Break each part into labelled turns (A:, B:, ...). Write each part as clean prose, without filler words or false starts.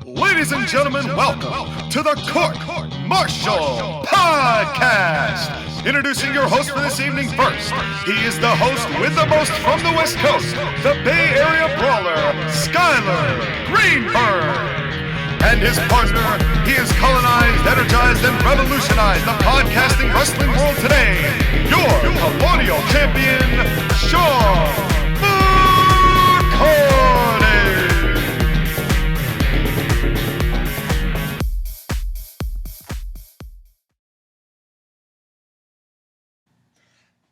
A: Ladies and gentlemen, welcome to the Court-Martail Podcast. Introducing your host for this evening first. He is the host with the most from the West Coast, the Bay Area Brawler, Skyler Greenberg. And his partner, he has colonized, energized, and revolutionized the podcasting wrestling world today. Your Colonial Champion, Sean McCarty.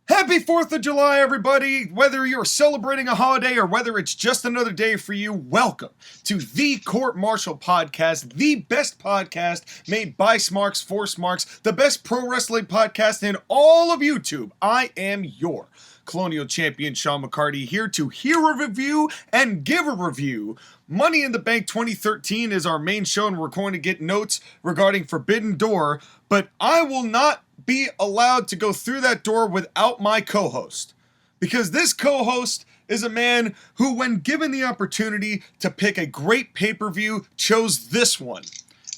A: Happy 4th of July, everybody! Whether you're celebrating a holiday or whether it's just another day for you, welcome to the Court-Martail Podcast, the best podcast made by Smarks for Smarks, the best pro wrestling podcast in all of YouTube. I am your Colonial Champion, Sean McCarty, here to hear a review and give a review. Money in the Bank 2013 is our main show, and we're going to get notes regarding Forbidden Door, but I will not be allowed to go through that door without my co-host. Because this co-host is a man who, when given the opportunity to pick a great pay-per-view, chose this one.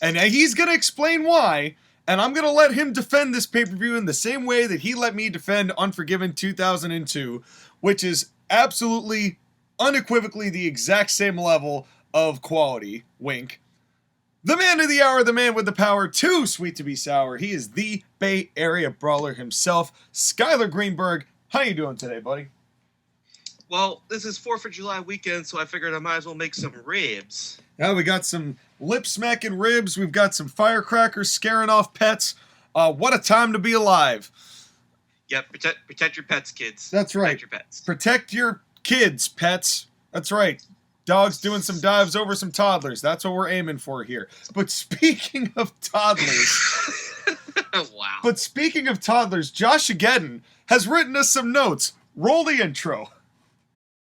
A: And he's going to explain why, and I'm going to let him defend this pay-per-view in the same way that he let me defend Unforgiven 2002, which is absolutely, unequivocally the exact same level of quality. Wink. The man of the hour, the man with the power, too sweet to be sour. He is the Bay Area Brawler himself, Skyler Greenberg. How you doing today, buddy?
B: Well, this is 4th of July weekend, so I figured I might as well make some ribs.
A: Yeah, we got some lip-smacking ribs. We've got some firecrackers scaring off pets. What a time to be alive.
B: Yep, protect your pets, kids.
A: That's right.
B: Protect your pets.
A: Protect your kids, pets. That's right. Dogs doing some dives over some toddlers. That's what we're aiming for here. But speaking of toddlers...
B: Wow.
A: But speaking of toddlers, JoshAgeddon has written us some notes. Roll the intro.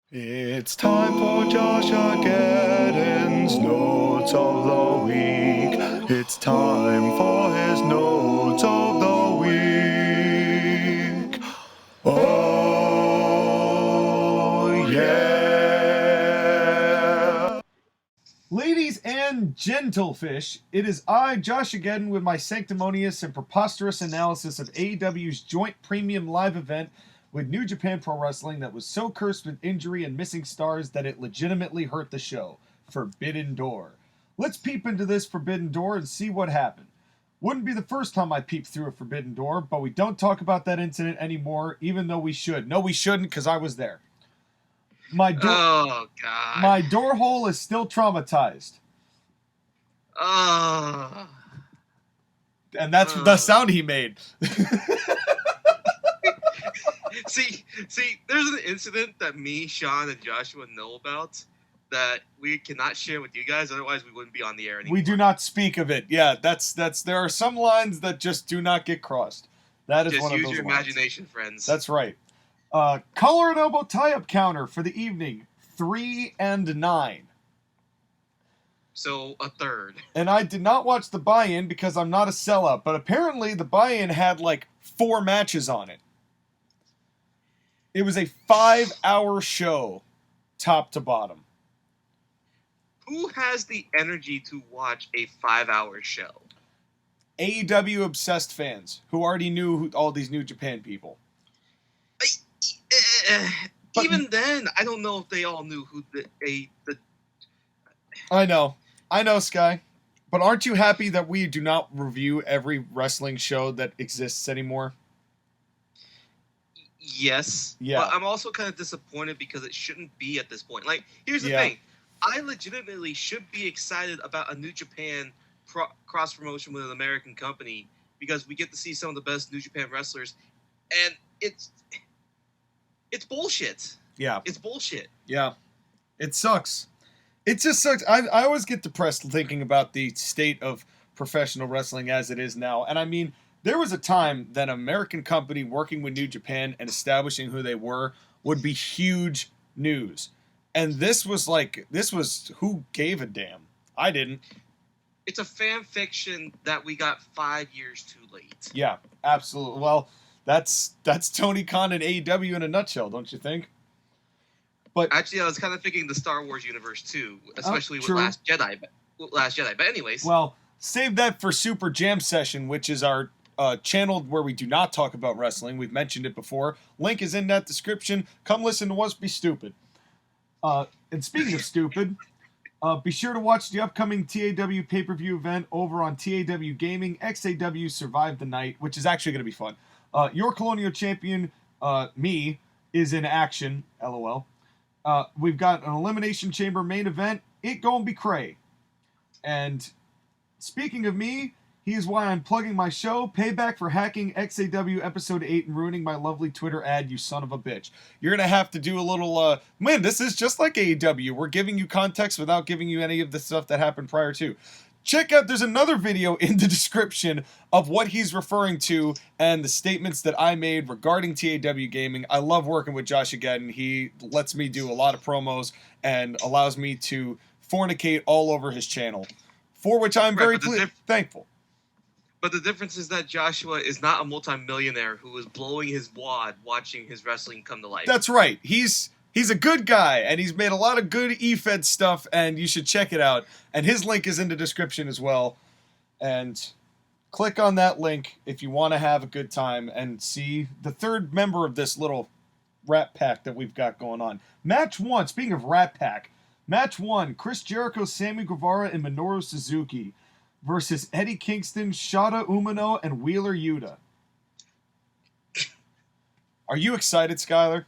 A: It's time for JoshAgeddon's Notes of the Week. It's time for his Notes of the Week. Oh, yeah. Ladies and gentlefish, it is I, JoshAgeddon, with my sanctimonious and preposterous analysis of AEW's joint premium live event with New Japan Pro Wrestling that was so cursed with injury and missing stars that it legitimately hurt the show. Forbidden Door. Let's peep into this Forbidden Door and see what happened. Wouldn't be the first time I peeped through a Forbidden Door, but we don't talk about that incident anymore, even though we should. No, we shouldn't, because I was there. My door hole is still traumatized. And that's the sound he made.
B: See, there's an incident that me, Sean, and Joshua know about that we cannot share with you guys, otherwise we wouldn't be on the air anymore.
A: We do not speak of it. Yeah, that's there are some lines that just do not get crossed. That is
B: just
A: one of those
B: use your
A: lines.
B: imagination, friends.
A: That's right. Collar and elbow tie-up counter for the evening, 3 and 9.
B: So, a third.
A: And I did not watch the buy-in because I'm not a sellout, but apparently the buy-in had like 4 matches on it. It was a 5-hour show, top to bottom.
B: Who has the energy to watch a 5-hour show?
A: AEW obsessed fans who already knew all these New Japan people.
B: Even then, I don't know if they all knew who the.
A: I know, Sky. But aren't you happy that we do not review every wrestling show that exists anymore?
B: Yes.
A: Yeah.
B: But I'm also kind of disappointed because it shouldn't be at this point. Like, here's the thing. I legitimately should be excited about a New Japan cross-promotion with an American company because we get to see some of the best New Japan wrestlers. And it's bullshit.
A: Yeah.
B: It's bullshit.
A: Yeah. It sucks. It just sucks. I always get depressed thinking about the state of professional wrestling as it is now. And I mean, there was a time that an American company working with New Japan and establishing who they were would be huge news. And this was who gave a damn? I didn't.
B: It's a fan fiction that we got 5 years too late.
A: Yeah, absolutely. Well, that's Tony Khan and AEW in a nutshell, don't you think? But
B: actually, I was kind of thinking the Star Wars universe too, especially with
A: true.
B: Last Jedi. Last Jedi. But anyways,
A: Well, save that for Super Jam Session, which is our channel where we do not talk about wrestling. We've mentioned it before. Link is in that description. Come listen to us be stupid. And speaking of stupid, be sure to watch the upcoming TAW pay-per-view event over on TAW Gaming. XAW Survive the Night, which is actually going to be fun. Your Colonial champion, me, is in action. LOL. We've got an Elimination Chamber main event. It gonna be cray. And speaking of me, here's why I'm plugging my show. Payback for hacking XAW Episode 8 and ruining my lovely Twitter ad, you son of a bitch. You're going to have to do a little, man, this is just like AEW. We're giving you context without giving you any of the stuff that happened prior to. Check out, there's another video in the description of what he's referring to and the statements that I made regarding TAW Gaming. I love working with JoshAgeddon. He lets me do a lot of promos and allows me to fornicate all over his channel, for which I'm very thankful.
B: But the difference is that Joshua is not a multimillionaire who is blowing his wad watching his wrestling come to life.
A: That's right. He's a good guy, and he's made a lot of good eFed stuff, and you should check it out. And his link is in the description as well. And click on that link if you want to have a good time and see the third member of this little Rat Pack that we've got going on. Match 1, speaking of Rat Pack, Match 1, Chris Jericho, Sammy Guevara, and Minoru Suzuki versus Eddie Kingston, Shota Umino, and Wheeler Yuta. Are you excited, Skylar?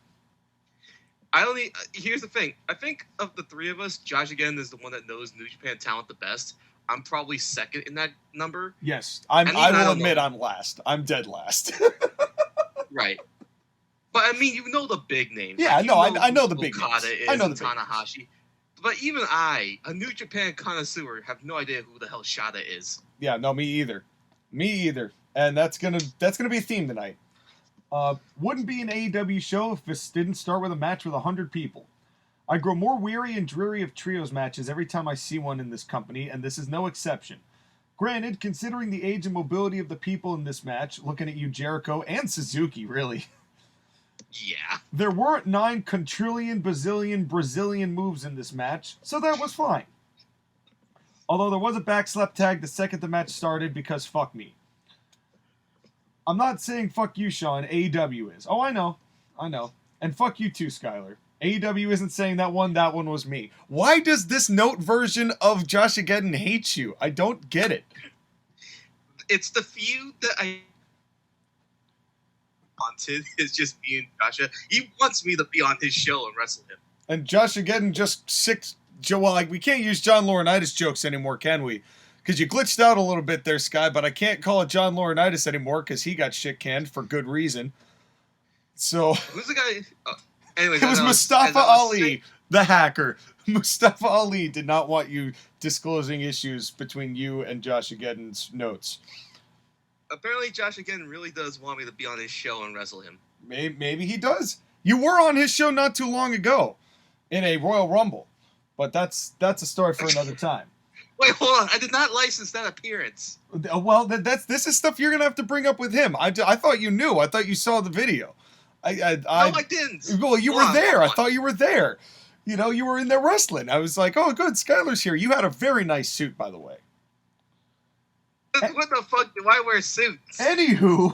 B: Here's the thing. I think of the three of us, JoshAgeddon is the one that knows New Japan talent the best. I'm probably second in that number.
A: Yes, I will admit I'm last. I'm dead last.
B: Right. But I mean, you know the big names.
A: Yeah,
B: like,
A: I know the big names.
B: I know the Tanahashi. But even I, a New Japan connoisseur, have no idea who the hell Shota is.
A: Yeah, no, me either. And that's gonna be a theme tonight. Wouldn't be an AEW show if this didn't start with a match with 100 people. I grow more weary and dreary of trios matches every time I see one in this company, and this is no exception. Granted, considering the age and mobility of the people in this match, looking at you, Jericho, and Suzuki, really.
B: Yeah.
A: There weren't 9 quadrillion, bazillion, Brazilian moves in this match, so that was fine. Although there was a backslap tag the second the match started because fuck me. I'm not saying fuck you, Sean. AEW is. Oh, I know. And fuck you too, Skylar. AEW isn't saying that one was me. Why does this note version of JoshAgeddon hate you? I don't get it.
B: It's the feud that I wanted is just me and Joshua. He wants me to be on his show and wrestle him.
A: And JoshAgeddon just well, like, we can't use John Laurinaitis jokes anymore, can we? Because you glitched out a little bit there, Sky, but I can't call it John Laurinaitis anymore because he got shit canned for good reason. So
B: who's the guy? Anyways,
A: it was Mustafa Ali, the hacker. Mustafa Ali did not want you disclosing issues between you and JoshAgeddon's notes.
B: Apparently, JoshAgeddon really does want me to be on his show and wrestle him.
A: Maybe he does. You were on his show not too long ago in a Royal Rumble, but that's a story for another time.
B: Wait, hold on. I did not license that appearance.
A: Well, this is stuff you're gonna have to bring up with him. I thought you knew. I thought you saw the video.
B: No, I didn't.
A: Well, you were there. I thought you were there. You know, you were in there wrestling. I was like, oh, good, Skylar's here. You had a very nice suit, by the way.
B: What the fuck do I wear suits?
A: Anywho,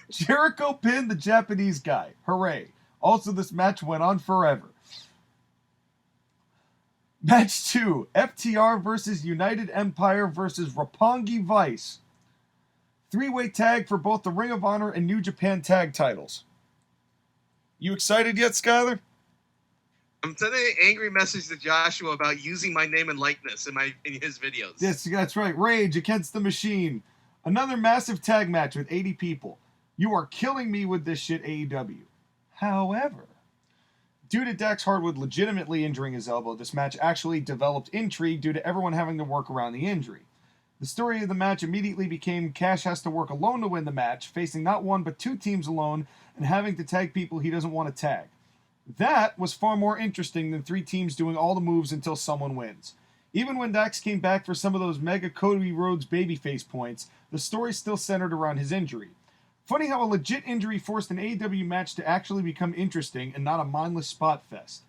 A: Jericho pinned the Japanese guy. Hooray. Also, this match went on forever. Match 2, FTR versus United Empire versus Roppongi Vice. 3-way tag for both the Ring of Honor and New Japan tag titles. You excited yet, Skylar?
B: I'm sending an angry message to Joshua about using my name and likeness in his videos.
A: Yes, that's right. Rage Against the Machine. Another massive tag match with 80 people. You are killing me with this shit, AEW. However, due to Dax Harwood legitimately injuring his elbow, this match actually developed intrigue due to everyone having to work around the injury. The story of the match immediately became Cash has to work alone to win the match, facing not one but 2 teams alone and having to tag people he doesn't want to tag. That was far more interesting than 3 teams doing all the moves until someone wins. Even when Dax came back for some of those mega Cody Rhodes babyface points, the story still centered around his injury. Funny how a legit injury forced an AEW match to actually become interesting and not a mindless spot fest.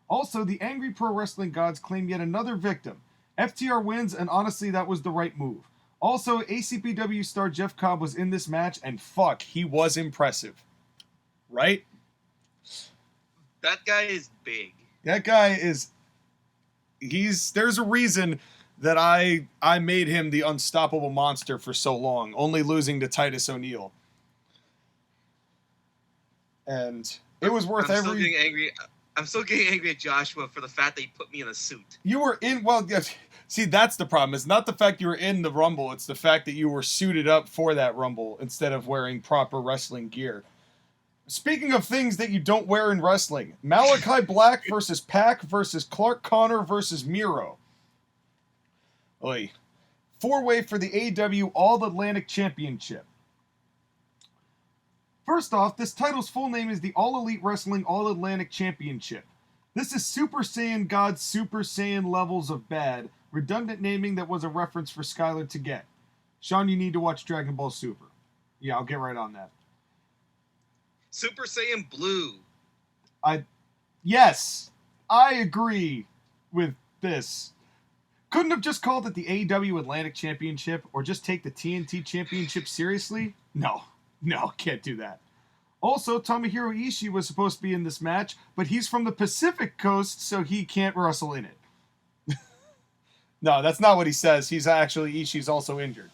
A: Also, the angry pro wrestling gods claim yet another victim. FTR wins, and honestly, that was the right move. Also, ACPW star Jeff Cobb was in this match, and fuck, he was impressive. Right?
B: That guy is big.
A: That guy is... There's a reason that I made him the unstoppable monster for so long, only losing to Titus O'Neil. And it was worth
B: I'm still getting angry at Joshua for the fact that he put me in a suit.
A: You were in... Well, see, that's the problem. It's not the fact you were in the Rumble. It's the fact that you were suited up for that Rumble instead of wearing proper wrestling gear. Speaking of things that you don't wear in wrestling, Malachi Black versus Pac versus Clark Connor versus Miro. Oy. 4-way for the AEW All-Atlantic Championship. First off, this title's full name is the All Elite Wrestling All-Atlantic Championship. This is Super Saiyan God's Super Saiyan levels of bad, redundant naming that was a reference for Skylar to get. Sean, you need to watch Dragon Ball Super. Yeah, I'll get right on that.
B: Super Saiyan Blue.
A: Yes, I agree with this. Couldn't have just called it the AEW Atlantic Championship or just take the TNT Championship seriously? No, can't do that. Also, Tomohiro Ishii was supposed to be in this match, but he's from the Pacific Coast, so he can't wrestle in it. No, that's not what he says. Ishii's also injured.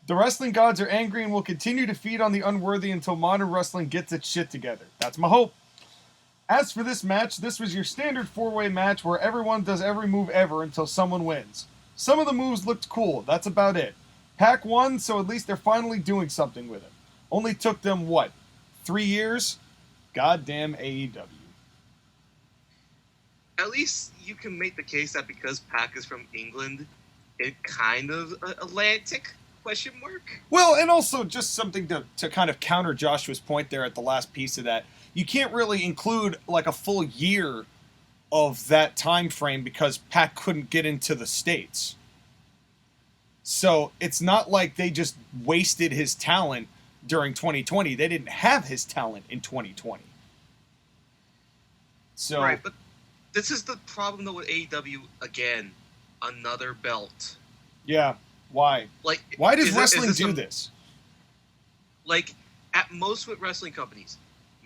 A: The wrestling gods are angry and will continue to feed on the unworthy until modern wrestling gets its shit together. That's my hope. As for this match, this was your standard 4-way match where everyone does every move ever until someone wins. Some of the moves looked cool, that's about it. Pac won, so at least they're finally doing something with it. Only took them, 3 years? Goddamn AEW.
B: At least you can make the case that because Pac is from England, it kind of Atlantic? ?
A: Well, and also just something to kind of counter Joshua's point there at the last piece of that. You can't really include like a full year of that time frame because Pac couldn't get into the States. So it's not like they just wasted his talent during 2020. They didn't have his talent in 2020. So
B: right, but this is the problem though with AEW again. Another belt.
A: Yeah. Why? Why does wrestling do this?
B: Like, at most with wrestling companies,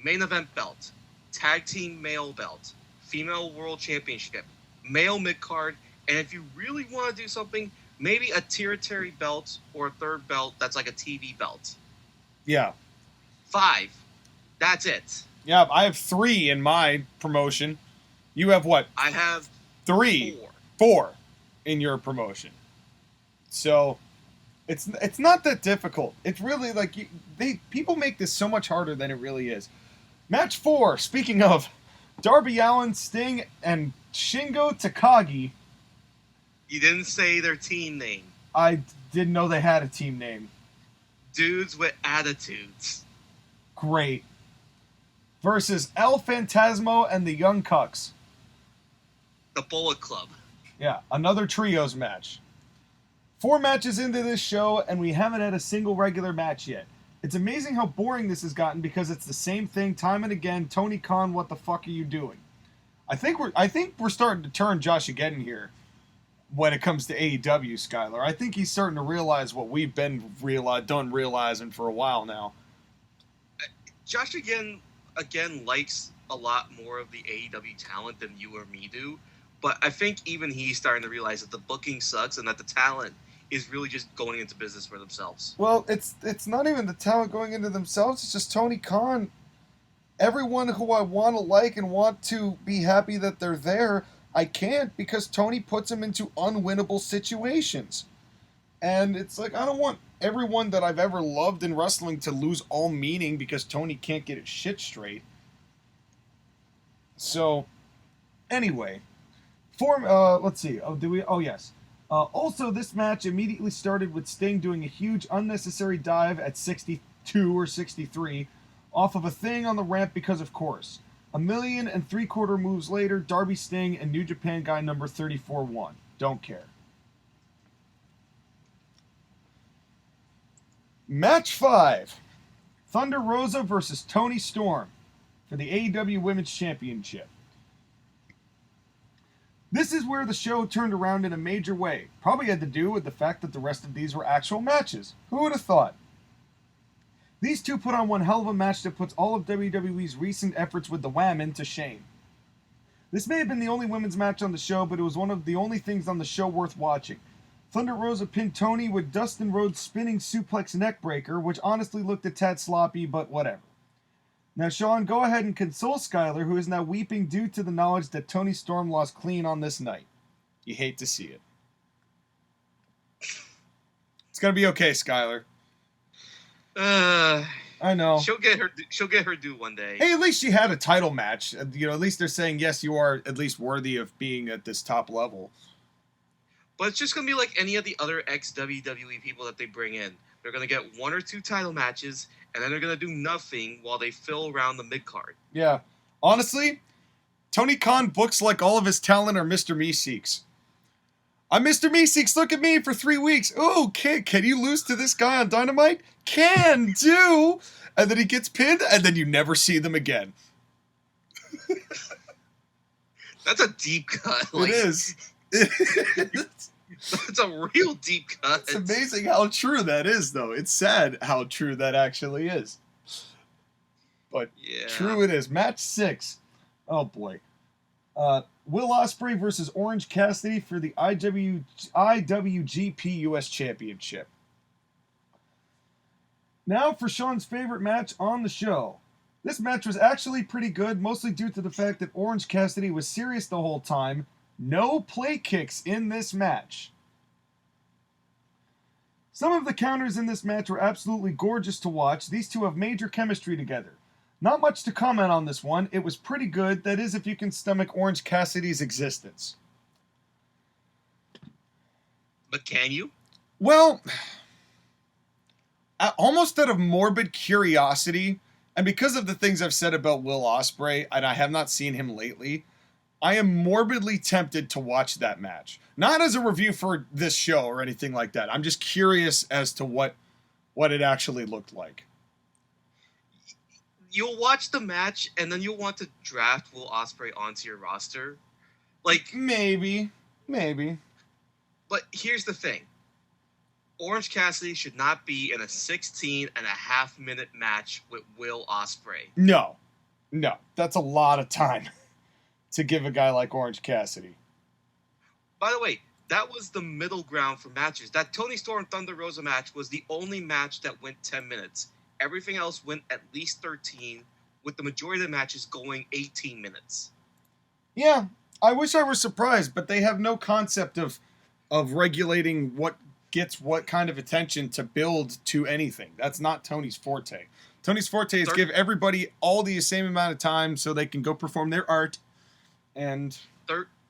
B: main event belt, tag team male belt, female world championship, male mid-card, and if you really want to do something, maybe a territory belt or a third belt that's like a TV belt.
A: Yeah.
B: 5. That's it.
A: Yeah, I have 3 in my promotion. You have what?
B: I have
A: 3. 4 in your promotion. So, it's not that difficult. It's really like people make this so much harder than it really is. Match 4. Speaking of Darby Allin, Sting, and Shingo Takagi.
B: You didn't say their team name.
A: I didn't know they had a team name.
B: Dudes with attitudes.
A: Great. Versus El Phantasmo and the Young Cucks.
B: The Bullet Club.
A: Yeah, another trios match. 4 matches into this show, and we haven't had a single regular match yet. It's amazing how boring this has gotten because it's the same thing time and again. Tony Khan, what the fuck are you doing? I think we're starting to turn JoshAgeddon here when it comes to AEW, Skylar. I think he's starting to realize what we've been done realizing for a while now.
B: Josh again likes a lot more of the AEW talent than you or me do, but I think even he's starting to realize that the booking sucks and that the talent is really just going into business for themselves.
A: Well, it's not even the talent going into themselves. It's just Tony Khan. Everyone who I want to like and want to be happy that they're there, I can't because Tony puts them into unwinnable situations. And it's like, I don't want everyone that I've ever loved in wrestling to lose all meaning because Tony can't get his shit straight. So, anyway. Let's see. Yes. Also, this match immediately started with Sting doing a huge unnecessary dive at 62 or 63 off of a thing on the ramp because of course. 1.75 million moves later, Darby Sting and New Japan guy number 34 won. Don't care. Match 5. Thunder Rosa versus Toni Storm for the AEW Women's Championship. This is where the show turned around in a major way. Probably had to do with the fact that the rest of these were actual matches. Who would have thought? These two put on one hell of a match that puts all of WWE's recent efforts with the Women to shame. This may have been the only women's match on the show, but it was one of the only things on the show worth watching. Thunder Rosa pinned Tony with Dustin Rhodes' spinning suplex neckbreaker, which honestly looked a tad sloppy, but whatever. Now, Sean, go ahead and console Skylar, who is now weeping due to the knowledge that Tony Storm lost clean on this night. You hate to see it. It's gonna be okay, Skylar. I know.
B: She'll get her due one day.
A: Hey, at least she had a title match. At least they're saying, yes, you are at least worthy of being at this top level.
B: But it's just going to be like any of the other ex-WWE people that they bring in. They're going to get 1 or 2 title matches, and then they're going to do nothing while they fill around the mid-card.
A: Yeah. Honestly, Tony Khan books like all of his talent are Mr. Meeseeks. I'm Mr. Meeseeks, look at me for 3 weeks. Ooh, can you lose to this guy on Dynamite? Can do! And then he gets pinned, and then you never see them again.
B: That's a deep cut.
A: It is.
B: It's a real deep cut.
A: It's amazing how true that is, though. It's sad how true that actually is. But yeah. True it is. Match 6. Oh, boy. Will Ospreay versus Orange Cassidy for the IWGP US Championship. Now for Sean's favorite match on the show. This match was actually pretty good, mostly due to the fact that Orange Cassidy was serious the whole time. No play kicks in this match. Some of the counters in this match were absolutely gorgeous to watch. These two have major chemistry together. Not much to comment on this one. It was pretty good. That is, if you can stomach Orange Cassidy's existence.
B: But can you?
A: Well, almost out of morbid curiosity, and because of the things I've said about Will Ospreay, and I have not seen him lately, I am morbidly tempted to watch that match. Not as a review for this show or anything like that. I'm just curious as to what it actually looked like.
B: You'll watch the match, and then you'll want to draft Will Ospreay onto your roster. Like
A: Maybe.
B: But here's the thing. Orange Cassidy should not be in a 16.5-minute match with Will Ospreay.
A: No. That's a lot of time to give a guy like Orange Cassidy.
B: By the way, that was the middle ground for matches. That Tony Storm Thunder Rosa match was the only match that went 10 minutes. Everything else went at least 13, with the majority of the matches going 18 minutes.
A: Yeah, I wish I were surprised, but they have no concept of regulating what gets what kind of attention to build to anything. That's not Tony's forte. Tony's forte is give everybody all the same amount of time so they can go perform their art. And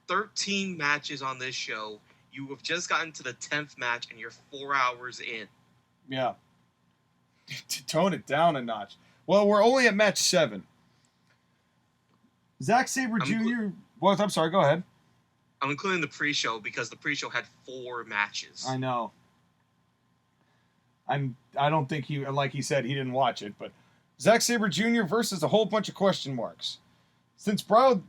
B: 13 matches on this show. You have just gotten to the 10th match, and you're 4 hours in.
A: Yeah. To tone it down a notch. Well, we're only at match 7. Zack Sabre Jr. Well, I'm sorry, go ahead.
B: I'm including the pre-show because the pre-show had 4 matches.
A: I know. I don't think he, like he said, he didn't watch it, but Zack Sabre Jr. versus a whole bunch of question marks. Since Bryan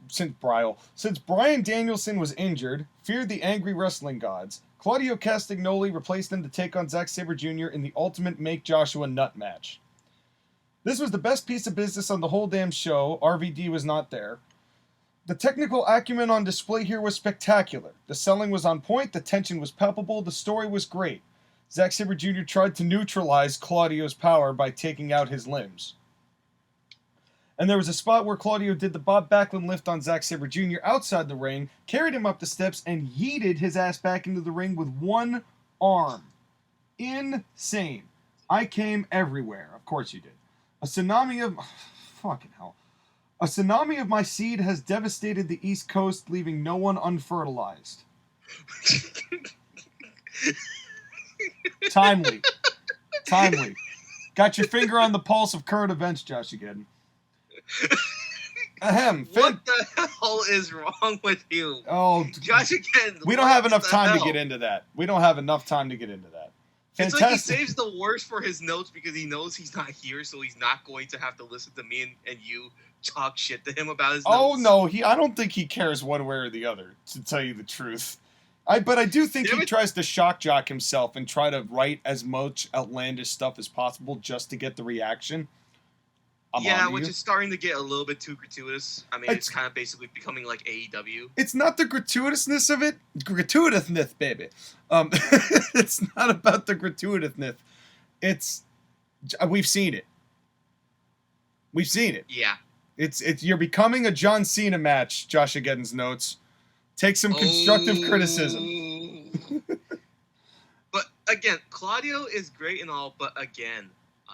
A: Danielson was injured, feared the angry wrestling gods, Claudio Castagnoli replaced him to take on Zack Sabre Jr. in the Ultimate Make Joshua Nut match. This was the best piece of business on the whole damn show. RVD was not there. The technical acumen on display here was spectacular. The selling was on point, the tension was palpable, the story was great. Zack Sabre Jr. tried to neutralize Claudio's power by taking out his limbs. And there was a spot where Claudio did the Bob Backlund lift on Zack Sabre Jr. outside the ring, carried him up the steps, and yeeted his ass back into the ring with one arm. Insane. I came everywhere. Of course you did. A tsunami of... fucking hell. A tsunami of my seed has devastated the East Coast, leaving no one unfertilized. Timely. Got your finger on the pulse of current events, JoshAgeddon. Ahem.
B: What the hell is wrong with you?
A: Oh,
B: JoshAgeddon.
A: We don't have enough time to get into that.
B: It's
A: Fantastic.
B: like he saves the worst for his notes because he knows he's not here, so he's not going to have to listen to me and you talk shit to him about his
A: Oh,
B: notes.
A: no, I don't think he cares one way or the other, to tell you the truth. But I do think he tries to shock jock himself and try to write as much outlandish stuff as possible just to get the reaction.
B: Which is starting to get a little bit too gratuitous. I mean, it's kind of basically becoming like AEW.
A: It's not the gratuitousness of it. Gratuitousness, baby. It's not about the gratuitousness. We've seen it. We've seen it.
B: Yeah.
A: You're becoming a John Cena match, JoshAgeddon's notes. Take some constructive criticism.
B: But again, Claudio is great and all, but again,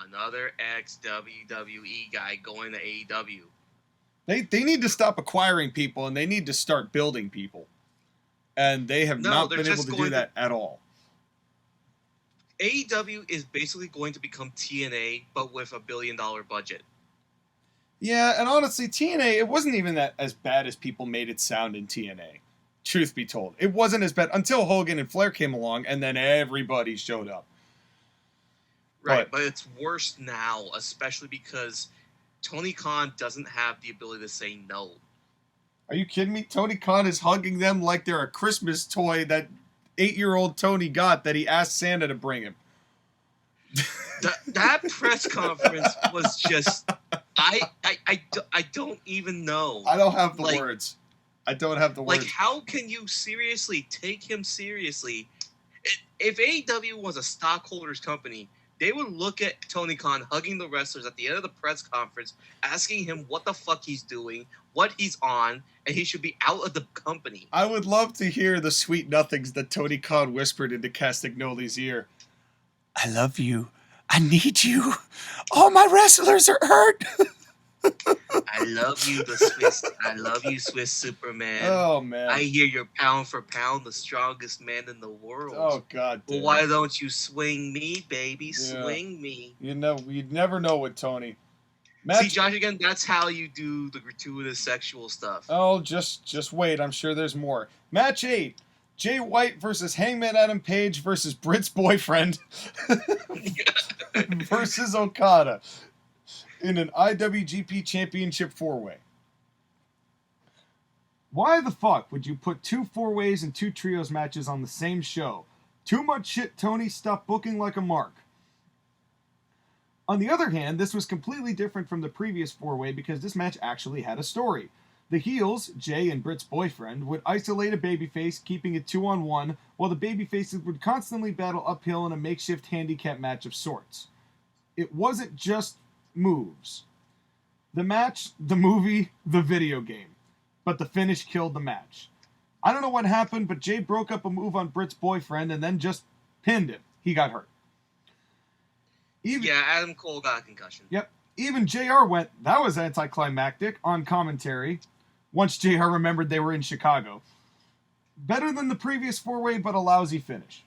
B: another ex-WWE guy going to AEW.
A: They need to stop acquiring people, and they need to start building people. And they have not been able to do that at all.
B: AEW is basically going to become TNA, but with $1 billion budget.
A: Yeah, and honestly, TNA, it wasn't even as bad as people made it sound in TNA. Truth be told. It wasn't as bad until Hogan and Flair came along, and then everybody showed up.
B: Right, but it's worse now, especially because Tony Khan doesn't have the ability to say no.
A: Are you kidding me? Tony Khan is hugging them like they're a Christmas toy that 8-year-old Tony got that he asked Santa to bring him.
B: That press conference was just... I don't even know.
A: I don't have the words. I don't have the words.
B: Like, how can you seriously take him seriously? If AEW was a stockholders company, they would look at Tony Khan hugging the wrestlers at the end of the press conference, asking him what the fuck he's doing, what he's on, and he should be out of the company.
A: I would love to hear the sweet nothings that Tony Khan whispered into Castagnoli's ear. I love you. I need you. All my wrestlers are hurt.
B: I love you, I love you, Swiss Superman.
A: Oh, man.
B: I hear you're pound for pound the strongest man in the world.
A: Oh, God damn.
B: Well, why don't you swing me, baby? Swing me.
A: You'd never know with Tony.
B: See, Josh, again, that's how you do the gratuitous sexual stuff.
A: Oh, just wait. I'm sure there's more. Match 8. Jay White versus Hangman Adam Page versus Britt's boyfriend versus Okada in an IWGP Championship 4-way. Why the fuck would you put 2 4-ways and 2 trios matches on the same show? Too much shit, Tony. Stop booking like a mark. On the other hand, this was completely different from the previous 4-way because this match actually had a story. The heels, Jay and Britt's boyfriend, would isolate a babyface, keeping it 2-on-1, while the babyfaces would constantly battle uphill in a makeshift handicap match of sorts. It wasn't just moves. The match, the movie, the video game. But the finish killed the match. I don't know what happened, but Jay broke up a move on Britt's boyfriend and then just pinned him. He got hurt.
B: Adam Cole got a concussion.
A: Yep. Even JR went, that was anticlimactic, on commentary, once JR remembered they were in Chicago. Better than the previous 4-way, but a lousy finish.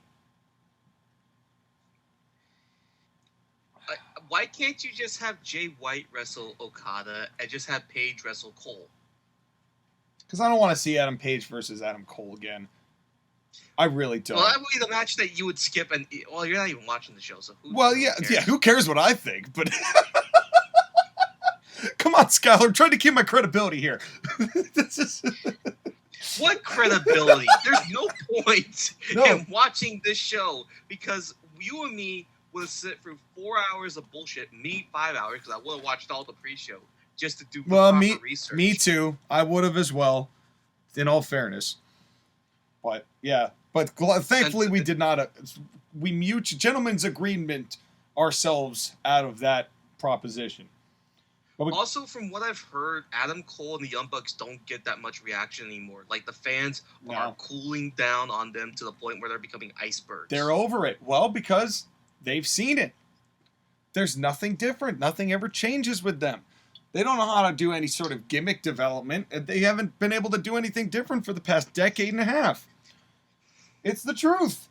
B: Why can't you just have Jay White wrestle Okada and just have Page wrestle Cole?
A: Because I don't want to see Adam Page versus Adam Cole again. I really don't.
B: Well, that would be the match that you would skip, and well, you're not even watching the show, so who cares?
A: Who cares what I think? But come on, Skylar, I'm trying to keep my credibility here.
B: What credibility? There's no point in watching this show because you and me would sit through 4 hours of bullshit, me 5 hours, because I would have watched all the pre-show just to do proper research. Me too.
A: I would have as well, in all fairness. But, yeah. But thankfully we did not. We gentlemen's agreement ourselves out of that proposition.
B: Also, from what I've heard, Adam Cole and the Young Bucks don't get that much reaction anymore. Like, the fans are cooling down on them to the point where they're becoming icebergs.
A: They're over it. Well, because they've seen it. There's nothing different. Nothing ever changes with them. They don't know how to do any sort of gimmick development. They haven't been able to do anything different for the past decade and a half. It's the truth.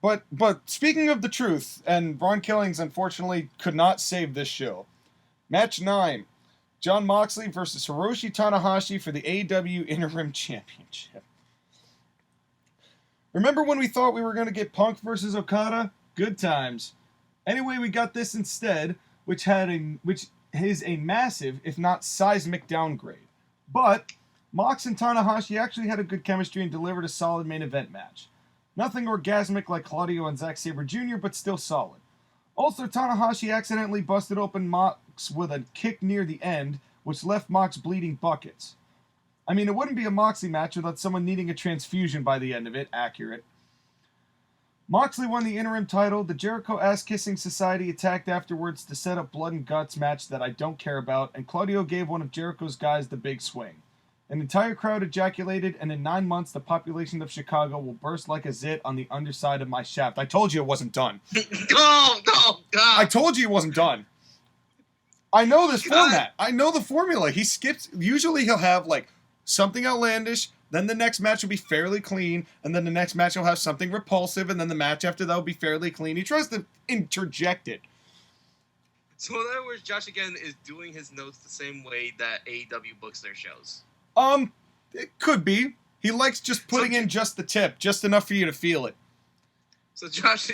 A: But speaking of the truth, and Ron Killings unfortunately could not save this show. Match 9. Jon Moxley versus Hiroshi Tanahashi for the AEW Interim Championship. Remember when we thought we were going to get Punk versus Okada? Good times. Anyway, we got this instead, which is a massive, if not seismic, downgrade. But Mox and Tanahashi actually had a good chemistry and delivered a solid main event match. Nothing orgasmic like Claudio and Zack Sabre Jr., but still solid. Also, Tanahashi accidentally busted open Mox with a kick near the end, which left Mox bleeding buckets. I mean, it wouldn't be a Moxley match without someone needing a transfusion by the end of it. Accurate. Moxley won the interim title. The Jericho Ass-Kissing Society attacked afterwards to set up Blood and Guts match that I don't care about, and Claudio gave one of Jericho's guys the big swing. An entire crowd ejaculated, and in 9 months, the population of Chicago will burst like a zit on the underside of my shaft. I told you it wasn't done.
B: No, God.
A: I told you it wasn't done. I know this format. I know the formula. He skips. Usually he'll have, like, something outlandish, then the next match will be fairly clean, and then the next match will have something repulsive, and then the match after that will be fairly clean. He tries to interject it.
B: So in other words, JoshAgeddon is doing his notes the same way that AEW books their shows.
A: It could be. He likes just putting in just the tip, just enough for you to feel it.
B: So Josh,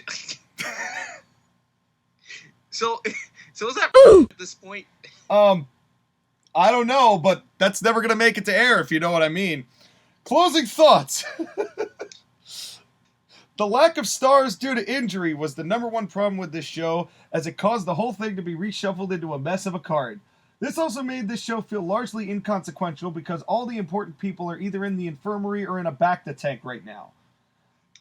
B: so is that at this point?
A: I don't know, but that's never gonna make it to air, if you know what I mean. Closing thoughts. The lack of stars due to injury was the number one problem with this show, as it caused the whole thing to be reshuffled into a mess of a card. This also made this show feel largely inconsequential because all the important people are either in the infirmary or in a Bacta tank right now.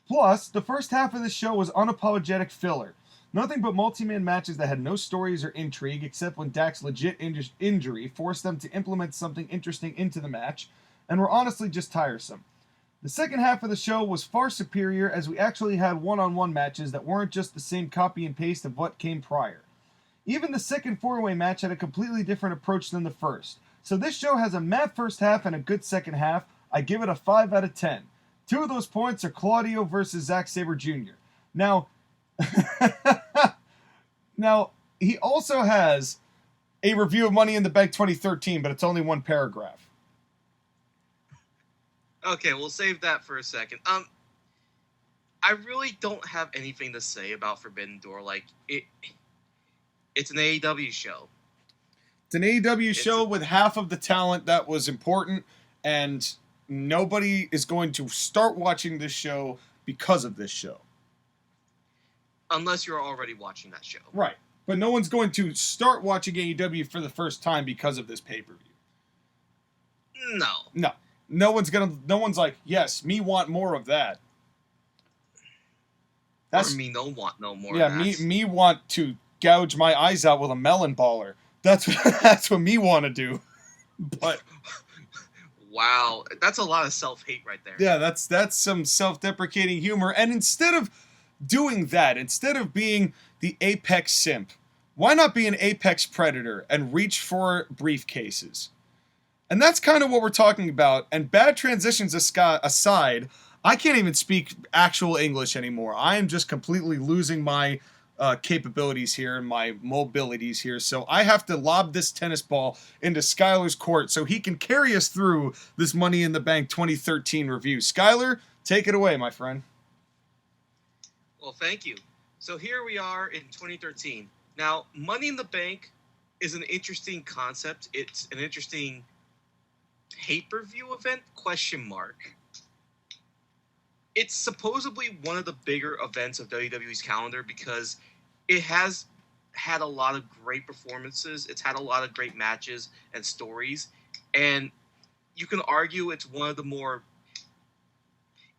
A: Plus, the first half of the show was unapologetic filler. Nothing but multi-man matches that had no stories or intrigue, except when Dak's legit injury forced them to implement something interesting into the match, and were honestly just tiresome. The second half of the show was far superior, as we actually had one-on-one matches that weren't just the same copy and paste of what came prior. Even the second four-way match had a completely different approach than the first. So this show has a mad first half and a good second half. I give it a 5 out of 10. 2 of those points are Claudio versus Zack Sabre Jr. Now, he also has a review of Money in the Bank 2013, but it's only one paragraph.
B: Okay, we'll save that for a second. I really don't have anything to say about Forbidden Door. Like, it's an AEW show.
A: It's an AEW show with half of the talent that was important, and nobody is going to start watching this show because of this show.
B: Unless you're already watching that show.
A: Right. But no one's going to start watching AEW for the first time because of this pay-per-view.
B: No.
A: No one's like, yes, me want more of that.
B: Or me no want no more
A: of
B: that.
A: Yeah, me want to gouge my eyes out with a melon baller. That's what me want to do. But
B: wow, that's a lot of self-hate right there.
A: Yeah, that's some self-deprecating humor. And instead of doing that, instead of being the apex simp, why not be an apex predator and reach for briefcases? And that's kind of what we're talking about. And bad transitions aside, I can't even speak actual English anymore. I am just completely losing my capabilities here and my mobilities here. So I have to lob this tennis ball into Skylar's court so he can carry us through this Money in the Bank 2013 review. Skylar, take it away, my friend.
B: Well, thank you. So here we are in 2013. Now, Money in the Bank is an interesting concept. It's an interesting pay-per-view event, ? It's supposedly one of the bigger events of WWE's calendar because it has had a lot of great performances. It's had a lot of great matches and stories. And you can argue it's one of the more...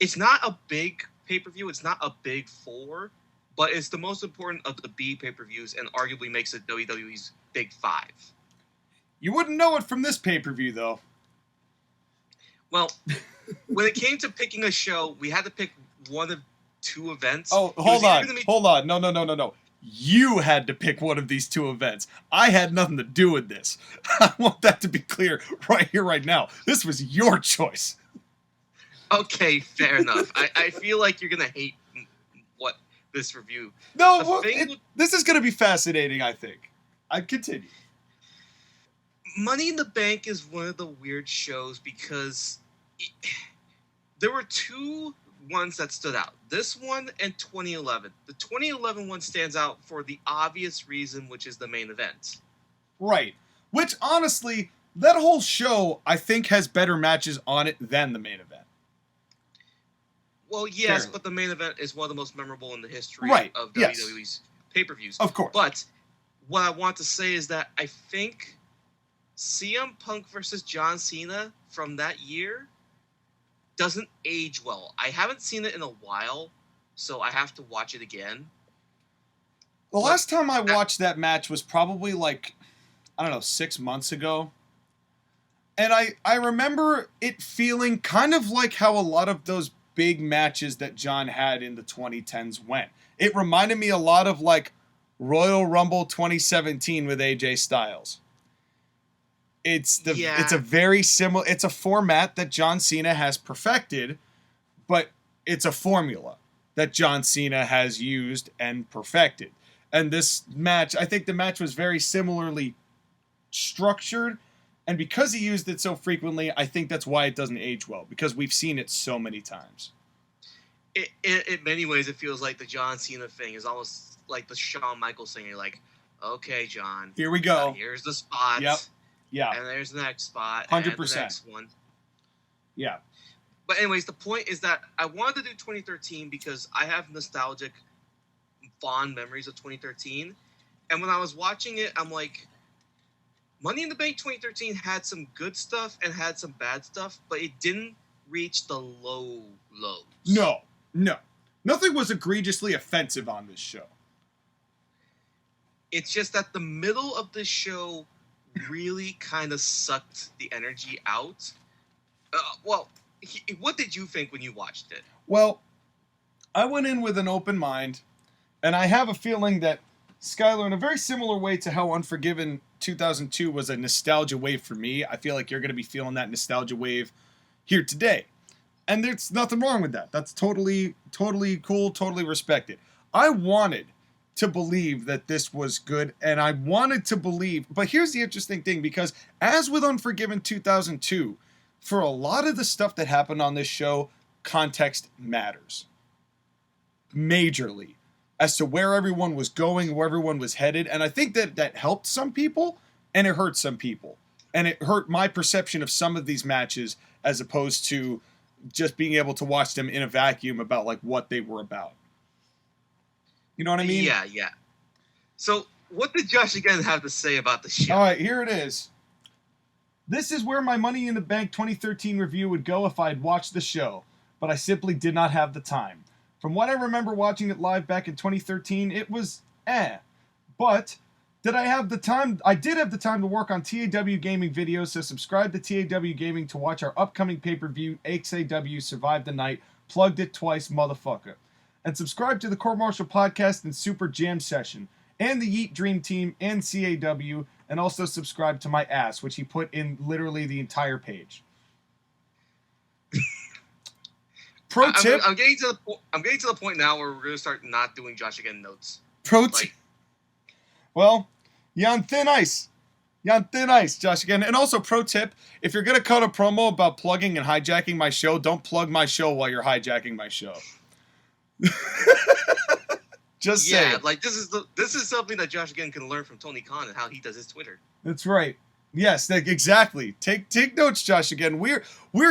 B: It's not a big pay-per-view. It's not a big four. But it's the most important of the B pay-per-views and arguably makes it WWE's big five.
A: You wouldn't know it from this pay-per-view, though.
B: Well, when it came to picking a show, we had to pick one of two events.
A: Oh, hold on. No. You had to pick one of these two events. I had nothing to do with this. I want that to be clear right here, right now. This was your choice.
B: Okay, fair enough. I feel like you're going to hate what this review...
A: No, this is going to be fascinating, I think. I'd continue.
B: Money in the Bank is one of the weird shows because there were two ones that stood out. This one and 2011. The 2011 one stands out for the obvious reason, which is the main event.
A: Right. Which, honestly, that whole show, I think, has better matches on it than the main event.
B: Well, yes,
A: Fairly.
B: but the main event is one of the most memorable in the history of
A: Yes.
B: WWE's pay-per-views.
A: Of course.
B: But what I want to say is that I think CM Punk versus John Cena from that year doesn't age well. I haven't seen it in a while, so I have to watch it again.
A: The last time I watched that match was probably like, I don't know, 6 months ago. And I remember it feeling kind of like how a lot of those big matches that John had in the 2010s went. It reminded me a lot of like Royal Rumble 2017 with AJ Styles. It's a very similar, it's a format that John Cena has perfected, but it's a formula that John Cena has used and perfected. And this match, I think the match was very similarly structured, and because he used it so frequently, I think that's why it doesn't age well, because we've seen it so many times.
B: In many ways, it feels like the John Cena thing is almost like the Shawn Michaels thing. You're like, okay, John.
A: Here we go.
B: Here's the spot.
A: Yep. Yeah.
B: And there's the next spot.
A: 100%.
B: And the next one.
A: Yeah.
B: But anyways, the point is that I wanted to do 2013 because I have nostalgic, fond memories of 2013. And when I was watching it, I'm like, Money in the Bank 2013 had some good stuff and had some bad stuff, but it didn't reach the lows.
A: No. Nothing was egregiously offensive on this show.
B: It's just that the middle of this show really kind of sucked the energy out. What did you think when you watched it?
A: Well, I went in with an open mind, and I have a feeling that Skylar, in a very similar way to how Unforgiven 2002 was a nostalgia wave for me, I feel like you're going to be feeling that nostalgia wave here today. And there's nothing wrong with that. That's totally cool, totally respected. I wanted to believe that this was good, and I wanted to believe, but here's the interesting thing, because as with Unforgiven 2002, for a lot of the stuff that happened on this show, context matters. Majorly. As to where everyone was going, where everyone was headed, and I think that helped some people, and it hurt some people. And it hurt my perception of some of these matches, as opposed to just being able to watch them in a vacuum about like what they were about. You know what I mean?
B: Yeah. So, what did Josh again have to say about the show?
A: All right, here it is. This is where my Money in the Bank 2013 review would go if I had watched the show, but I simply did not have the time. From what I remember watching it live back in 2013, it was But did I have the time? I did have the time to work on TAW Gaming videos, so subscribe to TAW Gaming to watch our upcoming pay-per-view, XAW Survive the Night. Plugged it twice, motherfucker. And subscribe to the Court-Martail Podcast and Super Jam Session, and the Yeet Dream Team, and CAW, and also subscribe to my ass, which he put in literally the entire page. Pro tip.
B: I'm getting to the point now where we're going to start not doing Josh again notes.
A: Pro tip. Well, you're on thin ice. Josh again. And also, pro tip, if you're going to cut a promo about plugging and hijacking my show, don't plug my show while you're hijacking my show. Just say it.
B: Like this is something that Josh again can learn from Tony Khan and how he does his Twitter.
A: That's right. Yes, exactly. Take notes, Josh again. We're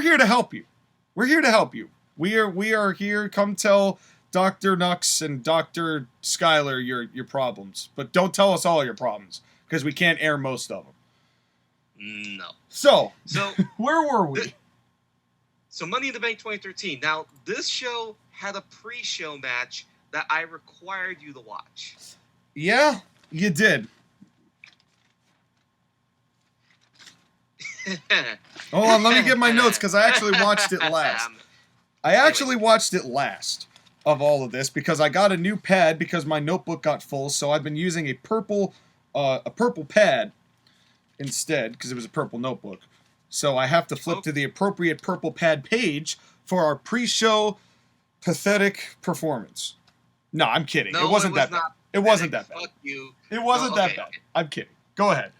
A: here to help you. We're here to help you. We are here. Come tell Dr. Knux and Dr. Skylar your problems, but don't tell us all your problems because we can't air most of them.
B: No.
A: So where were we?
B: So Money in the Bank 2013. Now this show had a pre-show match that I required you to watch.
A: Yeah, you did. Hold on, let me get my notes because I actually watched it last. Watched it last of all of this because I got a new pad because my notebook got full, so I've been using a purple pad instead because it was a purple notebook. So I have to flip to the appropriate purple pad page for our pre-show pathetic performance. No, I'm kidding.
B: No,
A: it wasn't that bad. It wasn't that bad.
B: Fuck you.
A: It wasn't that bad.
B: Okay.
A: I'm kidding. Go ahead.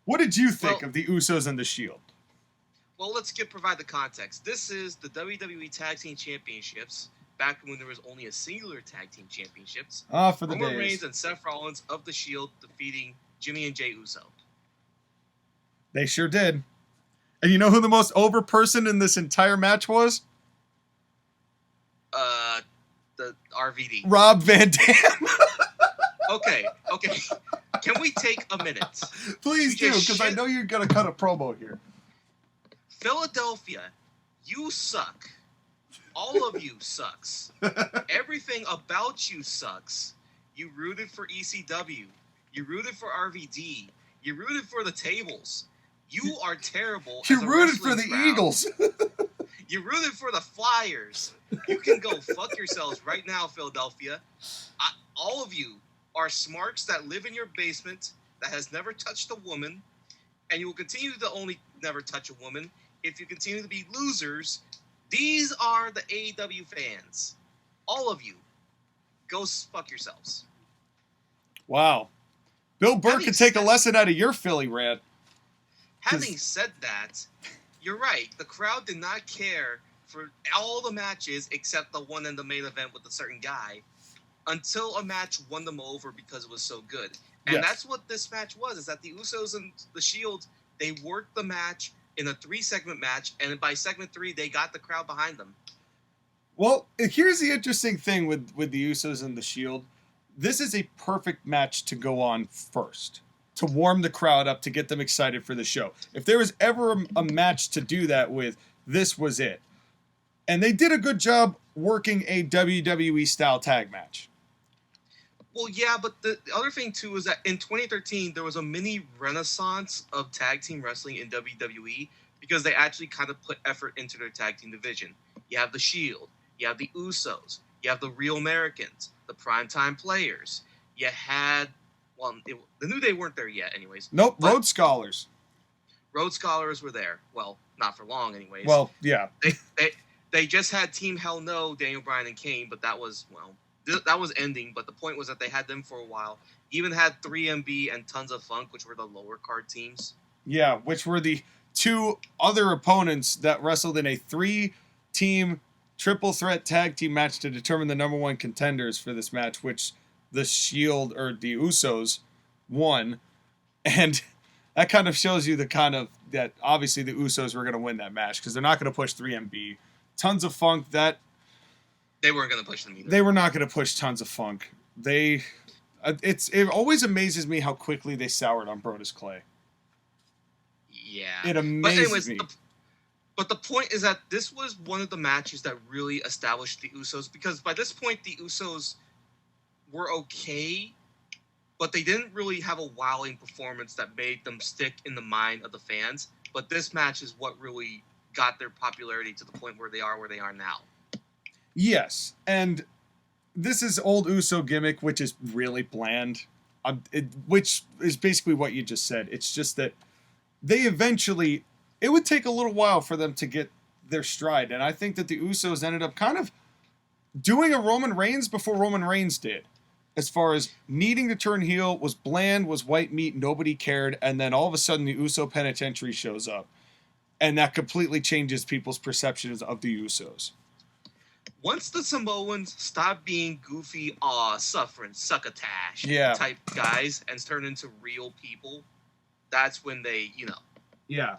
A: What did you think of the Usos and the Shield?
B: Well, let's provide the context. This is the WWE Tag Team Championships, back when there was only a singular Tag Team Championships.
A: For the
B: Roman
A: days.
B: Reigns and Seth Rollins of the Shield defeating Jimmy and Jey Uso.
A: They sure did. And you know who the most over person in this entire match was?
B: The RVD.
A: Rob Van Dam.
B: Okay. Can we take a minute?
A: Please do, because I know you're going to cut a promo here.
B: Philadelphia, you suck. All of you sucks. Everything about you sucks. You rooted for ECW. You rooted for RVD. You rooted for the tables. You are terrible.
A: You rooted for the Eagles.
B: You rooted for the Flyers. You can go fuck yourselves right now, Philadelphia. All of you are smarks that live in your basement that has never touched a woman, and you will continue to only never touch a woman if you continue to be losers. These are the AEW fans. All of you. Go fuck yourselves.
A: Wow. Bill Burr could take a lesson out of your Philly rant.
B: Having said that, you're right. The crowd did not care for all the matches except the one in the main event with a certain guy until a match won them over because it was so good. And that's what this match was, is that the Usos and the Shield, they worked the match in a 3-segment match, and by segment 3, they got the crowd behind them.
A: Well, here's the interesting thing with the Usos and the Shield. This is a perfect match to go on first, to warm the crowd up, to get them excited for the show. If there was ever a match to do that with, this was it. And they did a good job working a WWE-style tag match.
B: Well, yeah, but the other thing, too, is that in 2013, there was a mini renaissance of tag team wrestling in WWE because they actually kind of put effort into their tag team division. You have the Shield. You have the Usos. You have the Real Americans, the Primetime Players. You had, well, the New Day weren't there yet anyways.
A: Nope, Rhodes Scholars.
B: Rhodes Scholars were there. Well, not for long anyways.
A: Well, yeah.
B: They just had Team Hell No, Daniel Bryan and Kane, but that was, well, that was ending. But the point was that they had them for a while. Even had 3MB and Tons of Funk, which were the lower card teams.
A: Yeah, which were the two other opponents that wrestled in a 3-team triple threat tag team match to determine the number 1 contenders for this match, which the Shield, or the Usos, won. And that kind of shows you that obviously the Usos were going to win that match because they're not going to push 3MB. Tons of Funk, that
B: they weren't going to push them either.
A: They were not going to push Tons of Funk. It always amazes me how quickly they soured on Brodus Clay.
B: Yeah.
A: It amazes me.
B: But the point is that this was one of the matches that really established the Usos, because by this point the Usos were okay, but they didn't really have a wowing performance that made them stick in the mind of the fans. But this match is what really got their popularity to the point where they are now.
A: Yes, and this is old Uso gimmick, which is really bland, which is basically what you just said. It's just that they eventually, it would take a little while for them to get their stride, and I think that the Usos ended up kind of doing a Roman Reigns before Roman Reigns did. As far as needing to turn heel, was bland, was white meat, nobody cared, and then all of a sudden the Uso Penitentiary shows up. And that completely changes people's perceptions of the Usos.
B: Once the Samoans stop being goofy, suffering, succotash type guys and turn into real people, that's when they,
A: Yeah.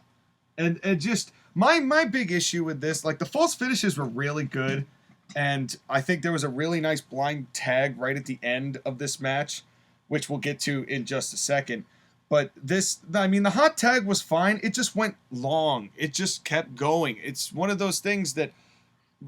A: And just, my big issue with this, like, the false finishes were really good. And I think there was a really nice blind tag right at the end of this match, which we'll get to in just a second. But the hot tag was fine. It just went long. It just kept going. It's one of those things that,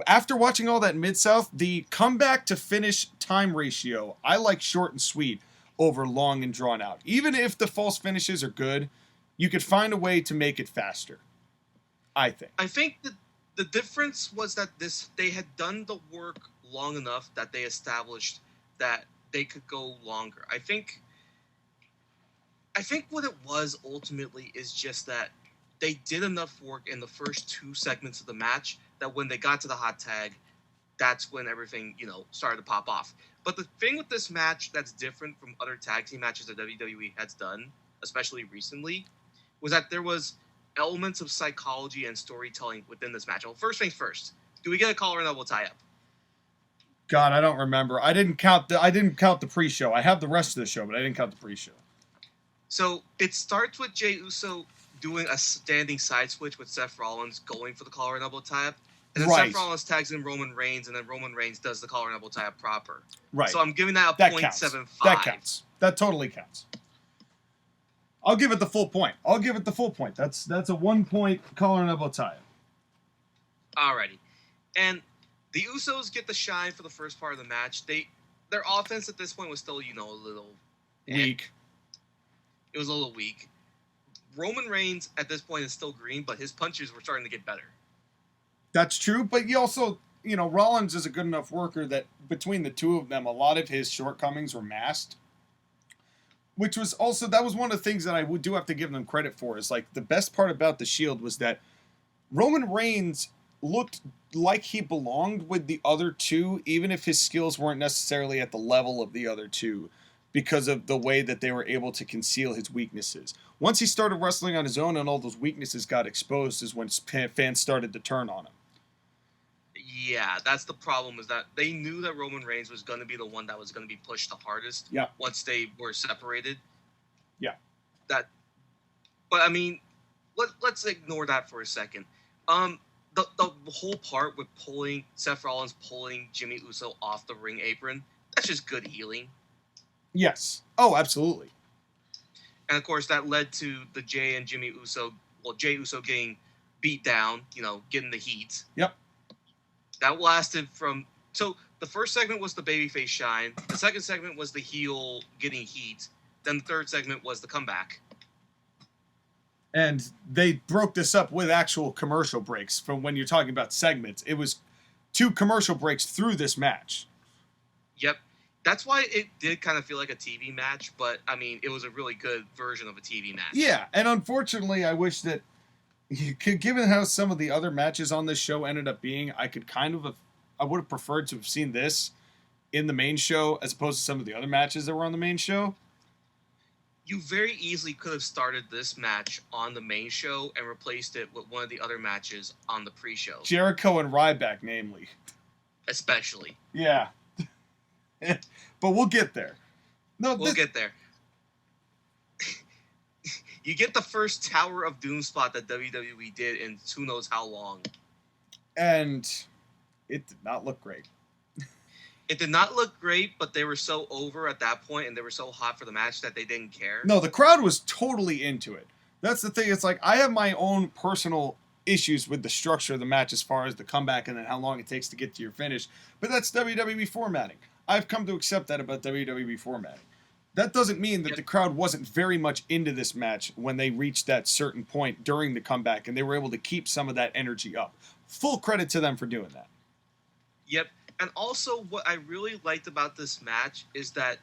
A: after watching all that Mid-South, the comeback to finish time ratio, I like short and sweet over long and drawn out. Even if the false finishes are good, you could find a way to make it faster, I think.
B: I think that the difference was that they had done the work long enough that they established that they could go longer. I think what it was ultimately is just that they did enough work in the first 2 segments of the match that when they got to the hot tag, that's when everything, started to pop off. But the thing with this match that's different from other tag team matches that WWE has done, especially recently, was that there was elements of psychology and storytelling within this match. Well, first things first, do we get a collar and elbow tie-up?
A: God, I don't remember. I didn't count the pre-show. I have the rest of the show, but I didn't count the pre-show.
B: So it starts with Jey Uso doing a standing side switch with Seth Rollins going for the collar and elbow tie up. And then
A: Right.
B: Seth Rollins tags in Roman Reigns, and then Roman Reigns does the collar and elbow tie up proper.
A: Right.
B: So I'm giving that a
A: That
B: 0.75.
A: counts. That counts. That totally counts. I'll give it the full point. That's a 1 point collar and elbow tie.
B: Alrighty. And the Usos get the shine for the first part of the match. Their offense at this point was still, a little
A: Weak.
B: It was a little weak. Roman Reigns at this point is still green, but his punches were starting to get better.
A: That's true, but you also, Rollins is a good enough worker that between the two of them, a lot of his shortcomings were masked. Which was also, that was one of the things that I do have to give them credit for, is like the best part about the Shield was that Roman Reigns looked like he belonged with the other two, even if his skills weren't necessarily at the level of the other two, because of the way that they were able to conceal his weaknesses. Once he started wrestling on his own and all those weaknesses got exposed is when fans started to turn on him.
B: Yeah, that's the problem, is that they knew that Roman Reigns was going to be the one that was going to be pushed the hardest once they were separated.
A: Yeah.
B: But I mean, let's ignore that for a second. The whole part with Seth Rollins pulling Jimmy Uso off the ring apron, that's just good healing.
A: Yes. Oh, absolutely.
B: And of course, that led to the Jey Uso getting beat down, getting the heat.
A: Yep.
B: That lasted so the first segment was the babyface shine. The second segment was the heel getting heat. Then the third segment was the comeback.
A: And they broke this up with actual commercial breaks from when you're talking about segments. It was 2 commercial breaks through this match.
B: Yep. That's why it did kind of feel like a TV match, but, I mean, it was a really good version of a TV match.
A: Yeah, and unfortunately, I wish that, given how some of the other matches on this show ended up being, I would have preferred to have seen this in the main show as opposed to some of the other matches that were on the main show.
B: You very easily could have started this match on the main show and replaced it with one of the other matches on the pre-show.
A: Jericho and Ryback, namely.
B: Especially.
A: Yeah. But we'll get there.
B: We'll get there. You get the first Tower of Doom spot that WWE did in who knows how long.
A: And it did not look great.
B: It did not look great, but they were so over at that point and they were so hot for the match that they didn't care.
A: No, the crowd was totally into it. That's the thing. It's like, I have my own personal issues with the structure of the match as far as the comeback and then how long it takes to get to your finish. But that's WWE formatting. I've come to accept that about WWE formatting. That doesn't mean that the crowd wasn't very much into this match when they reached that certain point during the comeback and they were able to keep some of that energy up. Full credit to them for doing that.
B: Yep. And also what I really liked about this match is that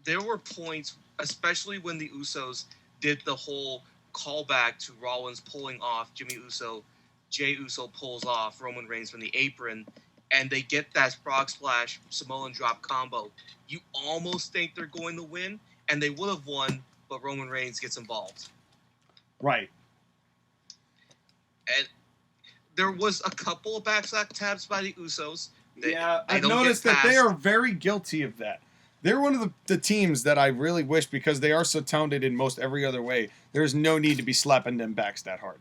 B: there were points, especially when the Usos did the whole callback to Rollins pulling off Jimmy Uso, Jey Uso pulls off Roman Reigns from the apron, and they get that frog splash Samoan drop combo. You almost think they're going to win, and they would have won, but Roman Reigns gets involved.
A: Right.
B: And there was a couple of backslash tabs by the Usos.
A: I've noticed that they are very guilty of that. They're one of the teams that I really wish, because they are so talented in most every other way, there's no need to be slapping them backs that hard.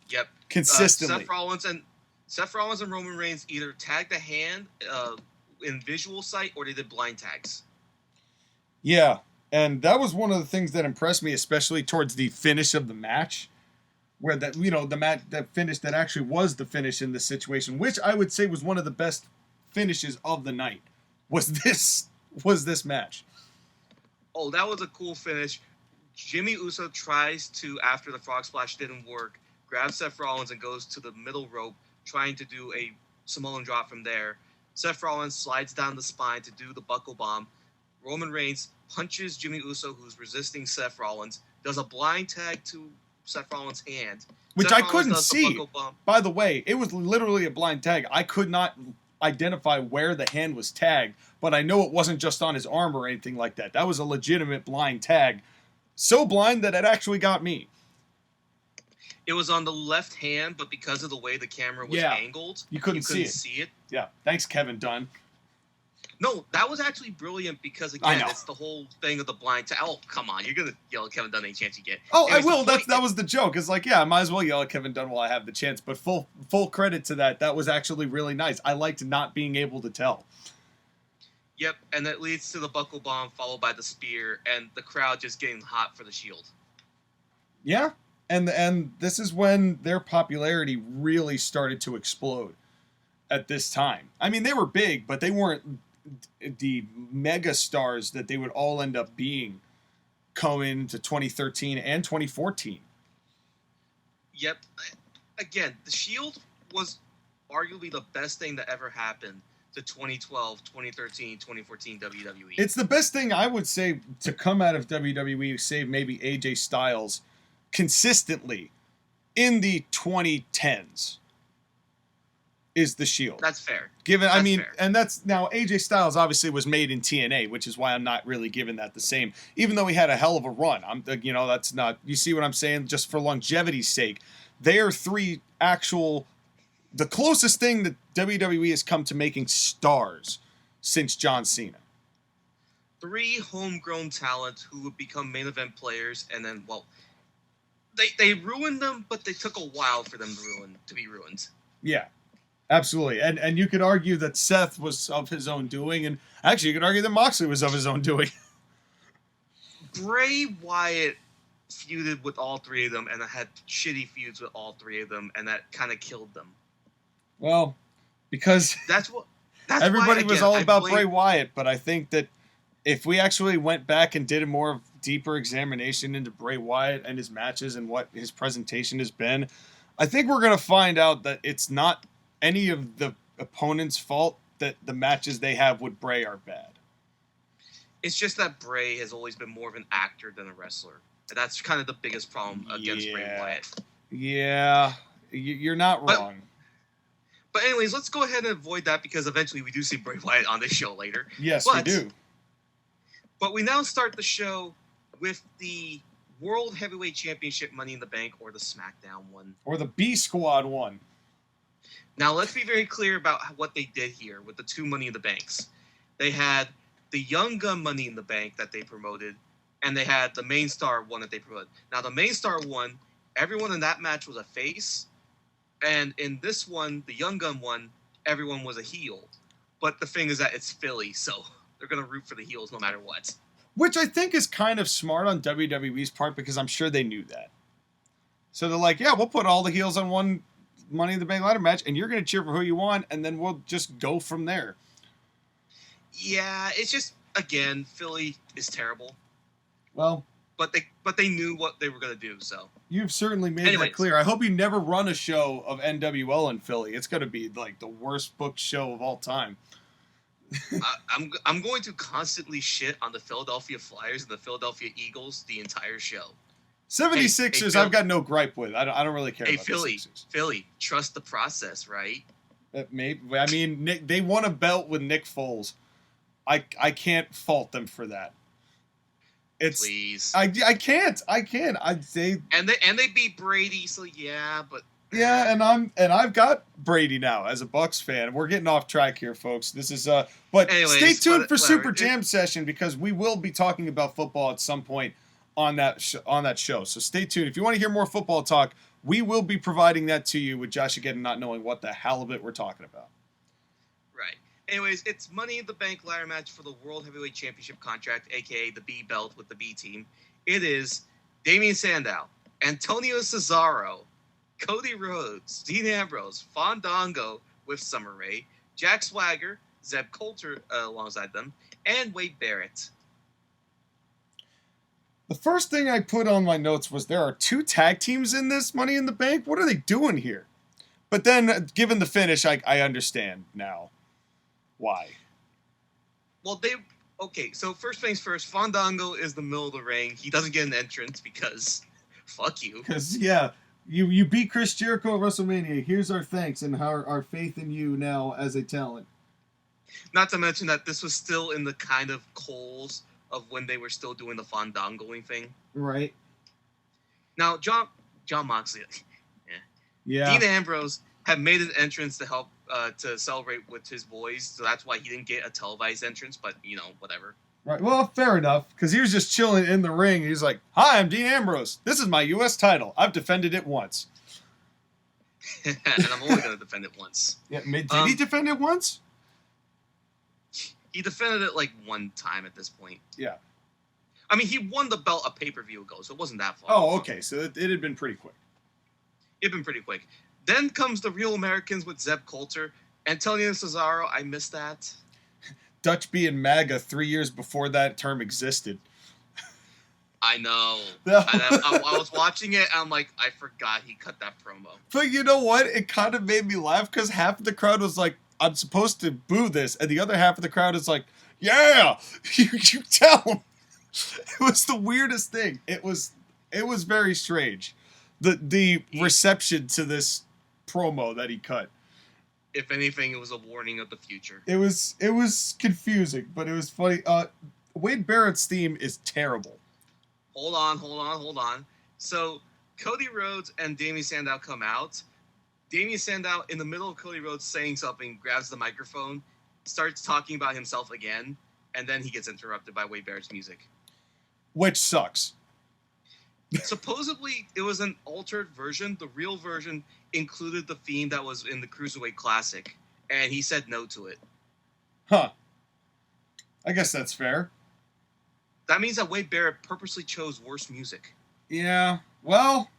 B: Yep.
A: Consistently.
B: Seth Rollins and Roman Reigns either tagged a hand in visual sight or they did blind tags.
A: Yeah, and that was one of the things that impressed me, especially towards the finish of the match, where that the match that finish that actually was the finish in this situation, which I would say was one of the best finishes of the night, was this match.
B: Oh, that was a cool finish. Jimmy Uso tries to, after the frog splash didn't work, grabs Seth Rollins and goes to the middle rope, trying to do a Samoan drop from there. Seth Rollins slides down the spine to do the buckle bomb. Roman Reigns punches Jimmy Uso, who's resisting Seth Rollins, does a blind tag to Seth Rollins' hand.
A: Which
B: Seth
A: I
B: Rollins
A: couldn't
B: does the
A: see.
B: buckle bomb.
A: By the way, it was literally a blind tag. I could not identify where the hand was tagged, but I know it wasn't just on his arm or anything like that. That was a legitimate blind tag. So blind that it actually got me.
B: It was on the left hand, but because of the way the camera was angled,
A: you couldn't see it.
B: see it.
A: Yeah, thanks, Kevin Dunn.
B: No, that was actually brilliant because,
A: I
B: again,
A: know.
B: it's the whole thing of the blind tag. Oh, come on. You're going to yell at Kevin Dunn any chance you get.
A: Oh, I
B: Anyways,
A: will.
B: the point-
A: That was the joke. It's like, yeah, I might as well yell at Kevin Dunn while I have the chance. But full credit to that. That was actually really nice. I liked not being able to tell.
B: Yep, and that leads to the buckle bomb followed by the spear and the crowd just getting hot for the Shield.
A: Yeah, and this is when their popularity really started to explode at this time. I mean, they were big, but they weren't the mega stars that they would all end up being coming into 2013 and 2014.
B: Yep. Again, the Shield was arguably the best thing that ever happened to 2012, 2013, 2014 WWE.
A: It's the best thing I would say to come out of WWE, save maybe AJ Styles, consistently in the 2010s is the Shield.
B: That's fair.
A: Fair. And that's now AJ Styles obviously was made in TNA, which is why I'm not really giving that the same, even though he had a hell of a run. That's not, you see what I'm saying? Just for longevity's sake, they are the closest thing that WWE has come to making stars since John Cena.
B: 3 homegrown talent who would become main event players, and then, well, they ruined them, but they took a while for them to be ruined.
A: Yeah, absolutely. And you could argue that Seth was of his own doing, and actually you could argue that Moxley was of his own doing.
B: Bray Wyatt feuded with all 3 of them, and had shitty feuds with all 3 of them, and that kind of killed them.
A: Well, because
B: that's
A: everybody was all about Bray Wyatt, but I think that if we actually went back and did a more deeper examination into Bray Wyatt and his matches and what his presentation has been, I think we're going to find out that it's not any of the opponent's fault that the matches they have with Bray are bad.
B: It's just that Bray has always been more of an actor than a wrestler. And that's kind of the biggest problem against Bray Wyatt.
A: Yeah, you're not wrong.
B: But anyways, let's go ahead and avoid that because eventually we do see Bray Wyatt on this show later.
A: Yes, we do.
B: But we now start the show with the World Heavyweight Championship Money in the Bank, or the SmackDown one.
A: Or the B Squad one.
B: Now, let's be very clear about what they did here with the 2 Money in the Banks. They had the Young Gun Money in the Bank that they promoted, and they had the Main Star one that they promoted. Now, the Main Star one, everyone in that match was a face. And in this one, the Young Gun one, everyone was a heel. But the thing is that it's Philly, so they're going to root for the heels no matter what.
A: Which I think is kind of smart on WWE's part because I'm sure they knew that. So they're like, yeah, we'll put all the heels on one Money in the Bank ladder match, and you're going to cheer for who you want, and then we'll just go from there.
B: Yeah, it's just, again, Philly is terrible.
A: Well...
B: But they knew what they were going to do, so. You've
A: certainly made that clear. I hope you never run a show of NWL in Philly. It's going to be like the worst booked show of all time.
B: I'm going to constantly shit on the Philadelphia Flyers and the Philadelphia Eagles the entire show.
A: 76ers, I've got no gripe with. I don't really care about
B: Philly,
A: the Sixers.
B: Philly, trust the process, right?
A: They won a belt with Nick Foles. I can't fault them for that.
B: Please.
A: I can't.
B: And they beat Brady, so yeah, but
A: yeah, and I've got Brady now as a Bucks fan. We're getting off track here, folks. This is but anyways, stay tuned for Super Jam Session because we will be talking about football at some point on that show. So stay tuned. If you want to hear more football talk, we will be providing that to you with JoshAgeddon not knowing what the hell of it we're talking about.
B: Right. Anyways, it's Money in the Bank ladder match for the World Heavyweight Championship contract, a.k.a. the B belt with the B team. It is Damian Sandow, Antonio Cesaro, Cody Rhodes, Dean Ambrose, Fandango with Summer Rae, Jack Swagger, Zeb Coulter alongside them, and Wade Barrett.
A: The first thing I put on my notes was there are 2 tag teams in this Money in the Bank. What are they doing here? But then, given the finish, I understand now. Why?
B: Well, so first things first, Fandango is the middle of the ring. He doesn't get an entrance because fuck you.
A: Because, yeah, you beat Chris Jericho at WrestleMania. Here's our thanks and our faith in you now as a talent.
B: Not to mention that this was still in the kind of coals of when they were still doing the Fandangoing thing.
A: Right.
B: Now, John Moxley.
A: Yeah.
B: Dean Ambrose had made an entrance to help to celebrate with his boys, so that's why he didn't get a televised entrance. But whatever.
A: Right. Well, fair enough, because he was just chilling in the ring. And he's like, "Hi, I'm Dean Ambrose. This is my U.S. title. I've defended it once."
B: And I'm only going to defend it once.
A: Yeah, did he defend it once?
B: He defended it like one time at this point.
A: Yeah.
B: I mean, he won the belt a pay-per-view ago, so it wasn't that far.
A: Oh, okay. So it had been pretty quick.
B: It had been pretty quick. Then comes the Real Americans with Zeb Coulter. Antonio Cesaro, I missed that.
A: Dutch being MAGA 3 years before that term existed.
B: I know. I was watching it, and I'm like, I forgot he cut that promo.
A: But you know what? It kind of made me laugh, because half of the crowd was like, I'm supposed to boo this, and the other half of the crowd is like, yeah, you tell him. It was the weirdest thing. It was very strange. The reception to this promo that he cut.
B: If anything, it was a warning of the future.
A: It was confusing, but it was funny. Wade Barrett's theme is terrible.
B: Hold on. So Cody Rhodes and Damien Sandow come out. Damien Sandow, in the middle of Cody Rhodes saying something, grabs the microphone, starts talking about himself again, and then he gets interrupted by Wade Barrett's music.
A: Which sucks.
B: Supposedly, it was an altered version. The real version included the theme that was in the Cruiserweight Classic, and he said no to it.
A: Huh. I guess that's fair.
B: That means that Wade Barrett purposely chose worse music.
A: Yeah, well,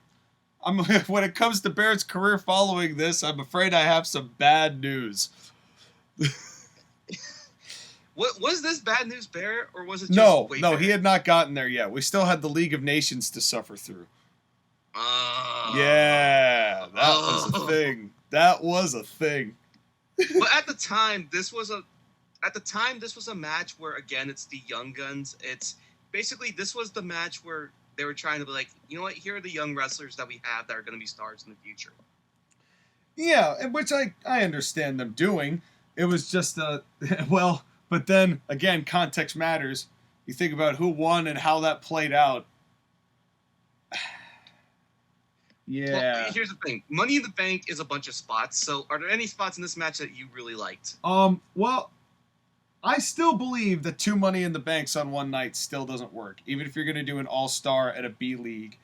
A: when it comes to Barrett's career following this, I'm afraid I have some bad news.
B: What was this bad news, Barrett, or was it just
A: No,
B: Wade
A: no,
B: Barrett?
A: he had not gotten there yet. We still had the League of Nations to suffer through. Yeah, that was a thing. That was a thing.
B: But at the time, this was a match where, again, it's the Young Guns. It's basically, this was the match where they were trying to be like, you know what, here are the young wrestlers that we have that are going to be stars in the future.
A: Yeah, which I understand them doing. It was just well, but then again, context matters. You think about who won and how that played out. Yeah.
B: Well, here's the thing. Money in the Bank is a bunch of spots. So are there any spots in this match that you really liked?
A: Well, I still believe that 2 Money in the Banks on one night still doesn't work, even if you're going to do an all-star at a B League,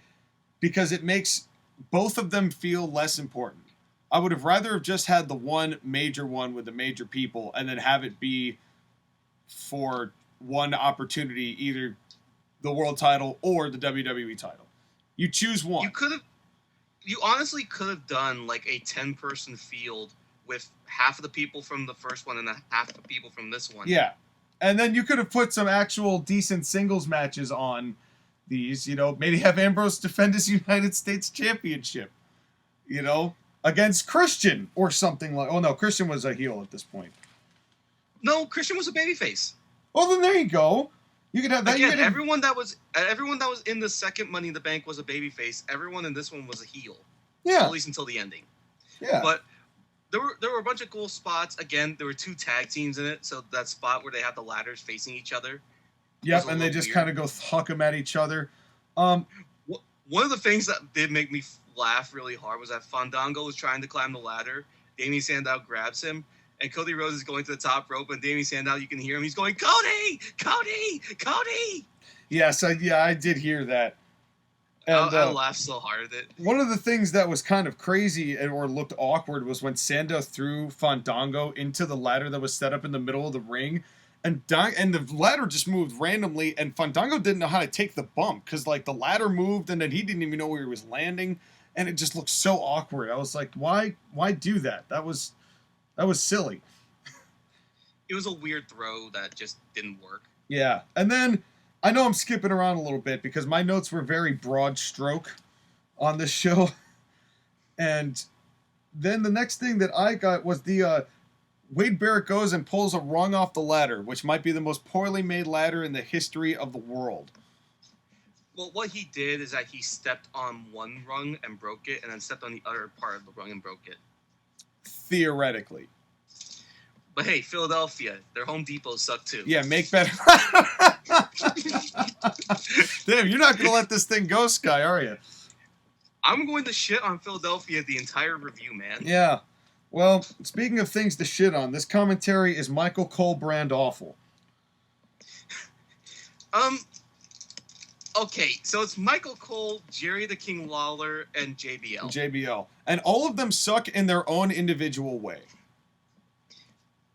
A: because it makes both of them feel less important. I would have rather have just had the one major one with the major people and then have it be for one opportunity, either the world title or the WWE title. You choose one.
B: You honestly could have done like a 10-person field with half of the people from the first one and half of the people from this one.
A: Yeah. And then you could have put some actual decent singles matches on these, maybe have Ambrose defend his United States Championship, against Christian or something like. Oh no, Christian was a heel at this point.
B: No, Christian was a babyface.
A: Well, then there you go. You could have that.
B: Again, everyone that was in the second Money in the Bank was a babyface. Everyone in this one was a heel.
A: Yeah.
B: At least until the ending.
A: Yeah.
B: But there were a bunch of cool spots. Again, there were 2 tag teams in it, so that spot where they have the ladders facing each other.
A: Yep, and they just kind of go huck them at each other.
B: One of the things that did make me laugh really hard was that Fandango was trying to climb the ladder. Damien Sandow grabs him, and Cody Rhodes is going to the top rope, and Damien Sandow, you can hear him. He's going, Cody! Cody! Cody!
A: Yes, I did hear that. And,
B: I laughed so hard at it.
A: One of the things that was kind of crazy or looked awkward was when Sandow threw Fandango into the ladder that was set up in the middle of the ring, and the ladder just moved randomly, and Fandango didn't know how to take the bump because the ladder moved, and then he didn't even know where he was landing, and it just looked so awkward. I was like, why do that? That was silly.
B: It was a weird throw that just didn't work.
A: Yeah, and then I know I'm skipping around a little bit because my notes were very broad stroke on this show. And then the next thing that I got was the Wade Barrett goes and pulls a rung off the ladder, which might be the most poorly made ladder in the history of the world.
B: Well, what he did is that he stepped on one rung and broke it, and then stepped on the other part of the rung and broke it.
A: Theoretically.
B: But hey, Philadelphia, their Home Depots suck too.
A: Yeah, make better. Damn, you're not going to let this thing go, Sky, are you?
B: I'm going to shit on Philadelphia the entire review, man.
A: Yeah. Well, speaking of things to shit on, this commentary is Michael Cole brand awful.
B: Okay, so it's Michael Cole, Jerry the King Lawler, and JBL.
A: And all of them suck in their own individual way.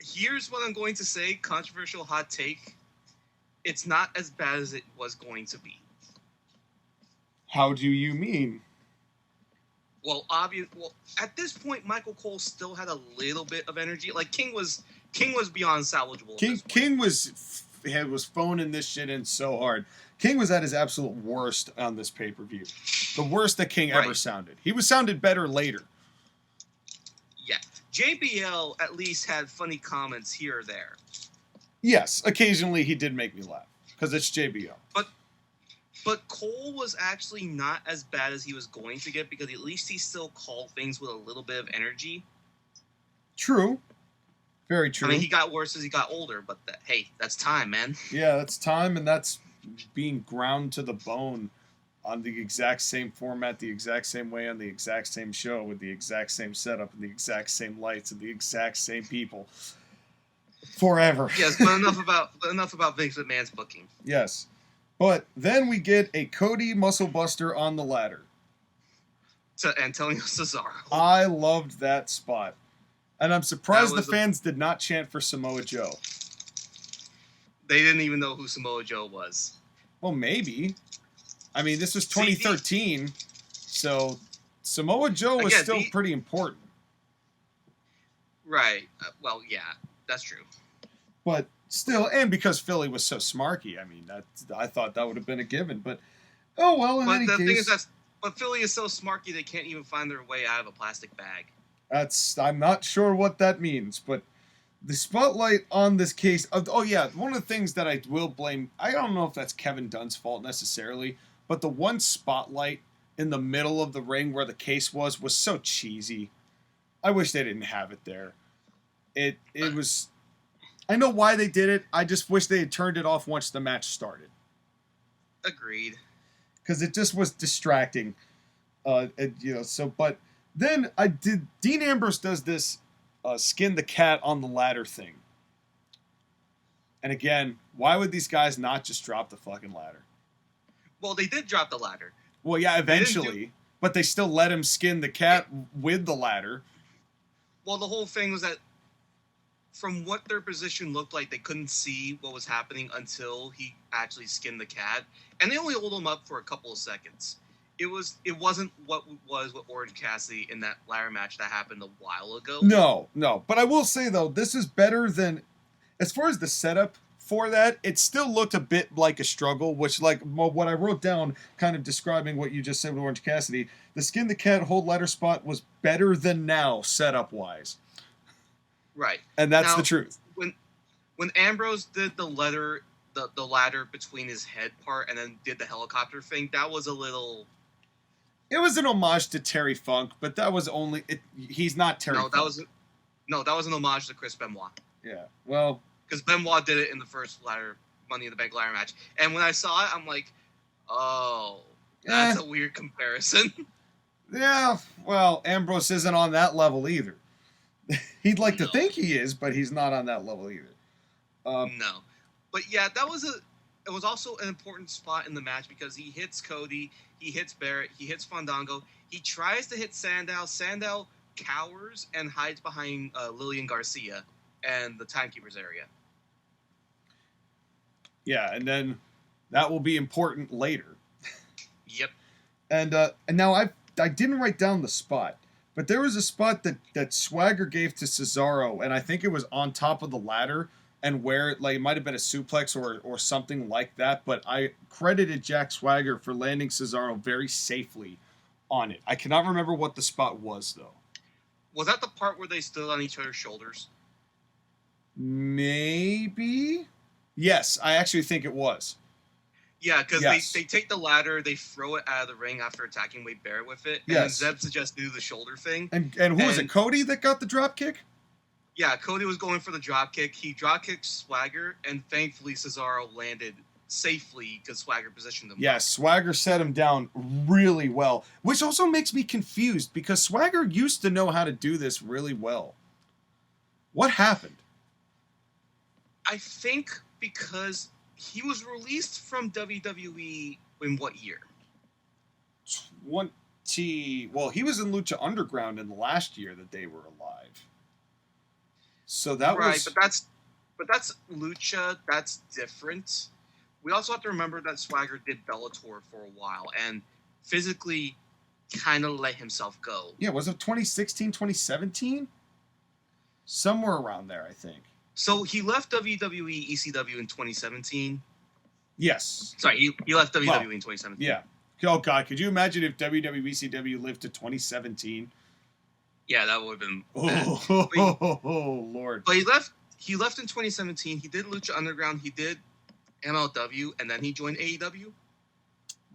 B: Here's what I'm going to say, controversial hot take. It's not as bad as it was going to be.
A: How do you mean?
B: Well, at this point, Michael Cole still had a little bit of energy. Like King was beyond salvageable.
A: King was phoning this shit in so hard. King was at his absolute worst on this pay-per-view. The worst that King ever sounded. He sounded better later.
B: Yeah. JBL at least had funny comments here or there.
A: Yes, occasionally he did make me laugh because it's JBL.
B: But Cole was actually not as bad as he was going to get because at least he still called things with a little bit of energy.
A: True. Very true.
B: I mean, he got worse as he got older, but hey, that's time, man.
A: Yeah, that's time, and that's being ground to the bone on the exact same format, the exact same way, on the exact same show, with the exact same setup, and the exact same lights, and the exact same people. Forever.
B: Yes, but enough about Vince McMahon's booking.
A: Yes. But then we get a Cody Muscle Buster on the ladder.
B: To Antonio Cesaro.
A: I loved that spot. And I'm surprised the fans did not chant for Samoa Joe.
B: They didn't even know who Samoa Joe was.
A: Well, maybe. I mean, this was 2013, so Samoa Joe was still pretty important.
B: Right. Well, yeah, that's true.
A: But still, and because Philly was so smarky, I mean, I thought that would have been a given. But, oh well, in any case. Thing is
B: but Philly is so smarky they can't even find their way out of a plastic bag.
A: I'm not sure what that means, but the spotlight on this case. One of the things that I will blame, I don't know if that's Kevin Dunn's fault necessarily, but the one spotlight in the middle of the ring where the case was so cheesy. I wish they didn't have it there. It was. I know why they did it. I just wish they had turned it off once the match started.
B: Agreed.
A: Because it just was distracting. But then Dean Ambrose does this skin the cat on the ladder thing. And again, why would these guys not just drop the fucking ladder?
B: Well, they did drop the ladder.
A: Well, yeah, eventually. But they still let him skin the cat with the ladder.
B: Well, the whole thing was that from what their position looked like, they couldn't see what was happening until he actually skinned the cat. And they only hold him up for a couple of seconds. It wasn't what was with Orange Cassidy in that ladder match that happened a while ago.
A: No. But I will say, though, this is better than... As far as the setup for that, it still looked a bit like a struggle, which, like, what I wrote down kind of describing what you just said with Orange Cassidy, the skin the cat hold ladder spot was better than now, setup-wise.
B: Right.
A: And that's the truth.
B: When Ambrose did the ladder between his head part and then did the helicopter thing, that was a little...
A: It was an homage to Terry Funk, but that was only... he's not Terry Funk.
B: That was an homage to Chris Benoit.
A: Yeah, well...
B: Because Benoit did it in the first Money in the Bank ladder match. And when I saw it, I'm like, oh, that's a weird comparison.
A: Yeah, well, Ambrose isn't on that level either. He'd like to think he is, but he's not on that level either.
B: No. But yeah, it was also an important spot in the match because he hits Cody, he hits Barrett, he hits Fandango. He tries to hit Sandow. Sandow cowers and hides behind Lillian Garcia and the Timekeepers area.
A: Yeah, and then that will be important later.
B: Yep.
A: And now I didn't write down the spot, but there was a spot that Swagger gave to Cesaro, and I think it was on top of the ladder, and where it might have been a suplex or something like that, but I credited Jack Swagger for landing Cesaro very safely on it. I cannot remember what the spot was, though.
B: Was that the part where they stood on each other's shoulders?
A: Maybe? Yes, I actually think it was.
B: Yeah, because they take the ladder, they throw it out of the ring after attacking Wade Barrett with it, and then Zeb suggests do the shoulder thing.
A: And who was it, Cody that got the drop kick?
B: Yeah, Cody was going for the drop kick. He drop kicked Swagger, and thankfully Cesaro landed safely because Swagger positioned him.
A: Yeah, Swagger set him down really well, which also makes me confused because Swagger used to know how to do this really well. What happened?
B: I think because he was released from WWE in what year?
A: Well, he was in Lucha Underground in the last year that they were alive. So that
B: right,
A: was
B: but that's Lucha. That's different. We also have to remember that Swagger did Bellator for a while and physically kind of let himself go.
A: Yeah, was it 2016, 2017? Somewhere around there, I think.
B: So he left WWE ECW in 2017.
A: Yes.
B: Sorry, he left WWE in 2017.
A: Yeah. Oh, God, could you imagine if WWE ECW lived to 2017?
B: Yeah, that would have been
A: Oh, Lord.
B: But he left in 2017. He did Lucha Underground. He did MLW, and then he joined AEW.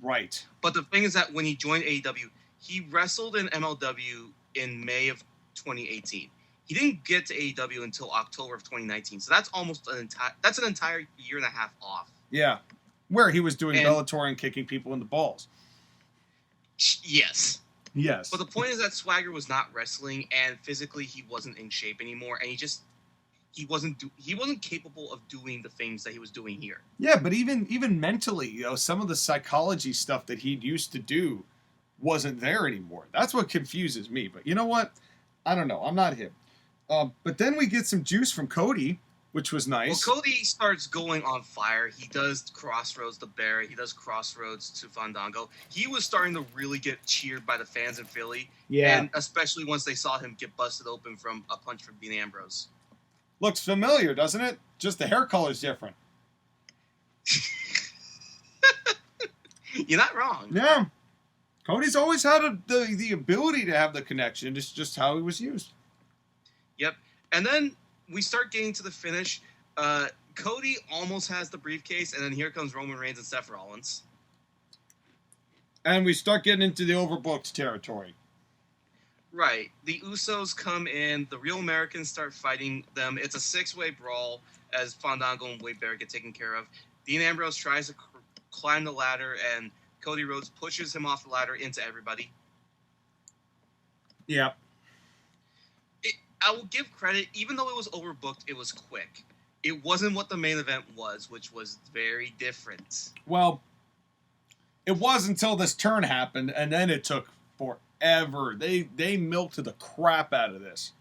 A: Right.
B: But the thing is that when he joined AEW, he wrestled in MLW in May of 2018. He didn't get to AEW until October of 2019. So that's almost an entire year and a half off.
A: Yeah. Where he was doing Bellator and kicking people in the balls.
B: Yes.
A: Yes.
B: But the point is that Swagger was not wrestling, and physically he wasn't in shape anymore, and he wasn't capable of doing the things that he was doing here.
A: Yeah, but even mentally, some of the psychology stuff that he'd used to do wasn't there anymore. That's what confuses me. But you know what? I don't know. I'm not him. But then we get some juice from Cody, which was nice.
B: Well, Cody starts going on fire. He does Crossroads to Barrett. He does Crossroads to Fandango. He was starting to really get cheered by the fans in Philly.
A: Yeah.
B: And especially once they saw him get busted open from a punch from Dean Ambrose.
A: Looks familiar, doesn't it? Just the hair color's different.
B: You're not wrong.
A: Yeah. Cody's always had the ability to have the connection. It's just how he was used.
B: Yep. And then we start getting to the finish. Cody almost has the briefcase, and then here comes Roman Reigns and Seth Rollins.
A: And we start getting into the overbooked territory.
B: Right. The Usos come in. The Real Americans start fighting them. It's a six-way brawl as Fandango and Wade Barrett get taken care of. Dean Ambrose tries to climb the ladder, and Cody Rhodes pushes him off the ladder into everybody.
A: Yeah.
B: I will give credit, even though it was overbooked, it was quick. It wasn't what the main event was, which was very different.
A: Well, it was until this turn happened, and then it took forever. They milked the crap out of this.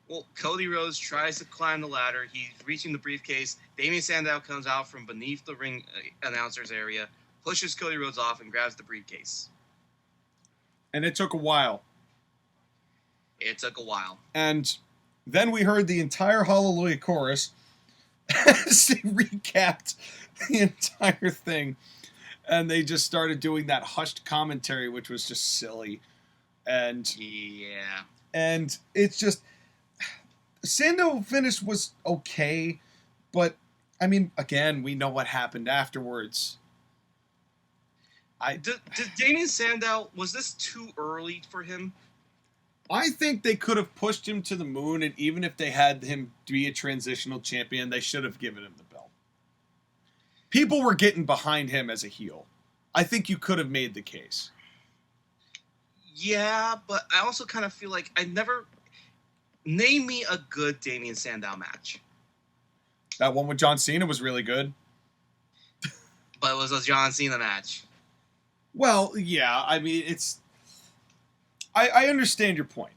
B: Well, Cody Rhodes tries to climb the ladder. He's reaching the briefcase. Damien Sandow comes out from beneath the ring announcer's area, pushes Cody Rhodes off, and grabs the briefcase.
A: And it took a while.
B: It took a while.
A: And then we heard the entire Hallelujah chorus as they recapped the entire thing. And they just started doing that hushed commentary, which was just silly. And
B: yeah.
A: And it's just... Sandow finish was okay, but, I mean, again, we know what happened afterwards.
B: Did Damien Sandow, was this too early for him?
A: I think they could have pushed him to the moon, and even if they had him be a transitional champion, they should have given him the belt. People were getting behind him as a heel. I think you could have made the case.
B: Yeah, but I also kind of feel like name me a good Damien Sandow match.
A: That one with John Cena was really good.
B: But it was a John Cena match.
A: Well, yeah, I mean, it's... I understand your point.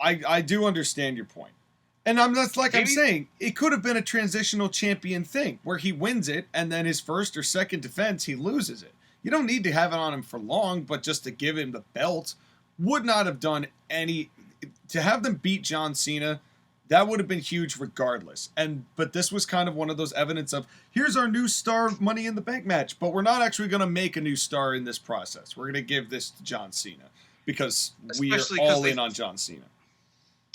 A: I do understand your point. And I'm saying, it could have been a transitional champion thing where he wins it and then his first or second defense, he loses it. You don't need to have it on him for long, but just to give him the belt would not have done any... To have them beat John Cena, that would have been huge regardless. But this was kind of one of those evidence of, here's our new star Money in the Bank match, but we're not actually going to make a new star in this process. We're going to give this to John Cena because we are all in on John Cena.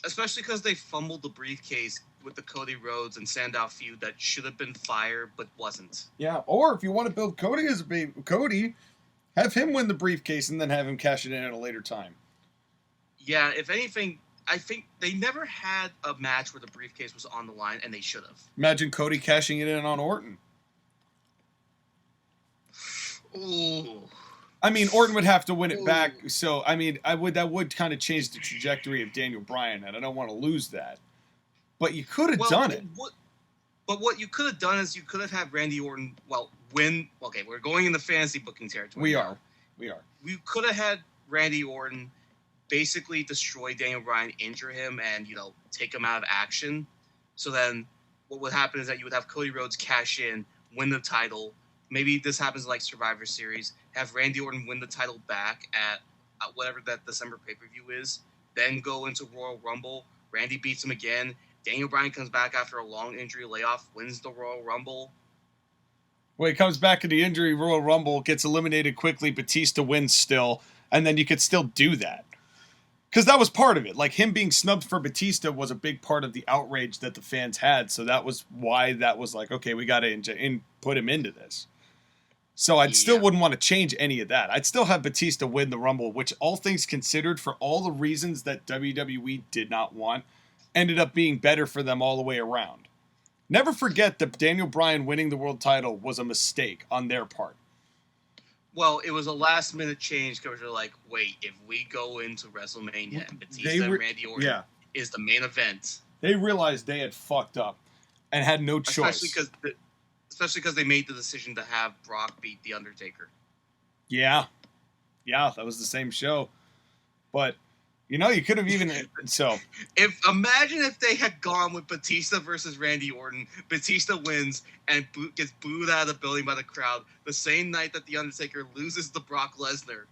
B: Especially because they fumbled the briefcase with the Cody Rhodes and Sandow feud that should have been fire but wasn't.
A: Yeah, or if you want to build Cody as a baby, Cody, have him win the briefcase and then have him cash it in at a later time.
B: Yeah, if anything, I think they never had a match where the briefcase was on the line, and they should have.
A: Imagine Cody cashing it in on Orton.
B: Ooh.
A: I mean, Orton would have to win it back, so I mean, that would kind of change the trajectory of Daniel Bryan, and I don't want to lose that. But you could have done it.
B: But what you could have done is you could have had Randy Orton, win. Okay, we're going in the fantasy booking territory.
A: We are.
B: We could have had Randy Orton basically destroy Daniel Bryan, injure him, and, take him out of action. So then what would happen is that you would have Cody Rhodes cash in, win the title. Maybe this happens like Survivor Series. Have Randy Orton win the title back at whatever that December pay-per-view is. Then go into Royal Rumble. Randy beats him again. Daniel Bryan comes back after a long injury layoff, wins the Royal Rumble.
A: Well, he comes back in the injury Royal Rumble, gets eliminated quickly, Batista wins still, and then you could still do that. Because that was part of it. Like, him being snubbed for Batista was a big part of the outrage that the fans had, so that was why that was like, okay, we got to put him into this. So I still wouldn't want to change any of that. I'd still have Batista win the Rumble, which, all things considered, for all the reasons that WWE did not want, ended up being better for them all the way around. Never forget that Daniel Bryan winning the world title was a mistake on their part.
B: Well, it was a last-minute change because they're like, wait, if we go into WrestleMania and Batista and Randy Orton is the main event.
A: They realized they had fucked up and had no choice.
B: Especially because they made the decision to have Brock beat The Undertaker.
A: Yeah, that was the same show. But, you could have even...
B: Imagine if they had gone with Batista versus Randy Orton. Batista wins and gets booed out of the building by the crowd the same night that The Undertaker loses to Brock Lesnar.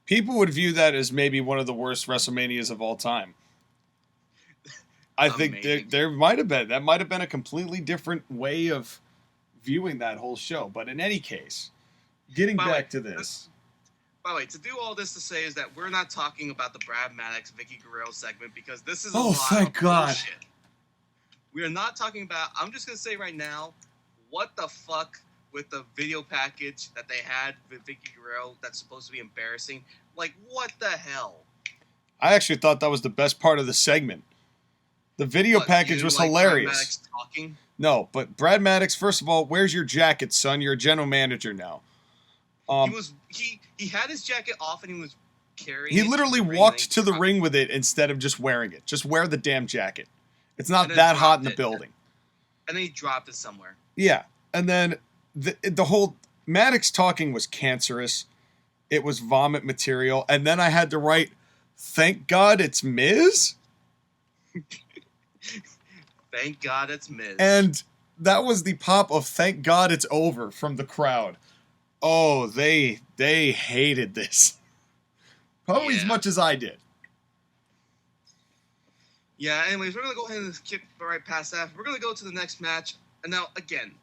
A: People would view that as maybe one of the worst WrestleManias of all time. I think there might have been. That might have been a completely different way of viewing that whole show. But in any case, getting back to this...
B: By the way, to do all this to say is that we're not talking about the Brad Maddox, Vicky Guerrero segment because this is a lot of bullshit. We are not talking about... I'm just going to say right now, what the fuck with the video package that they had with Vicky Guerrero that's supposed to be embarrassing? Like, what the hell?
A: I actually thought that was the best part of the segment. The video package was hilarious. Brad Maddox talking? No, but Brad Maddox, first of all, where's your jacket, son? You're a general manager now.
B: He had his jacket off and he was carrying
A: it. He literally walked to the ring with it instead of just wearing it. Just wear the damn jacket. It's not that hot in the building.
B: And then he dropped it somewhere.
A: Yeah. And then the whole Maddox talking was cancerous. It was vomit material. And then I had to write, thank God it's Miz.
B: Thank God it's Miz.
A: And that was the pop of thank God it's over from the crowd. Oh, they hated this. Probably as much as I did.
B: Yeah, anyways, we're going to go ahead and skip right past that. We're going to go to the next match. And now, again,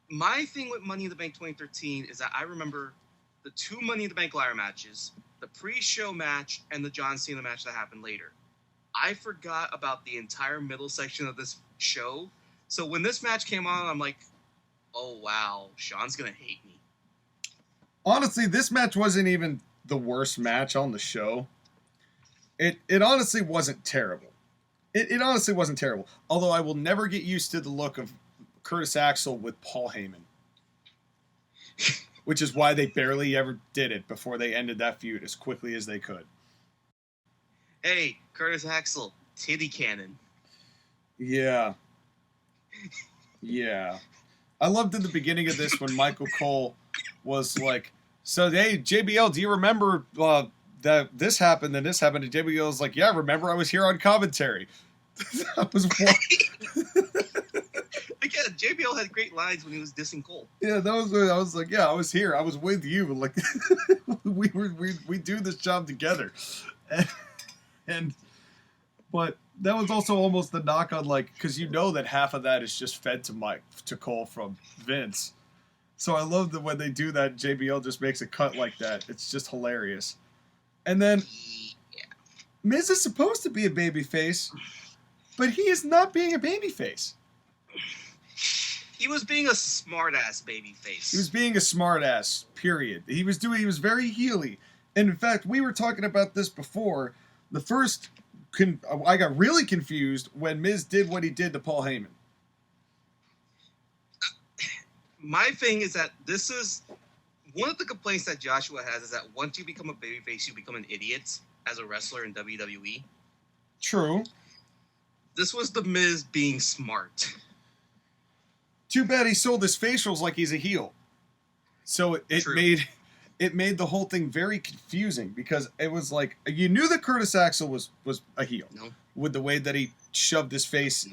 B: my thing with Money in the Bank 2013 is that I remember the 2 Money in the Bank ladder matches, the pre-show match, and the John Cena match that happened later. I forgot about the entire middle section of this show. So when this match came on, I'm like, oh, wow, Sean's going to hate me.
A: Honestly, this match wasn't even the worst match on the show. It honestly wasn't terrible. It honestly wasn't terrible. Although I will never get used to the look of Curtis Axel with Paul Heyman. Which is why they barely ever did it before they ended that feud as quickly as they could.
B: Hey, Curtis Axel, titty cannon.
A: Yeah. Yeah. I loved in the beginning of this when Michael Cole was like, so, hey, JBL, do you remember that this happened and this happened? And JBL was like, yeah, remember I was here on commentary. That was one.
B: Again, JBL had great lines when he was dissing Cole.
A: Yeah, I was like, yeah, I was here. I was with you. Like, we do this job together. But that was also almost the knock on, like, because you know that half of that is just fed to Cole from Vince. So I love that when they do that, JBL just makes a cut like that. It's just hilarious. And then Miz is supposed to be a babyface, but he is not being a babyface.
B: He was being a smart-ass babyface.
A: He was being a smart-ass, period. He was very heely. And in fact, we were talking about this before. The first, I got really confused when Miz did what he did to Paul Heyman.
B: My thing is that this is one of the complaints that Joshua has is that once you become a babyface, you become an idiot as a wrestler in WWE.
A: True.
B: This was The Miz being smart.
A: Too bad he sold his facials like he's a heel. So it made the whole thing very confusing because it was like you knew that Curtis Axel was a heel with the way that he shoved his face,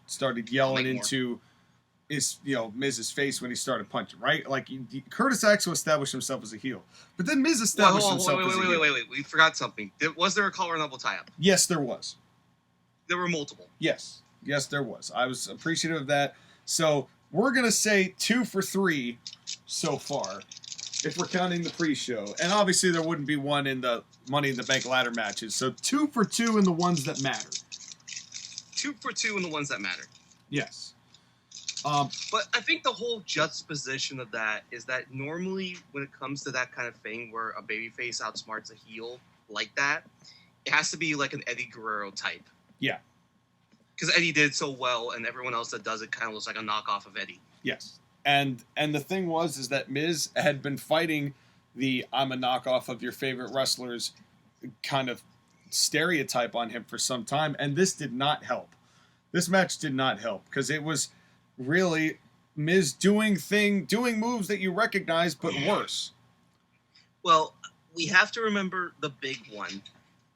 A: started yelling into his Miz's face when he started punching, right? Like Curtis Axel established himself as a heel, but then Miz established himself as a heel.
B: Wait! We forgot something. Was there a collar and elbow tie-up?
A: Yes, there was.
B: There were multiple.
A: Yes, there was. I was appreciative of that. So we're gonna say 2 for 3 so far, if we're counting the pre-show, and obviously there wouldn't be one in the Money in the Bank ladder matches. So 2 for 2 in the ones that matter.
B: 2 for 2 in the ones that matter.
A: Yes.
B: But I think the whole juxtaposition of that is that normally when it comes to that kind of thing where a babyface outsmarts a heel like that, it has to be like an Eddie Guerrero type.
A: Yeah.
B: Because Eddie did so well, and everyone else that does it kind of looks like a knockoff of Eddie.
A: Yes. And the thing is that Miz had been fighting the I'm a knockoff of your favorite wrestlers kind of stereotype on him for some time, and this did not help. This match did not help because it was really Miz doing moves that you recognize, but worse.
B: Well, we have to remember the big one.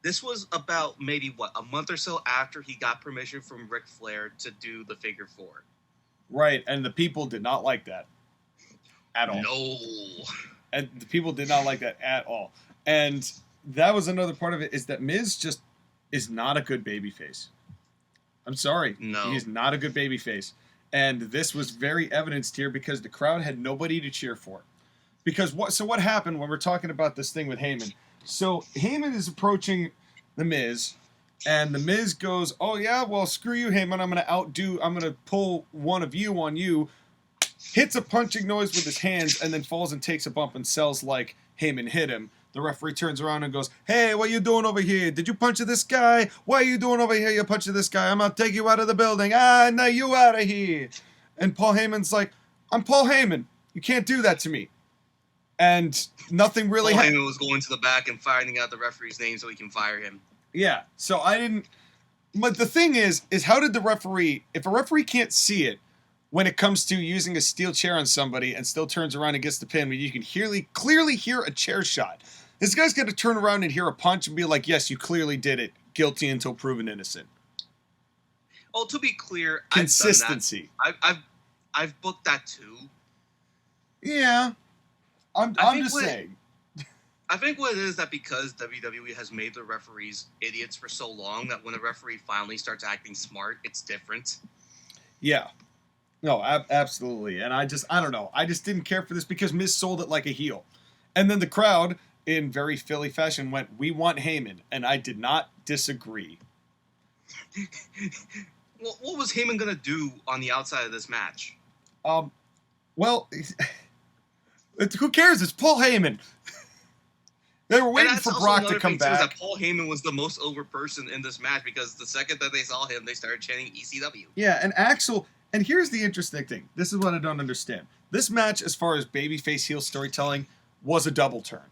B: This was about maybe, a month or so after he got permission from Ric Flair to do the figure 4.
A: Right, and the people did not like that at all.
B: No.
A: And the people did not like that at all. And that was another part of it, is that Miz just is not a good babyface. I'm sorry.
B: No.
A: He is not a good babyface. And this was very evidenced here because the crowd had nobody to cheer for. Because what happened when we're talking about this thing with Heyman? So Heyman is approaching the Miz, and the Miz goes, "Oh yeah, well screw you, Heyman. I'm gonna pull one of you on you." Hits a punching noise with his hands, and then falls and takes a bump and sells like Heyman hit him. The referee turns around and goes, "Hey, what you doing over here? Did you punch this guy? What are you doing over here? You punching this guy? I'm gonna take you out of the building. Ah, now you out of here." And Paul Heyman's like, "I'm Paul Heyman. You can't do that to me." And nothing really
B: happened. Paul Heyman was going to the back and finding out the referee's name so he can fire him.
A: Yeah, so I didn't... But the thing is how did the referee... If a referee can't see it when it comes to using a steel chair on somebody and still turns around and gets the pin, when you can clearly hear a chair shot, this guy's got to turn around and hear a punch and be like, yes, you clearly did it. Guilty until proven innocent.
B: Oh, to be clear,
A: consistency.
B: I've booked that too.
A: Yeah. I'm just saying.
B: I think what it is that because WWE has made the referees idiots for so long that when a referee finally starts acting smart, it's different.
A: Yeah. No, absolutely. And I don't know. I just didn't care for this because Miz sold it like a heel. And then the crowd, in very Philly fashion, went, "We want Heyman." And I did not disagree.
B: Well, what was Heyman going to do on the outside of this match?
A: Well... Who cares? It's Paul Heyman. They were waiting for Brock to come back.
B: That Paul Heyman was the most over person in this match because the second that they saw him, they started chanting ECW.
A: Yeah, and Axel. And here's the interesting thing. This is what I don't understand. This match, as far as babyface heel storytelling, was a double turn.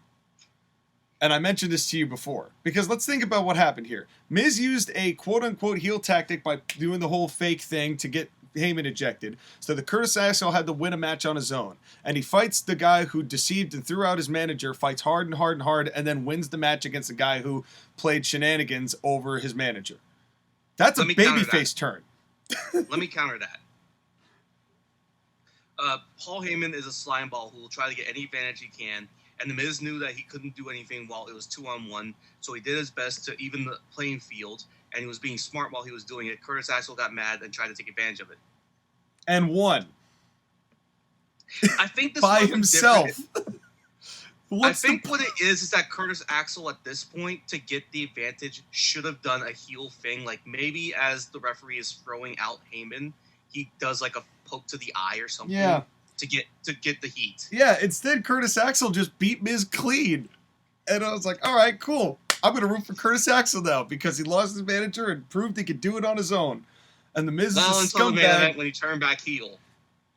A: And I mentioned this to you before. Because let's think about what happened here. Miz used a quote-unquote heel tactic by doing the whole fake thing to get Heyman ejected, so the Curtis Axel had to win a match on his own, and he fights the guy who deceived and threw out his manager, fights hard and hard and hard, and then wins the match against the guy who played shenanigans over his manager. That's a babyface turn.
B: Let me counter that. Paul Heyman is a slime ball who will try to get any advantage he can, and The Miz knew that he couldn't do anything while it was 2-on-1, so he did his best to even the playing field, and he was being smart while he was doing it. Curtis Axel got mad and tried to take advantage of it.
A: And won.
B: I think this
A: by himself.
B: I think what it is that Curtis Axel at this point, to get the advantage, should have done a heel thing. Like maybe as the referee is throwing out Heyman, he does like a poke to the eye or something.
A: Yeah.
B: To get the heat.
A: Yeah, instead Curtis Axel just beat Miz clean. And I was like, all right, cool. I'm going to root for Curtis Axel now because he lost his manager and proved he could do it on his own. And The Miz is a scumbag.
B: When he turned back heel.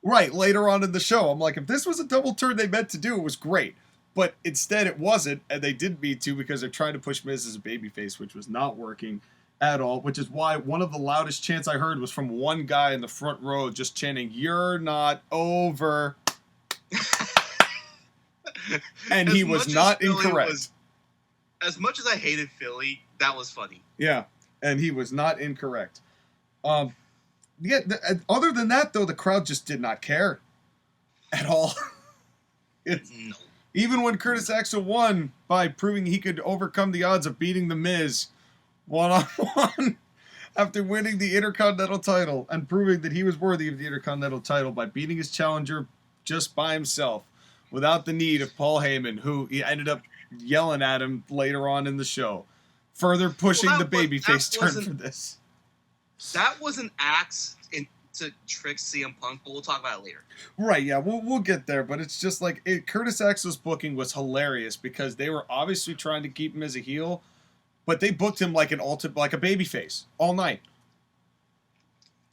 A: Right, later on in the show. I'm like, if this was a double turn they meant to do, it was great. But instead it wasn't, and they didn't mean to because they're trying to push Miz as a babyface, which was not working at all, which is why one of the loudest chants I heard was from one guy in the front row just chanting, "You're not over." And he was not incorrect.
B: As much as I hated Philly, that was funny.
A: Yeah, and he was not incorrect. Yeah, other than that, though, the crowd just did not care at all.
B: No.
A: Even when Curtis Axel won by proving he could overcome the odds of beating The Miz one-on-one after winning the Intercontinental title and proving that he was worthy of the Intercontinental title by beating his challenger just by himself without the need of Paul Heyman, who he ended up yelling at him later on in the show, further pushing the babyface turn for this.
B: That was an axe to trick CM Punk, but we'll talk about it later.
A: Right, yeah, we'll get there, but it's just like Curtis Axel's booking was hilarious because they were obviously trying to keep him as a heel, but they booked him like a babyface all night.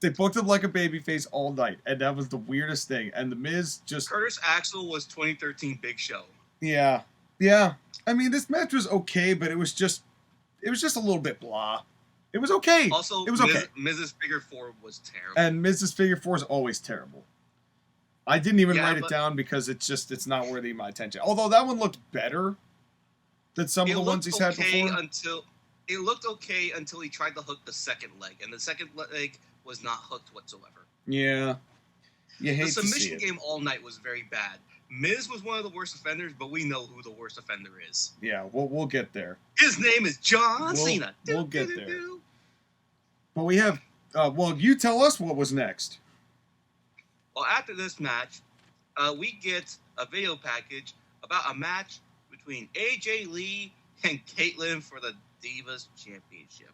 A: They booked him like a babyface all night, and that was the weirdest thing. And The Miz just...
B: Curtis Axel was 2013 Big Show.
A: Yeah. I mean, this match was okay, but it was just a little bit blah. It was okay.
B: Also,
A: it was okay.
B: Miz's figure four was terrible.
A: And Miz's figure four is always terrible. I didn't even write it down because it's not worthy of my attention. Although that one looked better than some of the ones he's had before.
B: It looked okay until he tried to hook the second leg, and the second leg was not hooked whatsoever.
A: Yeah. You hate
B: the
A: to see
B: submission
A: it.
B: game all night was very bad. Miz was one of the worst offenders, but we know who the worst offender is.
A: Yeah, we'll get there.
B: His name is John Cena.
A: We'll get there. But we have... you tell us what was next.
B: Well, after this match, we get a video package about a match between AJ Lee and Kaitlyn for the Divas Championship.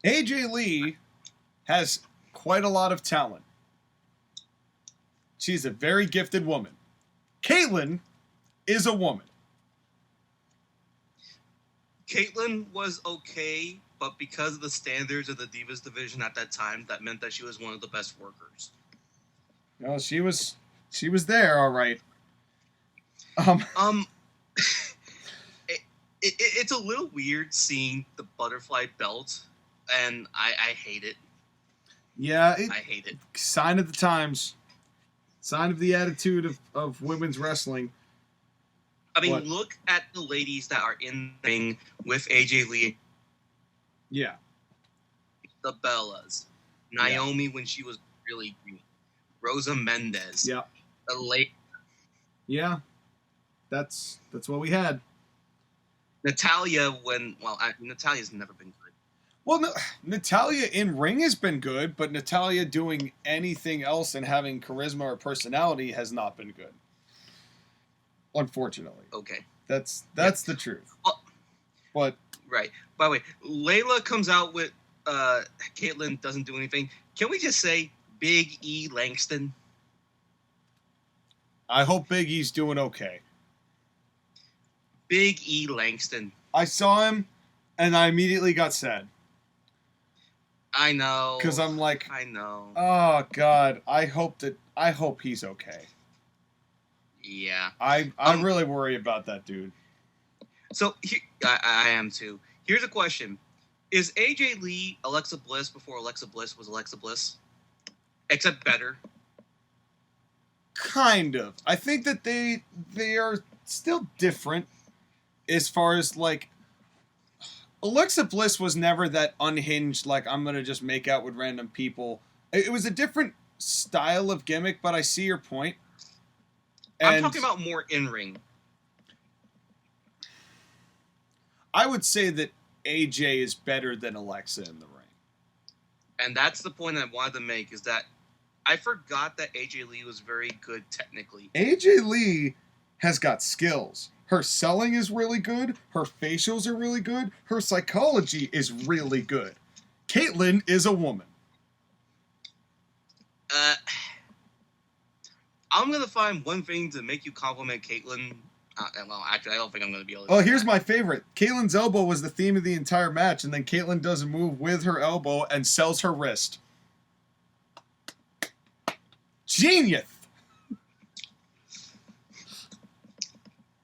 A: AJ Lee has quite a lot of talent. She's a very gifted woman. Kaitlyn is a woman.
B: Kaitlyn was okay, but because of the standards of the Divas division at that time, that meant that she was one of the best workers.
A: Well, she was there, all right.
B: It's a little weird seeing the butterfly belt, and I hate it.
A: Yeah,
B: I hate it.
A: Sign of the times. Sign of the attitude of women's wrestling.
B: I mean, look at the ladies that are in the ring with AJ Lee.
A: Yeah.
B: The Bellas. Naomi when she was really green. Rosa Mendez.
A: Yeah.
B: The late.
A: Yeah. That's what we had.
B: Natalya Natalya's never been good.
A: Well, no, Natalya in ring has been good, but Natalya doing anything else and having charisma or personality has not been good. Unfortunately.
B: Okay.
A: That's the truth.
B: Well,
A: but
B: right. By the way, Layla comes out with Kaitlyn doesn't do anything. Can we just say Big E Langston?
A: I hope Big E's doing okay.
B: Big E Langston.
A: I saw him and I immediately got sad.
B: I know.
A: Because I'm like,
B: I know.
A: Oh God, I hope he's okay.
B: Yeah.
A: I really worry about that dude.
B: So I am too. Here's a question: is AJ Lee Alexa Bliss before Alexa Bliss was Alexa Bliss? Except better.
A: Kind of. I think that they are still different as far as like. Alexa Bliss was never that unhinged, like, I'm going to just make out with random people. It was a different style of gimmick, but I see your point. And
B: I'm talking about more in-ring.
A: I would say that AJ is better than Alexa in the ring.
B: And that's the point I wanted to make, is that I forgot that AJ Lee was very good technically.
A: AJ Lee has got skills. Her selling is really good. Her facials are really good. Her psychology is really good. Kaitlyn is a woman.
B: I'm going to find one thing to make you compliment Kaitlyn. Well, actually, I don't think I'm going to be able to.
A: Oh, here's my favorite. Kaitlyn's elbow was the theme of the entire match, and then Kaitlyn does a move with her elbow and sells her wrist. Genius.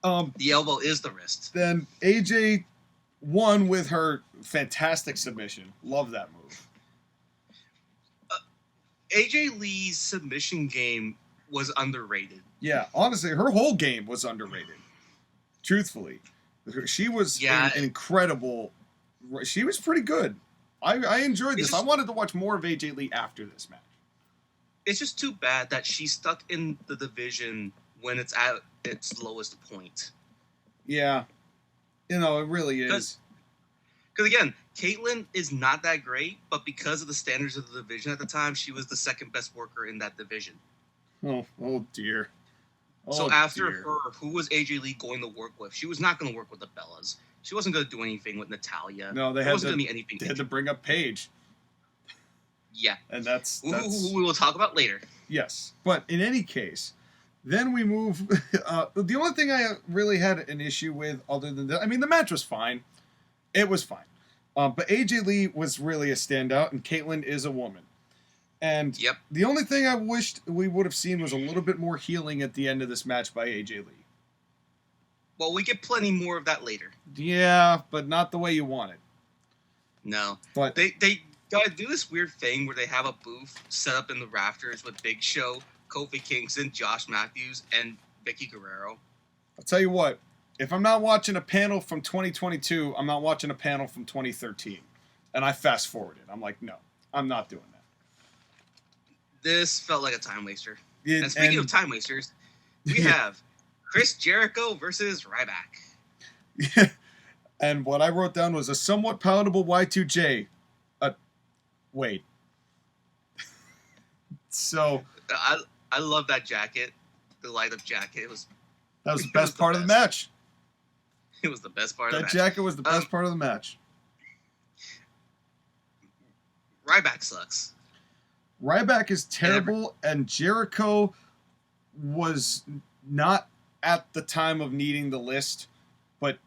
B: The elbow is the wrist.
A: Then AJ won with her fantastic submission. Love that move.
B: AJ Lee's submission game was underrated.
A: Yeah, honestly, her whole game was underrated. Truthfully. She was an incredible... She was pretty good. I enjoyed this. I wanted to watch more of AJ Lee after this match.
B: It's just too bad that she's stuck in the division when it's at its lowest point.
A: Yeah. It really is.
B: Because, again, Kaitlyn is not that great, but because of the standards of the division at the time, she was the second best worker in that division.
A: Oh dear.
B: So after her, who was AJ Lee going to work with? She was not going to work with the Bellas. She wasn't going to do anything with Natalya.
A: No, they had to bring up Paige.
B: Yeah.
A: And that's...
B: Who we will talk about later.
A: Yes. But in any case, then we move... the only thing I really had an issue with, other than that... I mean, the match was fine. It was fine. But AJ Lee was really a standout, and Kaitlyn is a woman. And the only thing I wished we would have seen was a little bit more healing at the end of this match by AJ Lee.
B: Well, we get plenty more of that later.
A: Yeah, but not the way you want it.
B: No.
A: But
B: they gotta do this weird thing where they have a booth set up in the rafters with Big Show, Kofi Kingston, Josh Matthews, and Vicky Guerrero.
A: I'll tell you what, if I'm not watching a panel from 2022, I'm not watching a panel from 2013. And I fast forwarded. I'm like, no, I'm not doing that.
B: This felt like a time waster. And speaking of time wasters, we have Chris Jericho versus Ryback.
A: And what I wrote down was a somewhat palatable Y2J. Wait. So
B: I love that jacket, the light-up jacket.
A: That was the best part of the match.
B: It was the best part of the match.
A: That jacket was the best part of the match.
B: Ryback sucks.
A: Ryback is terrible, and Jericho was not at the time of needing the list, but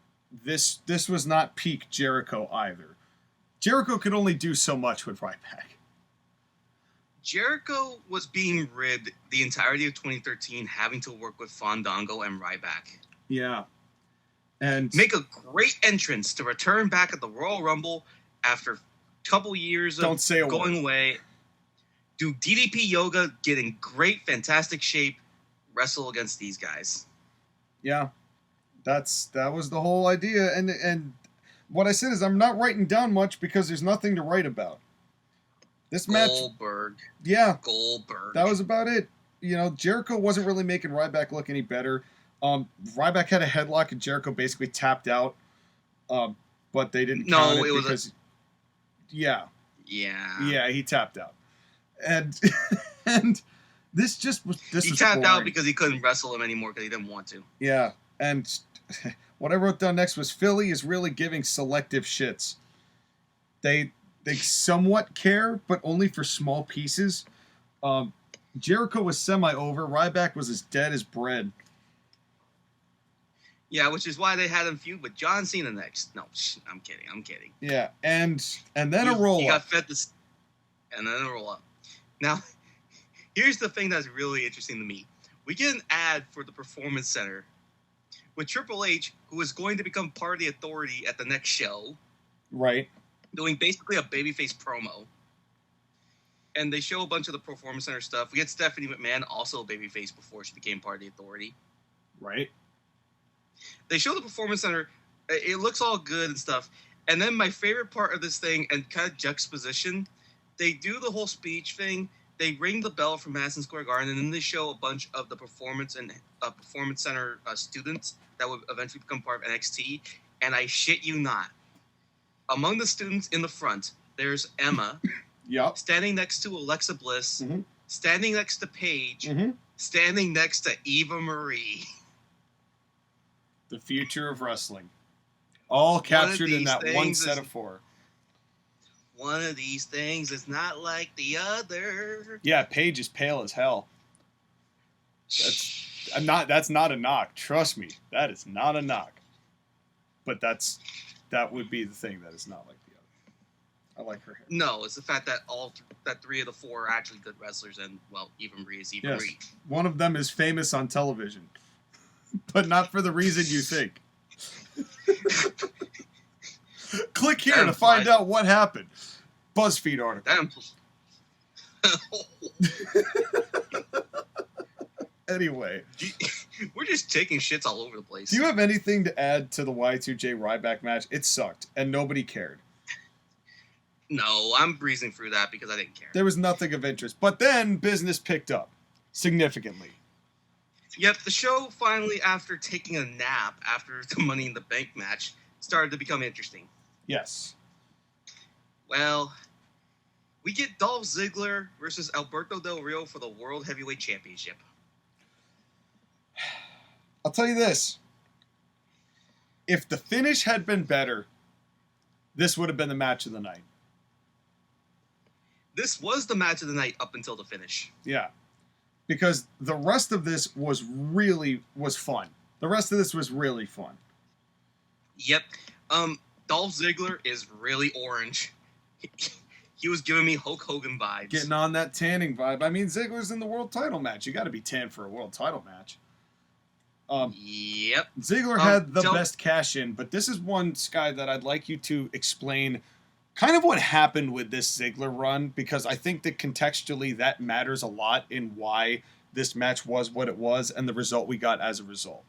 A: this was not peak Jericho either. Jericho could only do so much with Ryback.
B: Jericho was being ribbed the entirety of 2013, having to work with Fandango and Ryback.
A: Yeah. And
B: make a great entrance to return back at the Royal Rumble after a couple years of going away. Do DDP yoga, get in great, fantastic shape, wrestle against these guys.
A: Yeah. That was the whole idea. And what I said is I'm not writing down much because there's nothing to write about. This match...
B: Goldberg.
A: Yeah.
B: Goldberg.
A: That was about it. Jericho wasn't really making Ryback look any better. Ryback had a headlock and Jericho basically tapped out. But they didn't count it because... Yeah. Yeah, he tapped out. And this he tapped out because he couldn't wrestle him anymore because he didn't want to. Yeah. And what I wrote down next was Philly is really giving selective shits. They somewhat care, but only for small pieces. Jericho was semi-over. Ryback was as dead as bread.
B: Yeah, which is why they had him feud with John Cena next. No, I'm kidding.
A: Yeah, and then a roll-up.
B: He got fed this, and then a roll-up. Now, here's the thing that's really interesting to me. We get an ad for the Performance Center with Triple H, who is going to become part of the Authority at the next show.
A: Right.
B: Doing basically a babyface promo. And they show a bunch of the Performance Center stuff. We get Stephanie McMahon, also a babyface before she became part of the Authority.
A: Right.
B: They show the Performance Center. It looks all good and stuff. And then my favorite part of this thing, and kind of juxtaposition, they do the whole speech thing. They ring the bell from Madison Square Garden, and then they show a bunch of the Performance Center students that would eventually become part of NXT. And I shit you not. Among the students in the front, there's Emma,
A: yep,
B: standing next to Alexa Bliss,
A: mm-hmm,
B: standing next to Paige,
A: mm-hmm,
B: standing next to Eva Marie.
A: The future of wrestling. All captured in that one set of four.
B: One of these things is not like the other.
A: Yeah, Paige is pale as hell. That's not a knock. Trust me, that is not a knock. But that would be the thing that is not like the I like her hair.
B: No, it's the fact that that 3 of the 4 are actually good wrestlers, and well, even Rhea is even Rhea.
A: One of them is famous on television, but not for the reason you think. Click here to find out what happened. BuzzFeed article. Anyway.
B: We're just taking shits all over the place.
A: Do you have anything to add to the Y2J Ryback match? It sucked, and nobody cared.
B: No, I'm breezing through that because I didn't care.
A: There was nothing of interest. But then business picked up significantly.
B: Yep, the show finally, after taking a nap after the Money in the Bank match, started to become interesting.
A: Yes.
B: Well, we get Dolph Ziggler versus Alberto Del Rio for the World Heavyweight Championship.
A: I'll tell you this. If the finish had been better, this would have been the match of the night.
B: This was the match of the night up until the finish.
A: Yeah. Because the rest of this was fun. The rest of this was really fun.
B: Yep. Dolph Ziggler is really orange. He was giving me Hulk Hogan vibes.
A: Getting on that tanning vibe. I mean, Ziggler's in the world title match. You got to be tan for a world title match.
B: Yep.
A: Ziggler had the best cash-in, but this is one, Sky, that I'd like you to explain kind of what happened with this Ziggler run, because I think that contextually that matters a lot in why this match was what it was and the result we got as a result.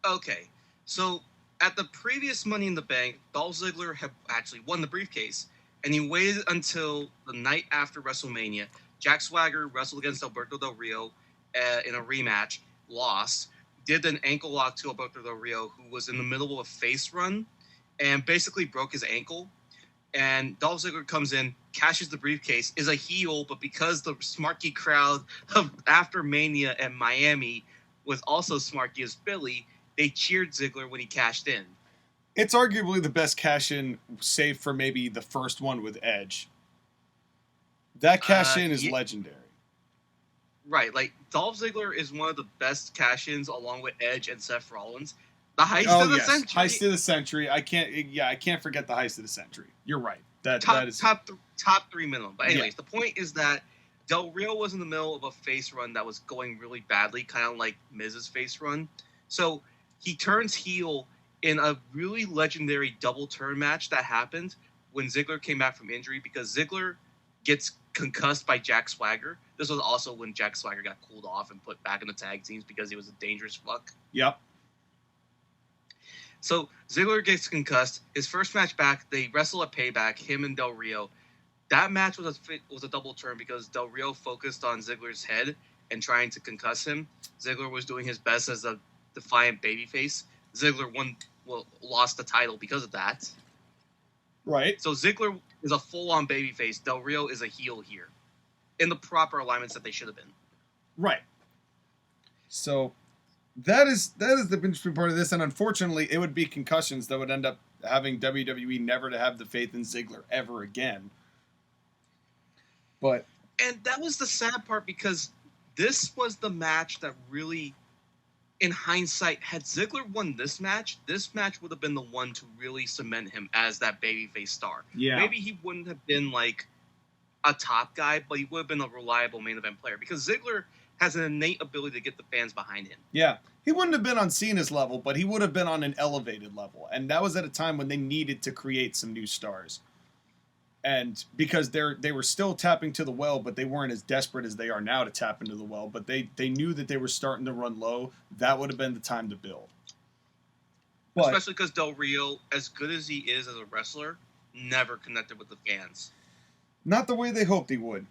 B: Okay, so at the previous Money in the Bank, Dolph Ziggler had actually won the briefcase, and he waited until the night after WrestleMania. Jack Swagger wrestled against Alberto Del Rio in a rematch, lost, did an ankle lock to Alberto Del Rio, who was in the middle of a face run, and basically broke his ankle. And Dolph Ziggler comes in, cashes the briefcase, is a heel, but because the smarky crowd of after Mania and Miami was also smarky as Philly, they cheered Ziggler when he cashed in.
A: It's arguably the best cash-in, save for maybe the first one with Edge. That cash-in is legendary.
B: Right, like, Dolph Ziggler is one of the best cash-ins along with Edge and Seth Rollins. The heist of the century.
A: Heist of the century. I can't forget the heist of the century. You're right. That is
B: top 3 minimum. But anyways, The point is that Del Rio was in the middle of a face run that was going really badly, kind of like Miz's face run. So he turns heel in a really legendary double turn match that happened when Ziggler came back from injury, because Ziggler gets concussed by Jack Swagger. This was also when Jack Swagger got cooled off and put back in the tag teams because he was a dangerous fuck.
A: Yep.
B: So Ziggler gets concussed. His first match back, they wrestle at Payback, him and Del Rio. That match was a double turn because Del Rio focused on Ziggler's head and trying to concuss him. Ziggler was doing his best as a defiant babyface. Ziggler lost the title because of that.
A: Right.
B: So Ziggler is a full-on babyface. Del Rio is a heel here, in the proper alignments that they should have been.
A: Right. So that is the interesting part of this, and unfortunately, it would be concussions that would end up having WWE never to have the faith in Ziggler ever again.
B: And that was the sad part, because this was the match that really, in hindsight, had Ziggler won this match would have been the one to really cement him as that babyface star.
A: Yeah.
B: Maybe he wouldn't have been like a top guy, but he would have been a reliable main event player, because Ziggler has an innate ability to get the fans behind him.
A: Yeah. He wouldn't have been on Cena's level, but he would have been on an elevated level. And that was at a time when they needed to create some new stars. And because they were still tapping to the well, but they weren't as desperate as they are now to tap into the well. But they knew that they were starting to run low. That would have been the time to build. But,
B: especially because Del Rio, as good as he is as a wrestler, never connected with the fans.
A: Not the way they hoped he would.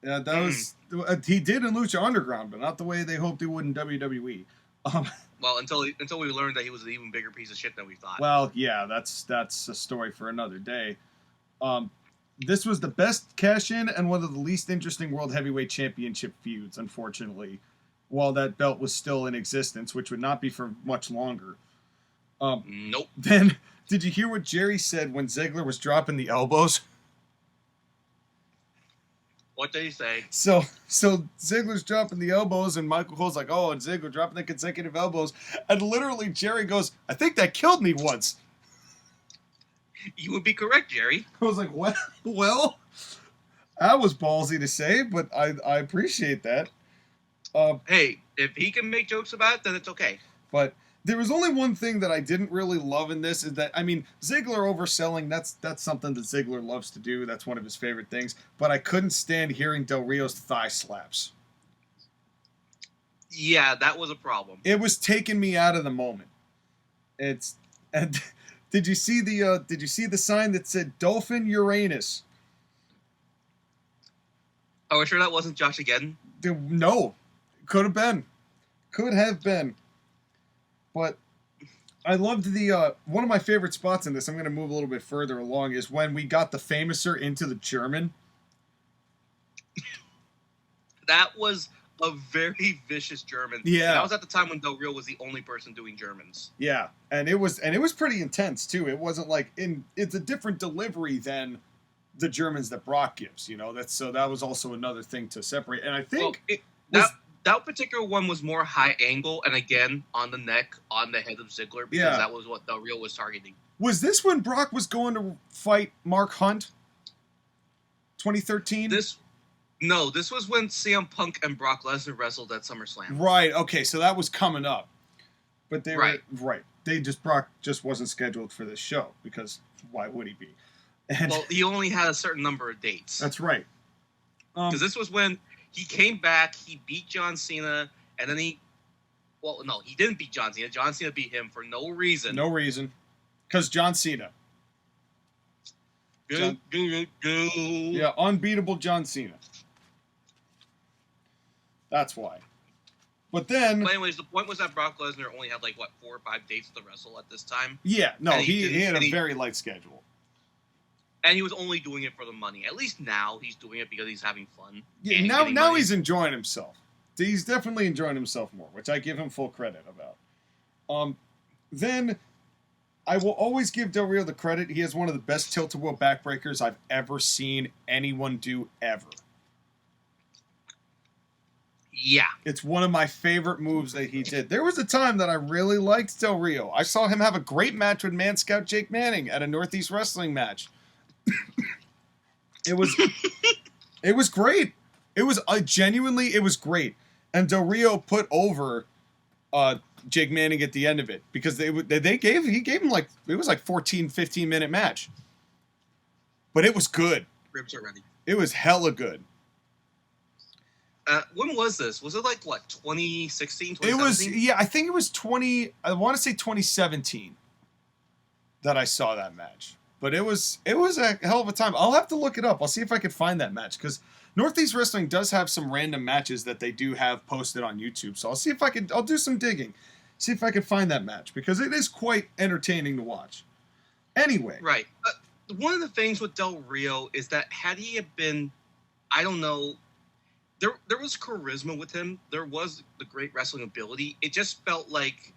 A: He did in Lucha Underground, but not the way they hoped he would in WWE.
B: Well, until we learned that he was an even bigger piece of shit than we thought.
A: Well, yeah, that's a story for another day. This was the best cash-in and one of the least interesting World Heavyweight Championship feuds, unfortunately, while that belt was still in existence, which would not be for much longer.
B: Nope.
A: Then, did you hear what Jerry said when Ziggler was dropping the elbows?
B: What did he say?
A: So Ziggler's dropping the elbows, and Michael Cole's like, oh, and Ziggler dropping the consecutive elbows. And literally Jerry goes, I think that killed me once.
B: You would be correct, Jerry.
A: I was like, what? Well, that was ballsy to say, but I appreciate that.
B: Hey, if he can make jokes about it, then it's okay.
A: But there was only one thing that I didn't really love in this is that, I mean, Ziggler overselling, that's something that Ziggler loves to do. That's one of his favorite things. But I couldn't stand hearing Del Rio's thigh slaps.
B: Yeah, that was a problem.
A: It was taking me out of the moment. And did you see the sign that said Dolphin Uranus?
B: Are we sure that wasn't JoshAgeddon?
A: No. Could have been. Could have been. But I loved the one of my favorite spots in this, I'm going to move a little bit further along, is when we got the Famouser into the German.
B: That was a very vicious German.
A: Yeah.
B: That was at the time when Del Rio was the only person doing Germans.
A: Yeah. And it was pretty intense too. It wasn't like it's a different delivery than the Germans that Brock gives, you know. That was also another thing to separate. And I think
B: that particular one was more high angle, and again, on the neck, on the head of Ziggler, because that was what Del Rio was targeting.
A: Was this when Brock was going to fight Mark Hunt? 2013?
B: This was when CM Punk and Brock Lesnar wrestled at SummerSlam.
A: Right, okay, so that was coming up. But they were, Brock just wasn't scheduled for this show, because why would he be? And,
B: well, he only had a certain number of dates.
A: That's right.
B: Because this was when he came back, he beat John Cena, and then he didn't beat John Cena. John Cena beat him for no reason.
A: No reason. Because John Cena. Yeah, unbeatable John Cena. That's why. But anyways,
B: the point was that Brock Lesnar only had 4 or 5 dates to wrestle at this time.
A: Yeah, no, he had a very light schedule.
B: And he was only doing it for the money. At least now he's doing it because he's having fun.
A: Yeah, now he's enjoying himself. He's definitely enjoying himself more, which I give him full credit about. Then I will always give Del Rio the credit. He has one of the best tilt-a-wheel backbreakers I've ever seen anyone do ever.
B: Yeah.
A: It's one of my favorite moves that he did. There was a time that I really liked Del Rio. I saw him have a great match with Man Scout Jake Manning at a Northeast Wrestling match. It was great. It was genuinely, it was great. And Del Rio put over Jake Manning at the end of it because he gave him it was 14, 15-minute match. But it was good.
B: Ribs are ready.
A: It was hella good.
B: When was this? Was it 2016, 2017?
A: It was, I think it was I want to say 2017 that I saw that match. But it was a hell of a time. I'll have to look it up. I'll see if I can find that match because Northeast Wrestling does have some random matches that they do have posted on YouTube. So I'll see if I'll do some digging, see if I can find that match because it is quite entertaining to watch. Anyway.
B: Right. One of the things with Del Rio is that had he have been, I don't know, there was charisma with him. There was the great wrestling ability. It just felt like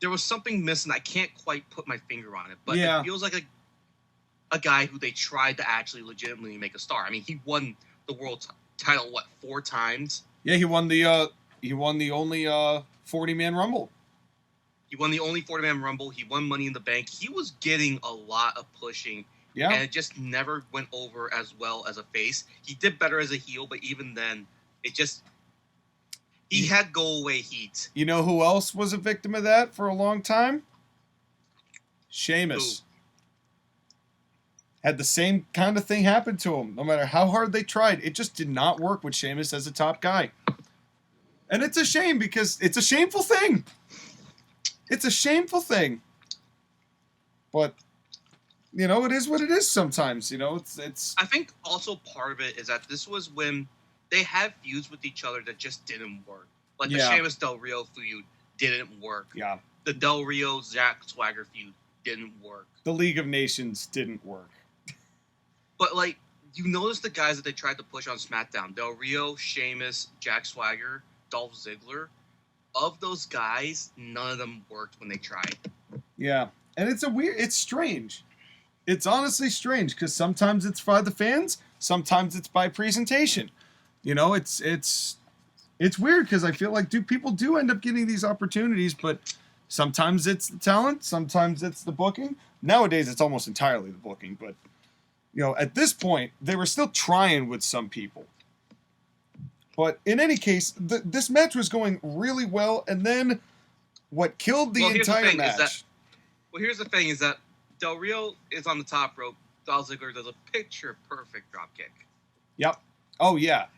B: there was something missing. I can't quite put my finger on it, but it feels like a guy who they tried to actually legitimately make a star. I mean, he won the world title 4 times?
A: Yeah, he won the only 40-man Rumble.
B: He won the only 40-man Rumble. He won Money in the Bank. He was getting a lot of pushing.
A: Yeah.
B: And it just never went over as well as a face. He did better as a heel, but even then, he had go-away heat.
A: You know who else was a victim of that for a long time? Sheamus. Ooh. Had the same kind of thing happen to him. No matter how hard they tried, it just did not work with Sheamus as a top guy. And it's a shame because it's a shameful thing. It's a shameful thing. But, it is what it is sometimes. It's.
B: I think also part of it is that this was when they had feuds with each other that just didn't work. Like the Sheamus Del Rio feud didn't work.
A: Yeah.
B: The Del Rio Jack Swagger feud didn't work.
A: The League of Nations didn't work.
B: But you notice the guys that they tried to push on SmackDown: Del Rio, Sheamus, Jack Swagger, Dolph Ziggler. Of those guys, none of them worked when they tried. Yeah,
A: and it's strange. It's honestly strange because sometimes it's by the fans, sometimes it's by presentation. It's weird because I feel like people do end up getting these opportunities, but Sometimes it's the talent, sometimes it's the booking. Nowadays, it's almost entirely the booking, but, at this point, they were still trying with some people. But in any case, this match was going really well, and then what killed the entire match...
B: here's the thing, is that Del Rio is on the top rope. Dolph Ziggler does a picture-perfect dropkick. Yep.
A: Oh, yeah.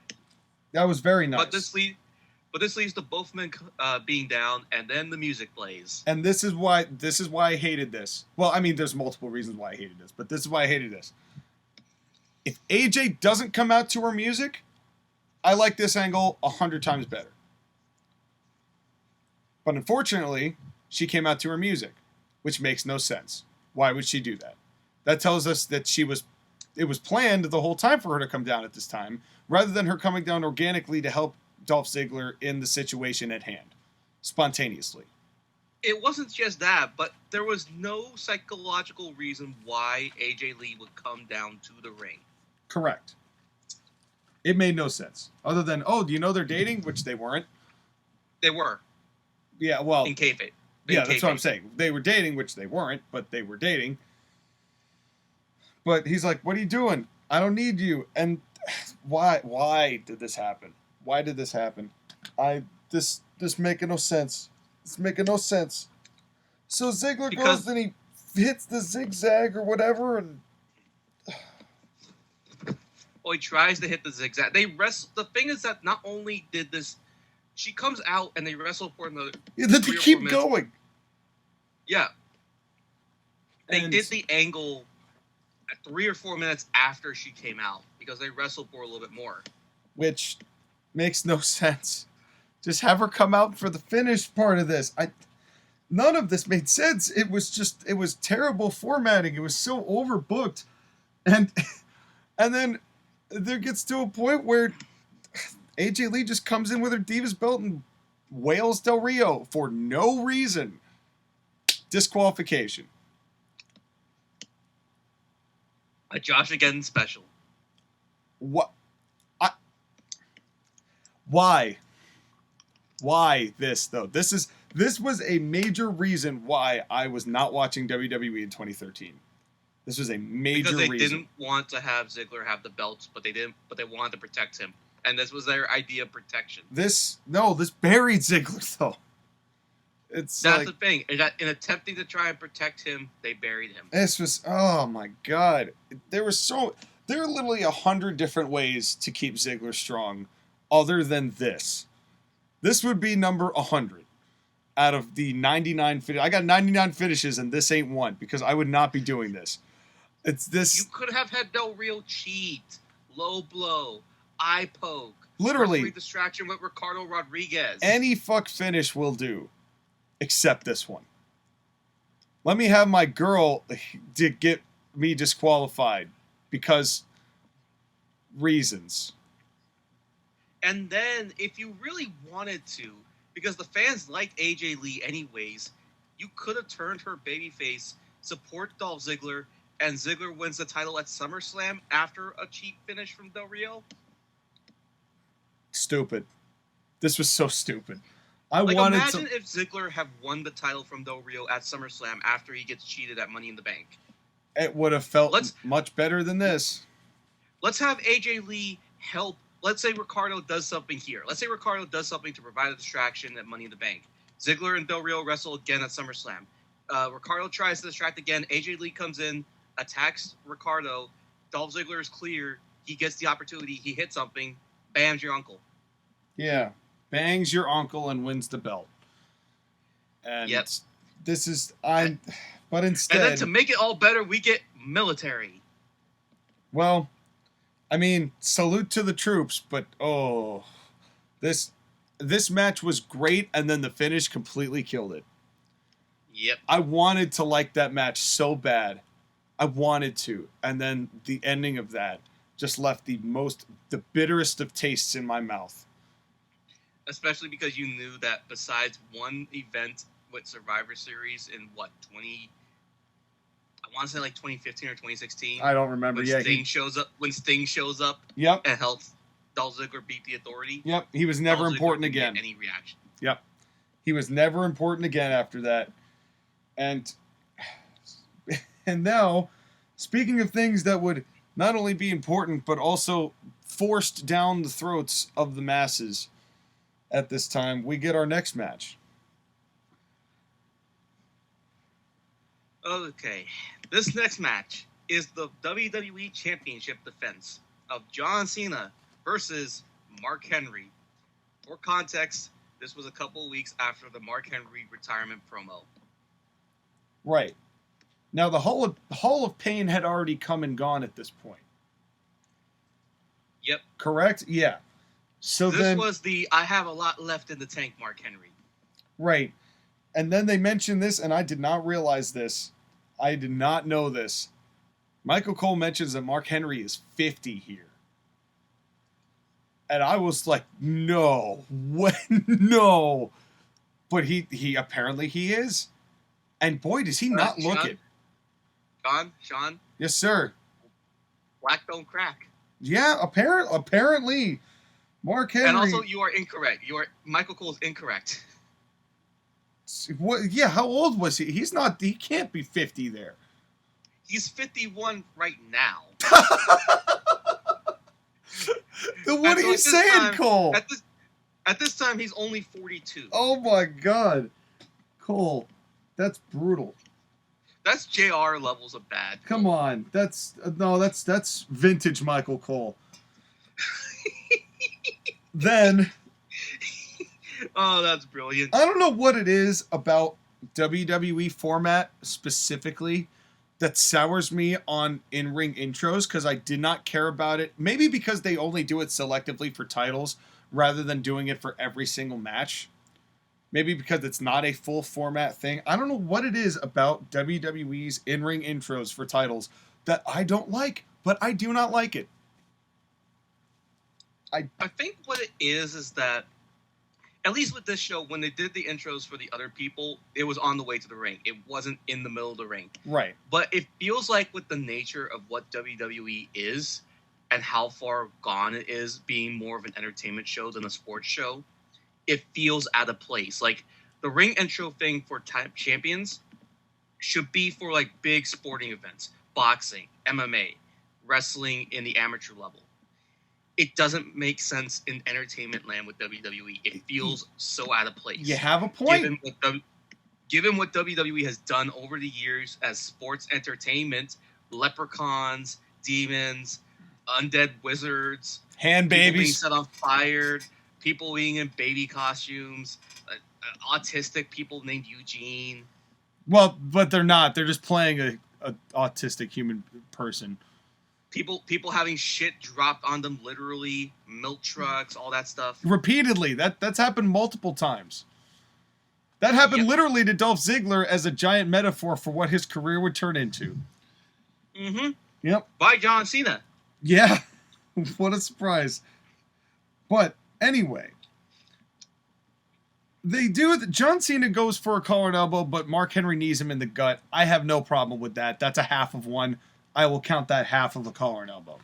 A: That was very nice.
B: But this leads to both men being down, and then the music plays.
A: And this is why I hated this. Well, I mean, there's multiple reasons why I hated this, but this is why I hated this. If AJ doesn't come out to her music, I like this angle 100 times better. But unfortunately, she came out to her music, which makes no sense. Why would she do that? That tells us that it was planned the whole time for her to come down at this time, rather than her coming down organically to help Dolph Ziggler in the situation at hand, spontaneously.
B: It wasn't just that, but there was no psychological reason why AJ Lee would come down to the ring.
A: Correct. It made no sense. Other than, do you know they're dating? Which they weren't.
B: They were.
A: Yeah, well...
B: In kayfabe.
A: Yeah, that's what I'm saying. They were dating, which they weren't, but they were dating. But he's like, what are you doing? I don't need you. And why did this happen? Why did this happen? This making no sense. It's making no sense. So Ziggler goes and he hits the zigzag or whatever, and
B: he tries to hit the zigzag. They wrestle. The thing is that not only did this, she comes out and they wrestle for another.
A: Yeah, they keep going.
B: Yeah. They did the angle at 3 or 4 minutes after she came out because they wrestled for a little bit more.
A: Which makes no sense. Just have her come out for the finish part of this. None of this made sense. It was terrible formatting. It was so overbooked. And then there gets to a point where AJ Lee just comes in with her Divas belt and wails Del Rio for no reason. Disqualification.
B: A JoshAgeddon special.
A: What? Why? Why this, though? This was a major reason why I was not watching WWE in 2013. This was a major reason.
B: Because they didn't want to have Ziggler have the belts, but they wanted to protect him. And this was their idea of protection.
A: This buried Ziggler, though. That's
B: the thing. In attempting to try and protect him, they buried him.
A: This was, oh my God. There are literally 100 different ways to keep Ziggler strong other than this. This would be number 100 out of the 99 I got 99 finishes and this ain't one because I would not be doing this. It's this.
B: You could have had Del Rio cheat, low blow, eye poke.
A: Literally.
B: Distraction with Ricardo Rodriguez.
A: Any fuck finish will do. Except this one. Let me have my girl to get me disqualified because reasons.
B: And then, if you really wanted to, because the fans like AJ Lee anyways, you could have turned her babyface, support Dolph Ziggler, and Ziggler wins the title at SummerSlam after a cheap finish from Del Rio.
A: Stupid. This was so stupid.
B: Imagine if Ziggler had won the title from Del Rio at SummerSlam after he gets cheated at Money in the Bank.
A: It would have felt much better than this.
B: Let's have AJ Lee help. Let's say Ricardo does something here. Let's say Ricardo does something to provide a distraction at Money in the Bank. Ziggler and Del Rio wrestle again at SummerSlam. Ricardo tries to distract again. AJ Lee comes in, attacks Ricardo. Dolph Ziggler is clear. He gets the opportunity. He hits something. Bam's your uncle.
A: Yeah. Bangs your uncle and wins the belt. And this is... But instead...
B: And then to make it all better, we get military.
A: Well... I mean, salute to the troops, but this match was great, and then the finish completely killed it.
B: Yep.
A: I wanted to like that match so bad. I wanted to, and then the ending of that just left the bitterest of tastes in my mouth.
B: Especially because you knew that besides one event with Survivor Series in I want to say 2015 or 2016.
A: I don't remember.
B: When Sting shows up.
A: Yep.
B: And helps Dolph Ziggler beat the Authority.
A: Yep. He was never important again.
B: Any reaction.
A: Yep. He was never important again after that. And now, speaking of things that would not only be important, but also forced down the throats of the masses at this time, we get our next match.
B: Okay, this next match is the WWE Championship defense of John Cena versus Mark Henry. For context, this was a couple of weeks after the Mark Henry retirement promo.
A: Right. Now, the Hall of Pain had already come and gone at this point.
B: Yep.
A: Correct? Yeah. So
B: this was the I have a lot left in the tank Mark Henry.
A: Right. And then they mentioned this, and I did not realize this. I did not know this. Michael Cole mentions that Mark Henry is 50 here. And I was like, no. What? No. But he apparently he is. And boy, does he not look it.
B: Sean?
A: Yes, sir.
B: Black don't crack.
A: Yeah, apparently. Mark Henry.
B: And also, you are incorrect. Michael Cole's incorrect.
A: What? Yeah, how old was he? He can't be 50 there.
B: He's 51 right now.
A: Then what are you saying, Cole?
B: At this time, he's only 42.
A: Oh my God. Cole, that's brutal.
B: That's JR levels of bad.
A: Come on. That's vintage Michael Cole. Then...
B: Oh, that's brilliant.
A: I don't know what it is about WWE format specifically that sours me on in-ring intros, because I did not care about it. Maybe because they only do it selectively for titles rather than doing it for every single match. Maybe because it's not a full format thing. I don't know what it is about WWE's in-ring intros for titles that I don't like, but I do not like it.
B: I think what it is that, at least with this show, when they did the intros for the other people, it was on the way to the ring. It wasn't in the middle of the ring.
A: Right.
B: But it feels like with the nature of what WWE is and how far gone it is being more of an entertainment show than a sports show, it feels out of place. Like, the ring intro thing for champions should be for, like, big sporting events. Boxing, MMA, wrestling in the amateur level. It doesn't make sense in entertainment land with WWE. It feels so out of place.
A: You have a point.
B: Given what WWE has done over the years as sports entertainment, leprechauns, demons, undead wizards,
A: hand
B: people
A: babies
B: being set on fire, people being in baby costumes, autistic people named Eugene.
A: Well, but they're not. They're just playing a autistic human person.
B: People having shit dropped on them, literally, milk trucks, all that stuff.
A: Repeatedly. That's happened multiple times. That happened literally to Dolph Ziggler as a giant metaphor for what his career would turn into.
B: Mm-hmm.
A: Yep.
B: By John Cena.
A: Yeah. What a surprise. But anyway, they do. John Cena goes for a collar and elbow, but Mark Henry knees him in the gut. I have no problem with that. That's a half of one. I will count that half of a collar and elbow.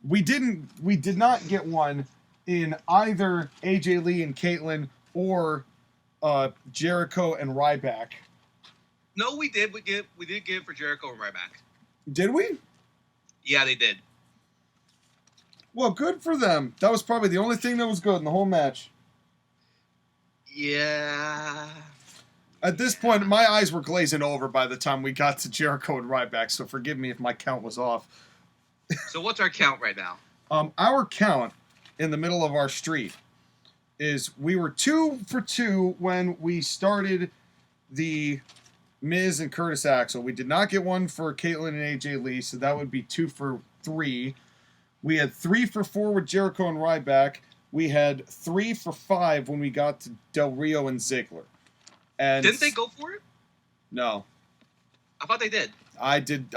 A: We did not get one in either AJ Lee and Kaitlyn or Jericho and Ryback.
B: No, we did. We did get it for Jericho and Ryback.
A: Did we?
B: Yeah, they did.
A: Well, good for them. That was probably the only thing that was good in the whole match.
B: Yeah.
A: At this point, my eyes were glazing over by the time we got to Jericho and Ryback, so forgive me if my count was off.
B: So what's our count right now?
A: Our count in the middle of our street is we were 2 for 2 when we started the Miz and Curtis Axel. We did not get one for Kaitlyn and AJ Lee, so that would be 2 for 3. We had 3 for 4 with Jericho and Ryback. We had 3 for 5 when we got to Del Rio and Ziggler. And
B: didn't they go for it?
A: No.
B: I thought they did.
A: I did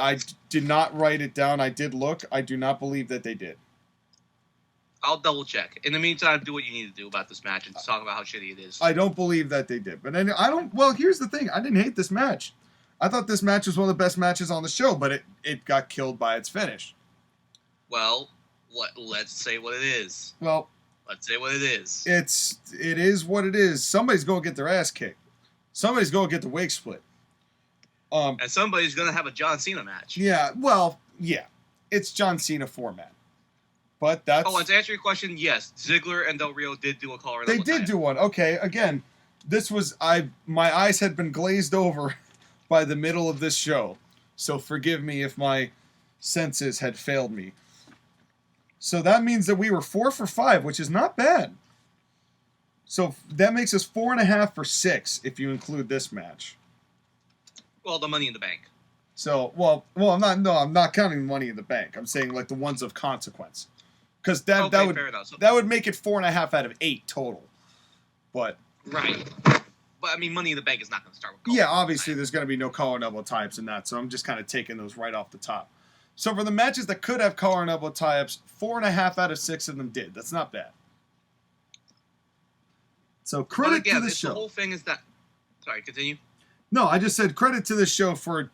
A: not write it down. I did look. I do not believe that they did.
B: I'll double check. In the meantime, do what you need to do about this match and talk about how shitty it is.
A: I don't believe that they did. But I don't. Well, here's the thing. I didn't hate this match. I thought this match was one of the best matches on the show, but it got killed by its finish.
B: Well, let's say what it is.
A: Well,
B: Let's say what it is.
A: It is what it is. Somebody's going to get their ass kicked. Somebody's going to get the wig split.
B: And somebody's going to have a John Cena match.
A: Yeah, well, yeah. It's John Cena format. But that's...
B: Oh, and to answer your question, yes. Ziggler and Del Rio did do a collar.
A: They did do one. Okay, again, this was... My eyes had been glazed over by the middle of this show. So forgive me if my senses had failed me. So that means that we were 4 for 5, which is not bad. So that makes us 4.5 for 6 if you include this match.
B: Well, the Money in the Bank.
A: So, I'm not counting Money in the Bank. I'm saying like the ones of consequence. Because that would make it 4.5 out of 8 total. But
B: right. But I mean, Money in the Bank is not going to start with.
A: Obviously there's going to be no collar and elbow tie-ups in that. So I'm just kind of taking those right off the top. So for the matches that could have collar and elbow tie-ups, 4.5 out of 6 of them did. That's not bad. So credit to the show.
B: The whole thing is that. Sorry, continue.
A: No, I just said credit to the show for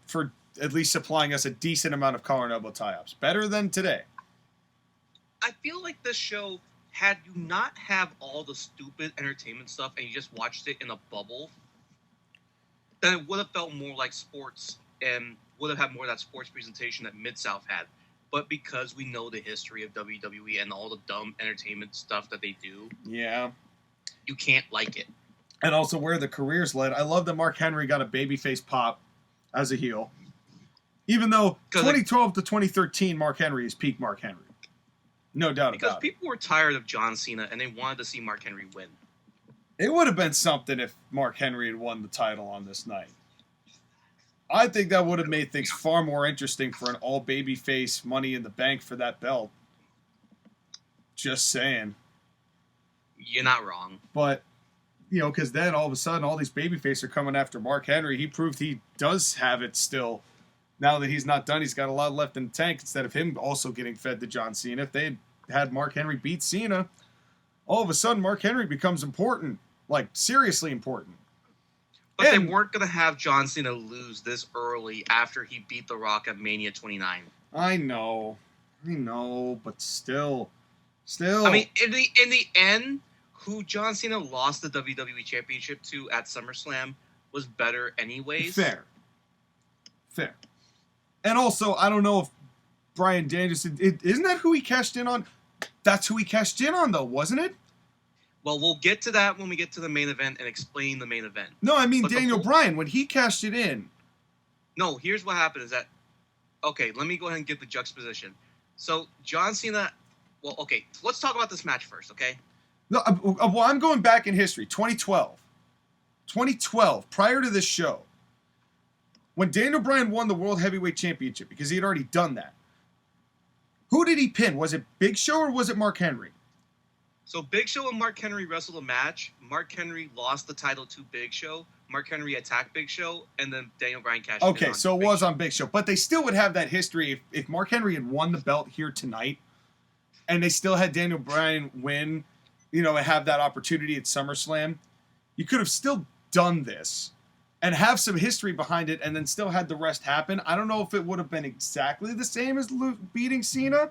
A: at least supplying us a decent amount of collar and elbow tie-ups. Better than today.
B: I feel like this show, had you not have all the stupid entertainment stuff and you just watched it in a bubble, then it would have felt more like sports and would have had more of that sports presentation that Mid-South had. But because we know the history of WWE and all the dumb entertainment stuff that they do, you can't like it.
A: And also where the careers led. I love that Mark Henry got a babyface pop as a heel. Even though 2012 to 2013, Mark Henry is peak Mark Henry. No doubt about it.
B: Because people were tired of John Cena and they wanted to see Mark Henry win.
A: It would have been something if Mark Henry had won the title on this night. I think that would have made things far more interesting for an all babyface Money in the Bank for that belt. Just saying.
B: You're not wrong.
A: But, because then all of a sudden all these babyfaces are coming after Mark Henry. He proved he does have it still. Now that he's not done, he's got a lot left in the tank instead of him also getting fed to John Cena. If they had Mark Henry beat Cena, all of a sudden Mark Henry becomes important. Like, seriously important.
B: But they weren't going to have John Cena lose this early after he beat The Rock at Mania 29.
A: I know, but still.
B: I mean, in the end, who John Cena lost the WWE Championship to at SummerSlam was better anyways.
A: Fair. And also, I don't know if Bryan Danielson, isn't that who he cashed in on? That's who he cashed in on, though, wasn't it?
B: Well, we'll get to that when we get to the main event and explain the main event.
A: No, I mean Daniel Bryan, when he cashed it in.
B: No, here's what happened is that... Okay, let me go ahead and give the juxtaposition. So, John Cena... Well, okay, let's talk about this match first, okay?
A: No, well, I'm going back in history. 2012. 2012, prior to this show. When Daniel Bryan won the World Heavyweight Championship, because he had already done that. Who did he pin? Was it Big Show or was it Mark Henry?
B: So Big Show and Mark Henry wrestled a match. Mark Henry lost the title to Big Show. Mark Henry attacked Big Show, and then Daniel Bryan cashed in.
A: Okay, so it was on Big Show. But they still would have that history if Mark Henry had won the belt here tonight, and they still had Daniel Bryan win, and have that opportunity at SummerSlam, you could have still done this and have some history behind it and then still had the rest happen. I don't know if it would have been exactly the same as beating Cena,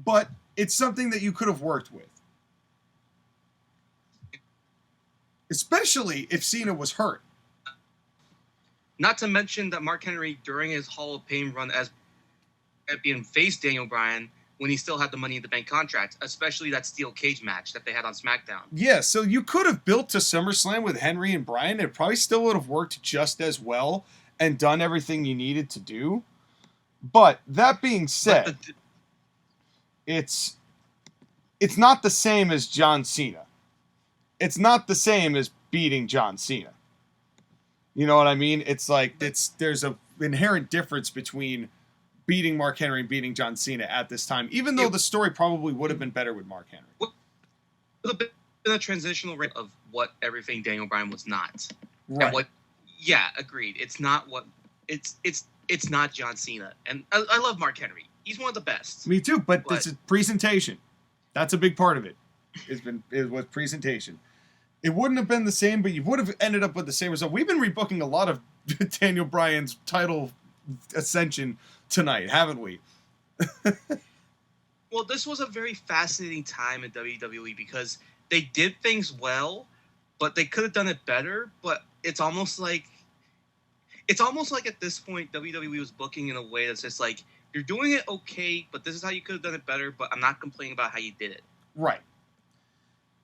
A: but it's something that you could have worked with. Especially if Cena was hurt.
B: Not to mention that Mark Henry, during his Hall of Fame run as being faced Daniel Bryan, when he still had the Money in the Bank contract, especially that steel cage match that they had on SmackDown.
A: Yeah, so you could have built to SummerSlam with Henry and Bryan. It probably still would have worked just as well and done everything you needed to do. But that being said, it's not the same as John Cena. It's not the same as beating John Cena. You know what I mean? It's like there's an inherent difference between beating Mark Henry and beating John Cena at this time, even though the story probably would have been better with Mark Henry.
B: Would have been a transitional rate of what everything Daniel Bryan was not.
A: Right.
B: And agreed. It's not what it's not John Cena. And I love Mark Henry. He's one of the best.
A: Me too, but this is presentation. That's a big part of it. It was presentation. It wouldn't have been the same, but you would have ended up with the same result. We've been rebooking a lot of Daniel Bryan's title ascension tonight, haven't we?
B: Well, this was a very fascinating time in WWE because they did things well, but they could have done it better. But it's almost like at this point WWE was booking in a way that's just like, you're doing it okay, but this is how you could have done it better. But I'm not complaining about how you did it.
A: Right.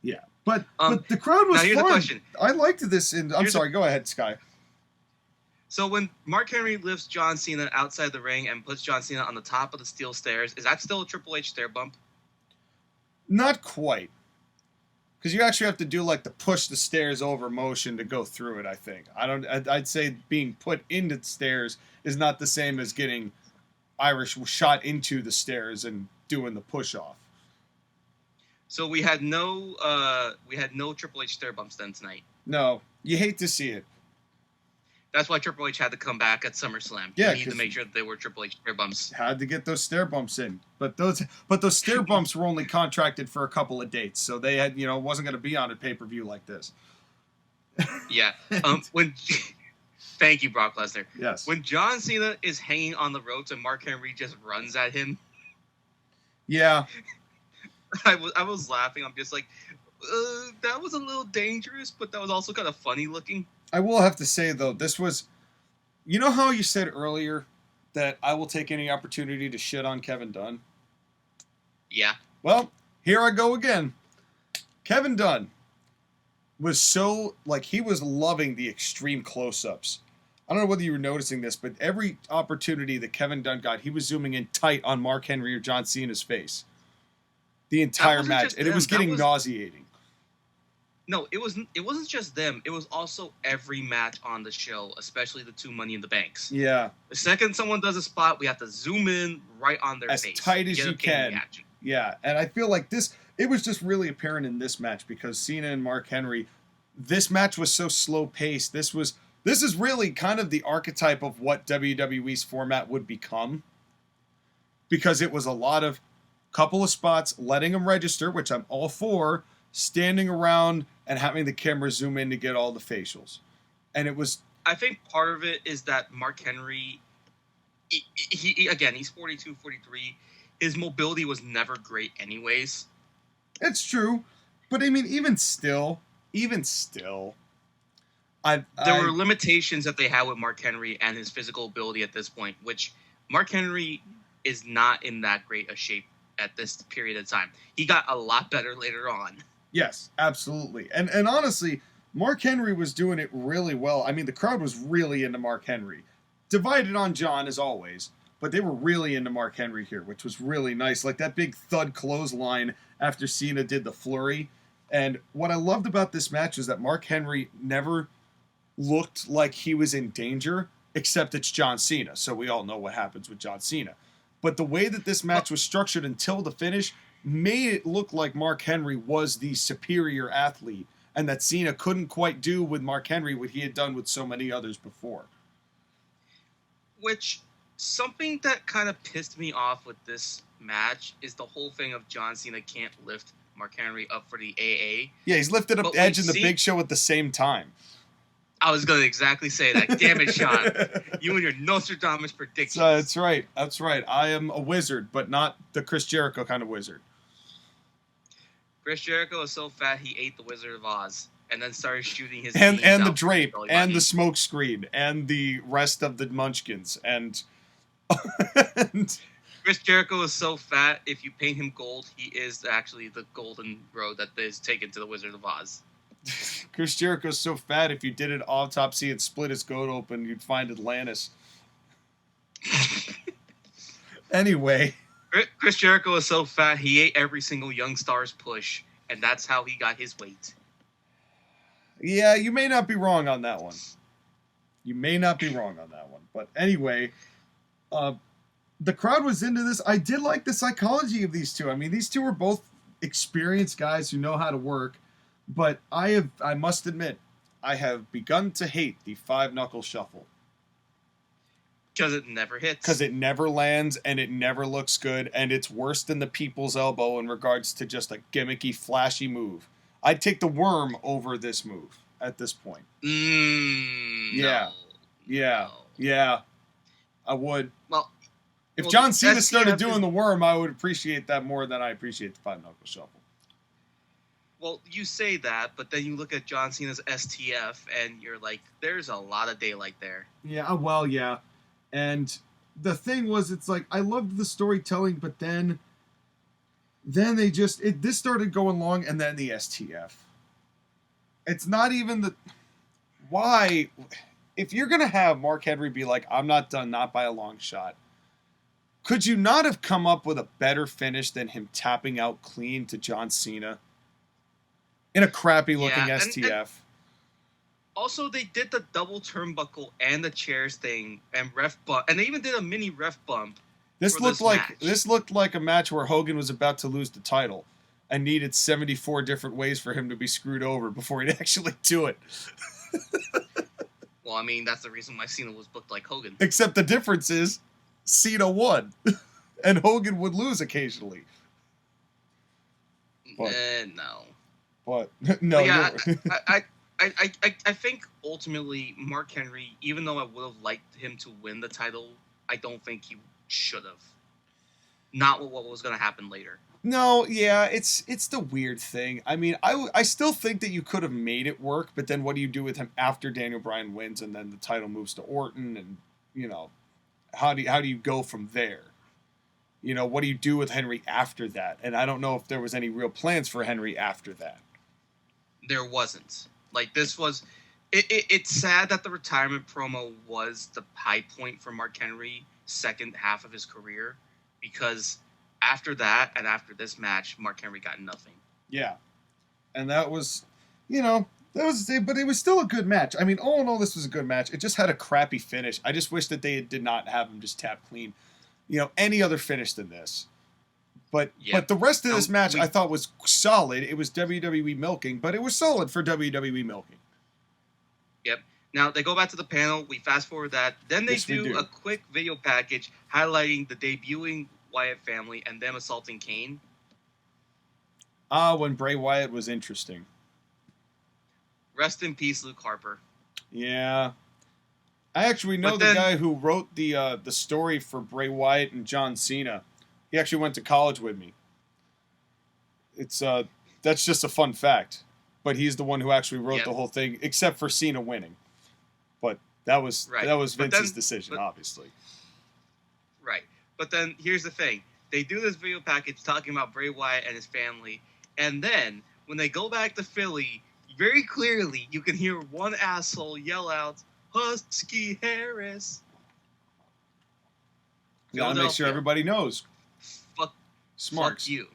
A: Yeah, but the crowd was
B: now here's
A: fun.
B: The question.
A: I liked this. I'm sorry. Go ahead, Sky.
B: So when Mark Henry lifts John Cena outside the ring and puts John Cena on the top of the steel stairs, is that still a Triple H stair bump?
A: Not quite. Because you actually have to do like the push the stairs over motion to go through it, I think. I'd say being put into the stairs is not the same as getting Irish shot into the stairs and doing the push off.
B: So we had no Triple H stair bumps then tonight.
A: No. You hate to see it.
B: That's why Triple H had to come back at SummerSlam.
A: Yeah,
B: he needed to make sure that there were Triple H stair bumps.
A: Had to get those stair bumps in, but those stair bumps were only contracted for a couple of dates, so they had wasn't going to be on a pay-per-view like this.
B: Yeah. Thank you, Brock Lesnar.
A: Yes.
B: When John Cena is hanging on the ropes and Mark Henry just runs at him.
A: Yeah.
B: I was laughing. I'm just like, that was a little dangerous, but that was also kind of funny looking.
A: I will have to say, though, this was... You know how you said earlier that I will take any opportunity to shit on Kevin Dunn?
B: Yeah.
A: Well, here I go again. Kevin Dunn was so... he was loving the extreme close-ups. I don't know whether you were noticing this, but every opportunity that Kevin Dunn got, he was zooming in tight on Mark Henry or John Cena's face. The entire match. And it was getting nauseating.
B: No, it wasn't just them. It was also every match on the show, especially the two Money in the Banks.
A: Yeah.
B: The second someone does a spot, we have to zoom in right on their face.
A: As tight as you can. Yeah, and I feel like it was just really apparent in this match because Cena and Mark Henry, this match was so slow-paced. This is really kind of the archetype of what WWE's format would become because it was a lot of couple of spots, letting them register, which I'm all for, standing around and having the camera zoom in to get all the facials. And it was...
B: I think part of it is that Mark Henry, he again, he's 42, 43. His mobility was never great anyways.
A: It's true. But I mean, even still, there
B: were limitations that they had with Mark Henry and his physical ability at this point, which Mark Henry is not in that great a shape at this period of time. He got a lot better later on.
A: Yes, absolutely. And honestly, Mark Henry was doing it really well. I mean, the crowd was really into Mark Henry. Divided on John, as always, but they were really into Mark Henry here, which was really nice. Like that big thud clothesline after Cena did the flurry. And what I loved about this match was that Mark Henry never looked like he was in danger, except it's John Cena. So we all know what happens with John Cena. But the way that this match was structured until the finish made it look like Mark Henry was the superior athlete and that Cena couldn't quite do with Mark Henry what he had done with so many others before.
B: Which, something that kind of pissed me off with this match is the whole thing of John Cena can't lift Mark Henry up for the AA.
A: Yeah, he's lifted up Edge and the Big Show at the same time.
B: I was going to exactly say that. Damn it, Sean. You and your Nostradamus predictions.
A: That's right. That's right. I am a wizard, but not the Chris Jericho kind of wizard.
B: Chris Jericho is so fat he ate the Wizard of Oz and then started shooting his
A: and the drape and the smoke screen and the rest of the munchkins and
B: Chris Jericho is so fat if you paint him gold he is actually the golden road that is taken to the Wizard of Oz.
A: Chris Jericho's so fat if you did an autopsy and split his goat open you'd find Atlantis. Anyway,
B: Chris Jericho is so fat he ate every single Young Stars push, and that's how he got his weight.
A: Yeah, you may not be wrong on that one. But anyway, the crowd was into this. I did like the psychology of these two. I mean, these two are both experienced guys who know how to work. But I must admit, I have begun to hate the 5-knuckle shuffle.
B: Because it never hits.
A: Because it never lands, and it never looks good, and it's worse than the people's elbow in regards to just a gimmicky, flashy move. I'd take the worm over this move at this point.
B: Yeah.
A: I would.
B: Well,
A: If
B: Well,
A: John Cena
B: STF
A: started
B: is-
A: doing the worm, I would appreciate that more than I appreciate the five knuckle shuffle.
B: Well, you say that, but then you look at John Cena's STF, and you're like, there's a lot of daylight there.
A: Yeah, well, yeah. And the thing was, it's like, I loved the storytelling, but then they just, this started going long, and then the STF. It's not even the, why, if you're going to have Mark Henry be like, I'm not done, not by a long shot, could you not have come up with a better finish than him tapping out clean to John Cena? In a crappy looking STF.
B: And also, they did the double turnbuckle and the chairs thing and ref bump, and they even did a mini ref bump.
A: This looked like a match where Hogan was about to lose the title and needed 74 different ways for him to be screwed over before he'd actually do it.
B: Well, I mean, that's the reason why Cena was booked like Hogan.
A: Except the difference is Cena won and Hogan would lose occasionally. But,
B: no.
A: But no.
B: But yeah, I think ultimately Mark Henry, even though I would have liked him to win the title, I don't think he should have. Not what was going to happen later.
A: No, yeah, it's the weird thing. I mean, I still think that you could have made it work, but then what do you do with him after Daniel Bryan wins and then the title moves to Orton, and you know, how do you go from there? You know, what do you do with Henry after that? And I don't know if there was any real plans for Henry after that.
B: There wasn't. Like, this was... It's sad that the retirement promo was the high point for Mark Henry, second half of his career, because after that and after this match, Mark Henry got nothing.
A: Yeah. And that was, you know, but it was still a good match. I mean, all in all, this was a good match. It just had a crappy finish. I just wish that they did not have him just tap clean. You know, any other finish than this. But the rest of this match I thought was solid. It was WWE milking, but it was solid for WWE milking.
B: Yep. Now, they go back to the panel. We fast forward that. Then they do a quick video package highlighting the debuting Wyatt family and them assaulting Kane.
A: When Bray Wyatt was interesting.
B: Rest in peace, Luke Harper.
A: Yeah. I actually know the guy who wrote the story for Bray Wyatt and John Cena. He actually went to college with me. It's that's just a fun fact. But he's the one who actually wrote the whole thing, except for Cena winning. But that was Vince's decision, obviously.
B: Right. But then here's the thing. They do this video package talking about Bray Wyatt and his family, and then when they go back to Philly, very clearly you can hear one asshole yell out, Husky Harris.
A: You gotta make sure everybody knows. Smarks.
B: Fuck you.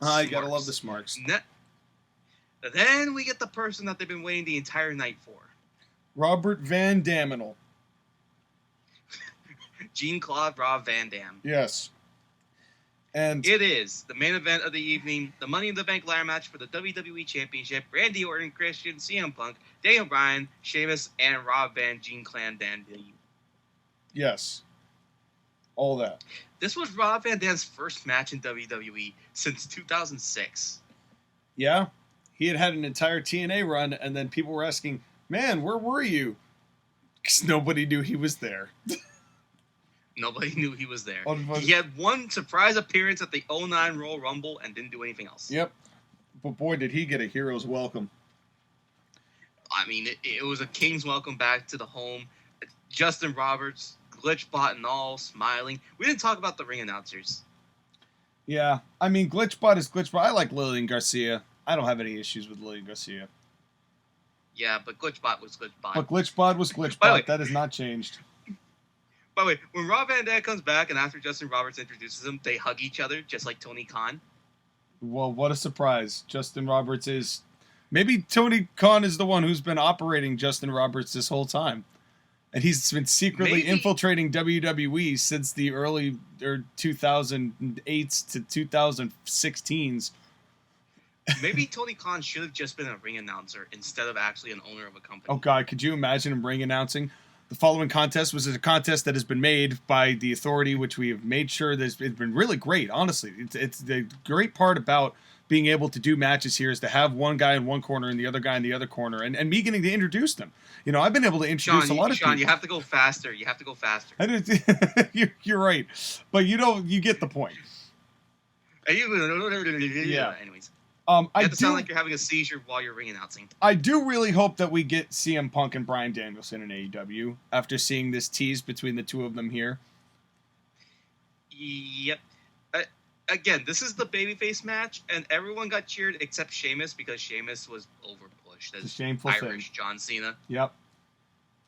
A: You gotta love the Smarks.
B: Then we get the person that they've been waiting the entire night for.
A: Robert Van Daminal.
B: Jean-Claude Rob Van Dam.
A: Yes. And
B: it is the main event of the evening, the Money in the Bank ladder match for the WWE Championship. Randy Orton, Christian, CM Punk, Daniel Bryan, Sheamus, and Rob Van Gene Clan Dandy.
A: Yes. All that.
B: This was Rob Van Dam's first match in WWE since 2006.
A: Yeah. He had an entire TNA run, and then people were asking, man, where were you? Because nobody knew he was there.
B: Nobody knew he was there. He had one surprise appearance at the 2009 Royal Rumble and didn't do anything else.
A: Yep. But boy, did he get a hero's welcome.
B: I mean, it was a king's welcome back to the home. Justin Roberts, Glitchbot and all, smiling. We didn't talk about the ring announcers.
A: Yeah. I mean, Glitchbot is Glitchbot. I like Lillian Garcia. I don't have any issues with Lillian Garcia.
B: Yeah, but Glitchbot was Glitchbot.
A: But Glitchbot was Glitchbot. That has not changed.
B: By the way, when Rob Van Dam comes back and after Justin Roberts introduces him, they hug each other just like Tony Khan.
A: Well, what a surprise. Justin Roberts is... Maybe Tony Khan is the one who's been operating Justin Roberts this whole time. And he's been secretly infiltrating WWE since the early 2008s to 2016s.
B: Maybe Tony Khan should have just been a ring announcer instead of actually an owner of a company.
A: Oh, God, could you imagine him ring announcing? The following contest was a contest that has been made by the Authority, which we have made sure that it's been really great, honestly. It's the great part about being able to do matches here is to have one guy in one corner and the other guy in the other corner, and me getting to introduce them. You know, I've been able to introduce a lot of people.
B: Sean, you have to go faster. You have to go faster.
A: You're right, but you get the point.
B: Yeah. Anyways.
A: You
B: have to sound like you're having a seizure while you're ring announcing.
A: I do really hope that we get CM Punk and Bryan Danielson in AEW after seeing this tease between the two of them here.
B: Yep. Again, this is the babyface match, and everyone got cheered except Sheamus because Sheamus was overpushed as
A: shameful
B: Irish John Cena.
A: Yep.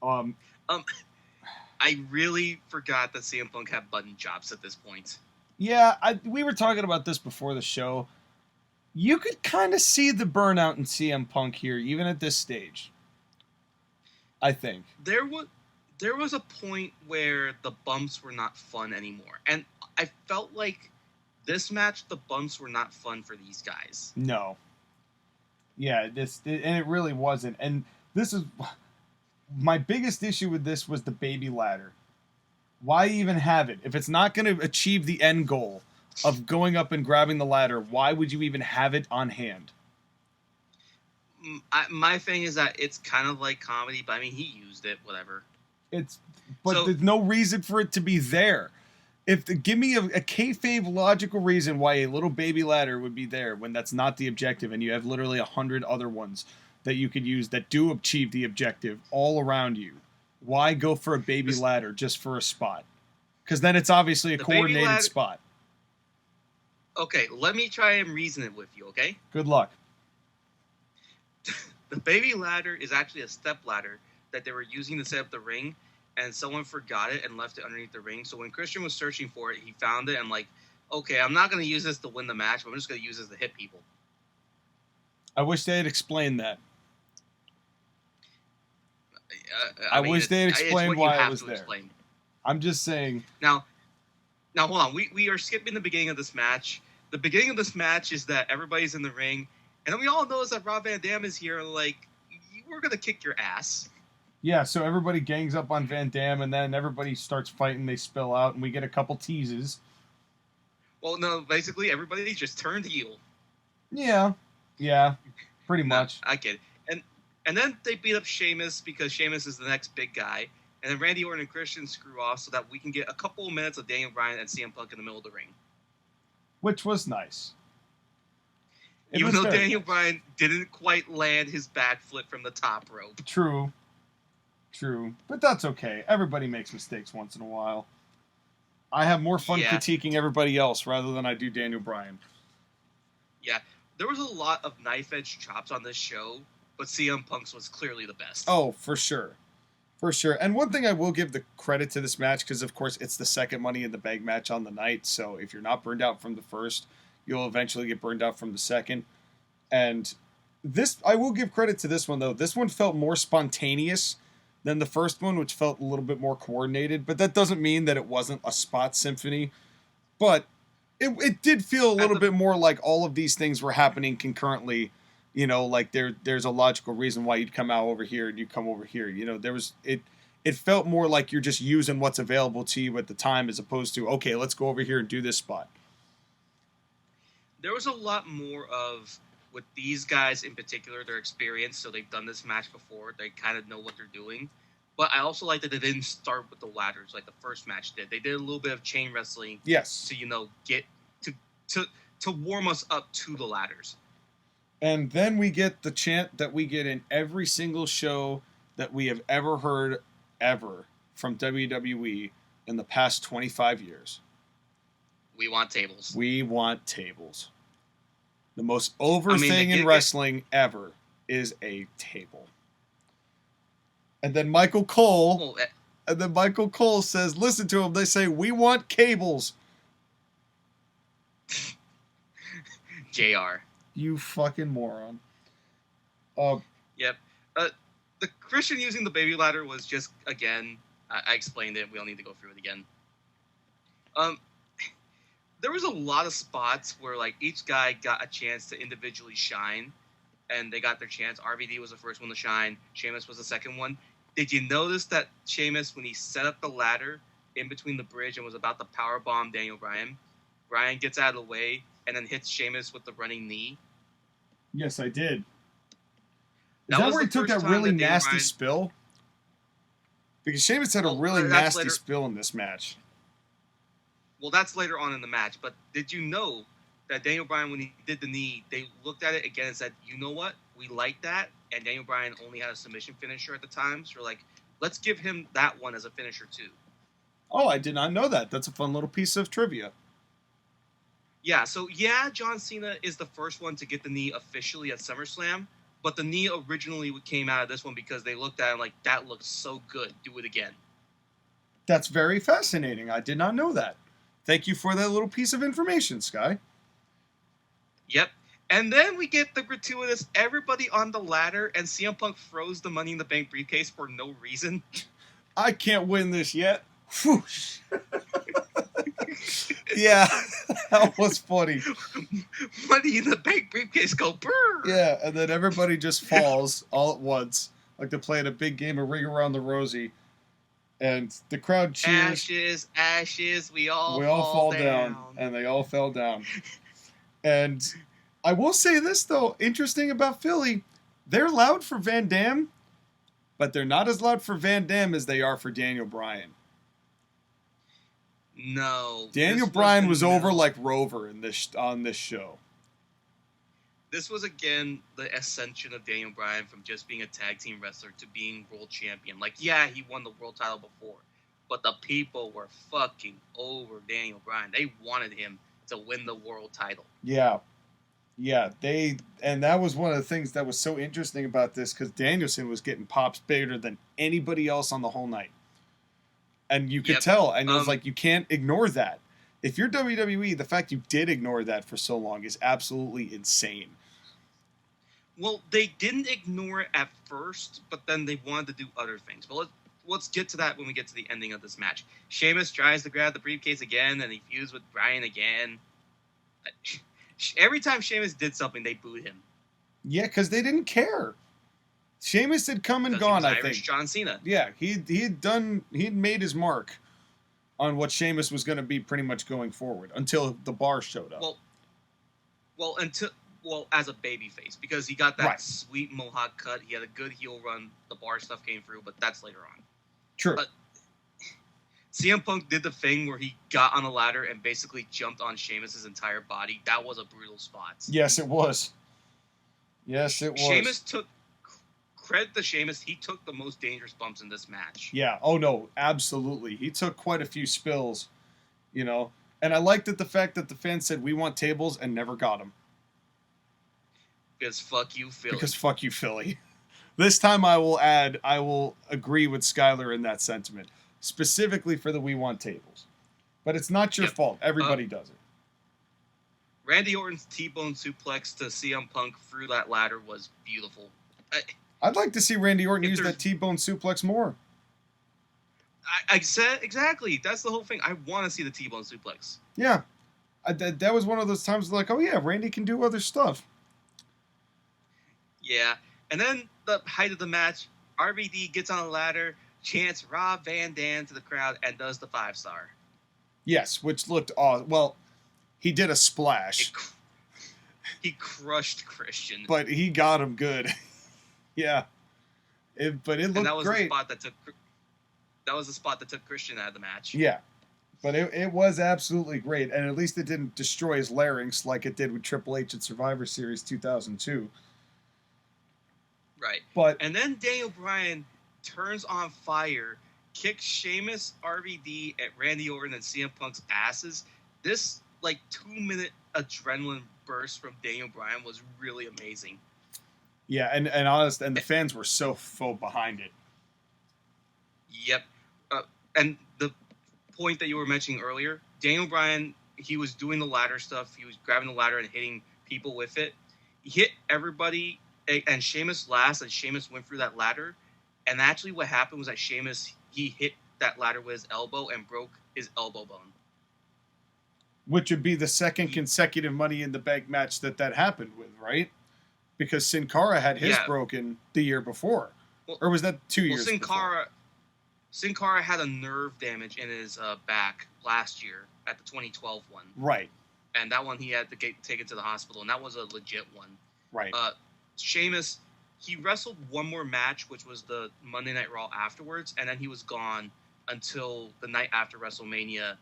B: I really forgot that CM Punk had button chops at this point.
A: Yeah, we were talking about this before the show. You could kind of see the burnout in CM Punk here, even at this stage. I think.
B: There was a point where the bumps were not fun anymore. And I felt like this match, the bumps were not fun for these guys.
A: No. Yeah, and it really wasn't. And this is... My biggest issue with this was the baby ladder. Why even have it? If it's not going to achieve the end goal of going up and grabbing the ladder, why would you even have it on hand?
B: My thing is that it's kind of like comedy, but I mean, he used it, whatever.
A: There's no reason for it to be there. Give me a kayfabe logical reason why a little baby ladder would be there when that's not the objective, and you have literally 100 other ones that you could use that do achieve the objective all around you. Why go for a baby ladder just for a spot? Because then it's obviously a coordinated spot.
B: Okay, let me try and reason it with you, okay?
A: Good luck.
B: The baby ladder is actually a step ladder that they were using to set up the ring, and someone forgot it and left it underneath the ring. So when Christian was searching for it, he found it and like, okay, I'm not going to use this to win the match, but I'm just going to use this to hit people.
A: I wish they had explained that.
B: I
A: wish they had explained why it was there. Explain. I'm just saying.
B: Now hold on. We are skipping the beginning of this match. The beginning of this match is that everybody's in the ring, and then we all know that Rob Van Dam is here. Like, we're gonna kick your ass.
A: Yeah. So everybody gangs up on Van Dam, and then everybody starts fighting. They spill out, and we get a couple teases.
B: Well, no. Basically, everybody just turned heel.
A: Yeah. Pretty much.
B: I get it. And then they beat up Sheamus because Sheamus is the next big guy. And then Randy Orton and Christian screw off so that we can get a couple of minutes of Daniel Bryan and CM Punk in the middle of the ring.
A: Which was nice.
B: Even though Daniel Bryan didn't quite land his backflip from the top rope.
A: True. But that's okay. Everybody makes mistakes once in a while. I have more fun critiquing everybody else rather than I do Daniel Bryan.
B: Yeah. There was a lot of knife-edge chops on this show, but CM Punk's was clearly the best.
A: Oh, for sure. And one thing I will give the credit to this match, because of course it's the second Money in the Bank match on the night, so if you're not burned out from the first, you'll eventually get burned out from the second. And this, I will give credit to this one though. This one felt more spontaneous than the first one, which felt a little bit more coordinated, but that doesn't mean that it wasn't a spot symphony. But it did feel a little bit more like all of these things were happening concurrently. You know, like there's a logical reason why you'd come out over here and you come over here. You know, it felt more like you're just using what's available to you at the time as opposed to, okay, let's go over here and do this spot.
B: There was a lot more of, with these guys in particular, their experience. So they've done this match before. They kind of know what they're doing. But I also like that they didn't start with the ladders like the first match did. They did a little bit of chain wrestling.
A: Yes.
B: To, get to warm us up to the ladders.
A: And then we get the chant that we get in every single show that we have ever heard, ever, from WWE in the past 25 years.
B: We want tables.
A: We want tables. The most over thing in wrestling ever is a table. And then Michael Cole says, listen to him, they say, we want cables.
B: JR.
A: You fucking moron.
B: Yep. The Christian using the baby ladder was just, again, I explained it. We don't need to go through it again. There was a lot of spots where like each guy got a chance to individually shine, and they got their chance. RVD was the first one to shine. Sheamus was the second one. Did you notice that Sheamus, when he set up the ladder in between the bridge and was about to powerbomb Daniel Bryan, Bryan gets out of the way, and then hits Sheamus with the running knee.
A: Yes, I did. Is that where he took that really nasty spill? Because Sheamus had a really nasty spill in this match.
B: Well, that's later on in the match. But did you know that Daniel Bryan, when he did the knee, they looked at it again and said, you know what? We like that. And Daniel Bryan only had a submission finisher at the time. So we're like, let's give him that one as a finisher too.
A: Oh, I did not know that. That's a fun little piece of trivia.
B: Yeah, so John Cena is the first one to get the knee officially at SummerSlam. But the knee originally came out of this one because they looked at it like, that looks so good. Do it again.
A: That's very fascinating. I did not know that. Thank you for that little piece of information, Sky.
B: Yep. And then we get the gratuitous everybody on the ladder, and CM Punk froze the Money in the Bank briefcase for no reason.
A: I can't win this yet. Whoosh. Yeah, that was funny.
B: Money in the Bank briefcase go brrr.
A: Yeah, and then everybody just falls all at once, like they're playing a big game of Ring Around the Rosie, and the crowd cheers.
B: Ashes, ashes, we all
A: fall down, and they all fell down. And I will say this though, interesting about Philly, they're loud for Van Dam, but they're not as loud for Van Dam as they are for Daniel Bryan.
B: No.
A: Daniel Bryan was over like Rover on this show.
B: This was, again, the ascension of Daniel Bryan from just being a tag team wrestler to being world champion. Like, yeah, he won the world title before, but the people were fucking over Daniel Bryan. They wanted him to win the world title.
A: Yeah. Yeah, and that was one of the things that was so interesting about this, because Danielson was getting pops bigger than anybody else on the whole night. And you could tell, and it was like, you can't ignore that. If you're WWE, the fact you did ignore that for so long is absolutely insane.
B: Well, they didn't ignore it at first, but then they wanted to do other things. But let's get to that when we get to the ending of this match. Sheamus tries to grab the briefcase again, and he feuds with Bryan again. Every time Sheamus did something, they booed him.
A: Yeah, because they didn't care. Sheamus had come and gone, I think.
B: John Cena.
A: Yeah, he'd made his mark on what Sheamus was going to be pretty much going forward until the Bar showed up.
B: Well, as a babyface, because he got that sweet mohawk cut. He had a good heel run. The Bar stuff came through, but that's later on.
A: True.
B: But CM Punk did the thing where he got on a ladder and basically jumped on Sheamus' entire body. That was a brutal spot.
A: Yes, it was. Yes, it was.
B: Sheamus took... Credit to Sheamus, he took the most dangerous bumps in this match.
A: Yeah, oh no, absolutely. He took quite a few spills, and I liked the fact that the fans said, we want tables, and never got them.
B: Because fuck you, Philly.
A: Because fuck you, Philly. This time I will agree with Skylar in that sentiment, specifically for the we want tables. But it's not your fault. Everybody does it.
B: Randy Orton's T-bone suplex to CM Punk through that ladder was beautiful.
A: I'd like to see Randy Orton use that T-bone suplex more.
B: I said exactly. That's the whole thing. I want to see the T-bone suplex.
A: Yeah, that was one of those times like, oh yeah, Randy can do other stuff.
B: Yeah, and then the height of the match, RVD gets on a ladder, chants Rob Van Dam to the crowd, and does the 5-star.
A: Yes, which looked awesome. Well, he did a splash.
B: He crushed Christian,
A: but he got him good. Yeah, but it looked great.
B: That was the spot that took Christian out of the match.
A: Yeah, but it was absolutely great, and at least it didn't destroy his larynx like it did with Triple H at Survivor Series 2002.
B: Right. And then Daniel Bryan turns on fire, kicks Sheamus, RVD, at Randy Orton and CM Punk's asses. This 2-minute adrenaline burst from Daniel Bryan was really amazing.
A: Yeah, and the fans were so full behind it.
B: Yep. And the point that you were mentioning earlier, Daniel Bryan, he was doing the ladder stuff. He was grabbing the ladder and hitting people with it. He hit everybody, and Sheamus last, and Sheamus went through that ladder. And actually what happened was that Sheamus, he hit that ladder with his elbow and broke his elbow bone.
A: Which would be the second consecutive Money in the Bank match that happened with, right? Because Sin Cara had his broken the year before. Or was that 2 years before?
B: Sin Cara had a nerve damage in his back last year at the 2012 one.
A: Right.
B: and that one he had to get taken to the hospital, and that was a legit one.
A: Right.
B: Sheamus, he wrestled one more match, which was the Monday Night Raw afterwards, and then he was gone until the night after WrestleMania.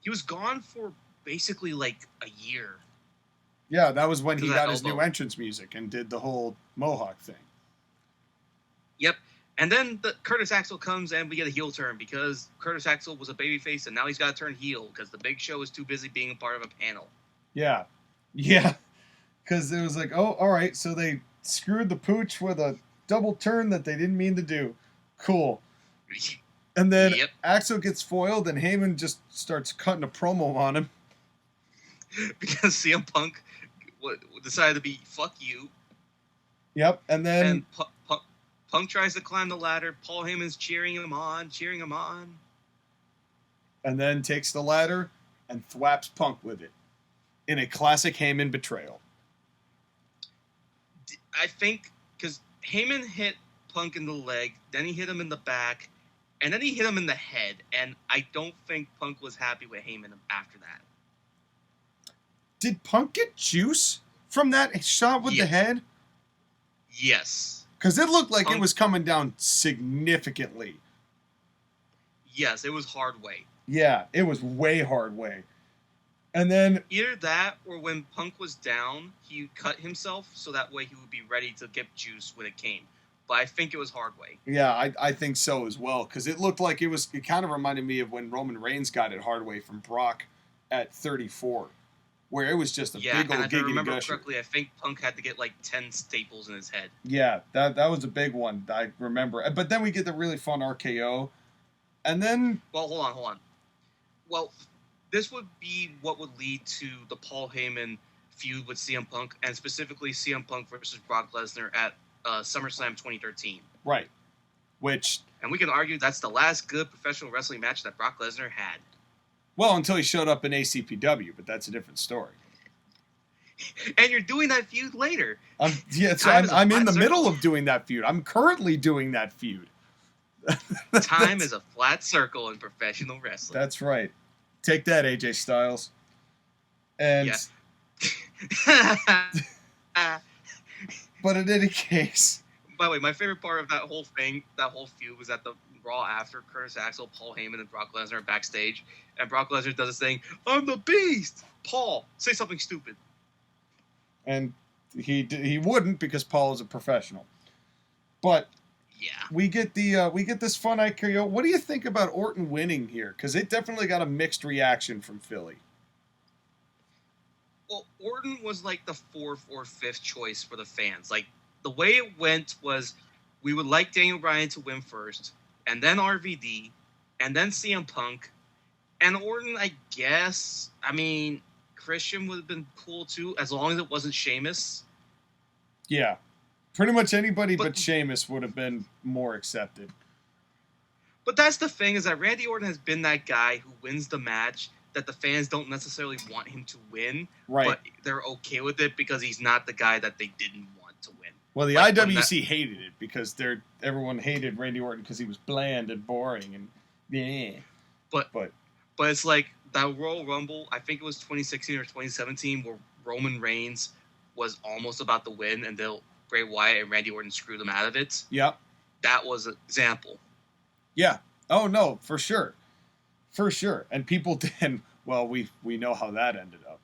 B: He was gone for basically like a year.
A: Yeah, that was when he got his new entrance music and did the whole Mohawk thing.
B: Yep. And then Curtis Axel comes and we get a heel turn because Curtis Axel was a babyface and now he's got to turn heel because the Big Show is too busy being a part of a panel.
A: Yeah. Yeah. Because it was like, oh, all right, so they screwed the pooch with a double turn that they didn't mean to do. Cool. And then Axel gets foiled and Heyman just starts cutting a promo on him.
B: Because CM Punk decided to be, fuck you.
A: Yep, and then...
B: Punk tries to climb the ladder. Paul Heyman's cheering him on.
A: And then takes the ladder and thwaps Punk with it. In a classic Heyman betrayal.
B: I think, because Heyman hit Punk in the leg, then he hit him in the back, and then he hit him in the head. And I don't think Punk was happy with Heyman after that.
A: Did Punk get juice from that shot with the head?
B: Yes.
A: Because it looked like it was coming down significantly.
B: Yes, it was hard way.
A: Yeah, it was way hard way. And then...
B: Either that, or when Punk was down, he cut himself, so that way he would be ready to get juice when it came. But I think it was hard way.
A: Yeah, I think so as well. Because it looked like it kind of reminded me of when Roman Reigns got it hard way from Brock at 34. Where it was just a big old
B: and if I remember
A: gusher.
B: correctly, I think Punk had to get like 10 staples in his head.
A: Yeah, that was a big one, I remember. But then we get the really fun RKO. And then...
B: Well, hold on. Well, this would be what would lead to the Paul Heyman feud with CM Punk, and specifically CM Punk versus Brock Lesnar at SummerSlam 2013.
A: Right. And
B: we can argue that's the last good professional wrestling match that Brock Lesnar had.
A: Well, until he showed up in ACPW, but that's a different story.
B: And you're doing that feud later.
A: I'm in the middle of doing that feud. I'm currently doing that feud.
B: Time is a flat circle in professional wrestling.
A: That's right. Take that, AJ Styles. And but in any case...
B: By the way, my favorite part of that whole feud, was at the Raw after Curtis Axel, Paul Heyman, and Brock Lesnar are backstage. And Brock Lesnar does this thing, I'm the Beast! Paul, say something stupid.
A: And he wouldn't because Paul is a professional. But we get this fun IKO. What do you think about Orton winning here? Because it definitely got a mixed reaction from Philly.
B: Well, Orton was like the fourth or fifth choice for the fans. Like, the way it went was we would like Daniel Bryan to win first, and then RVD, and then CM Punk, and Orton, I guess. I mean, Christian would have been cool too, as long as it wasn't Sheamus.
A: Yeah. Pretty much anybody but Sheamus would have been more accepted.
B: But that's the thing, is that Randy Orton has been that guy who wins the match that the fans don't necessarily want him to win, but they're okay with it because he's not the guy that they didn't want to win.
A: Well, the IWC hated it because everyone hated Randy Orton because he was bland and boring and
B: But it's like that Royal Rumble, I think it was 2016 or 2017, where Roman Reigns was almost about to win and Bray Wyatt and Randy Orton screwed him out of it.
A: Yep.
B: That was an example.
A: Yeah. Oh, no, for sure. For sure. And people then, well, we know how that ended up.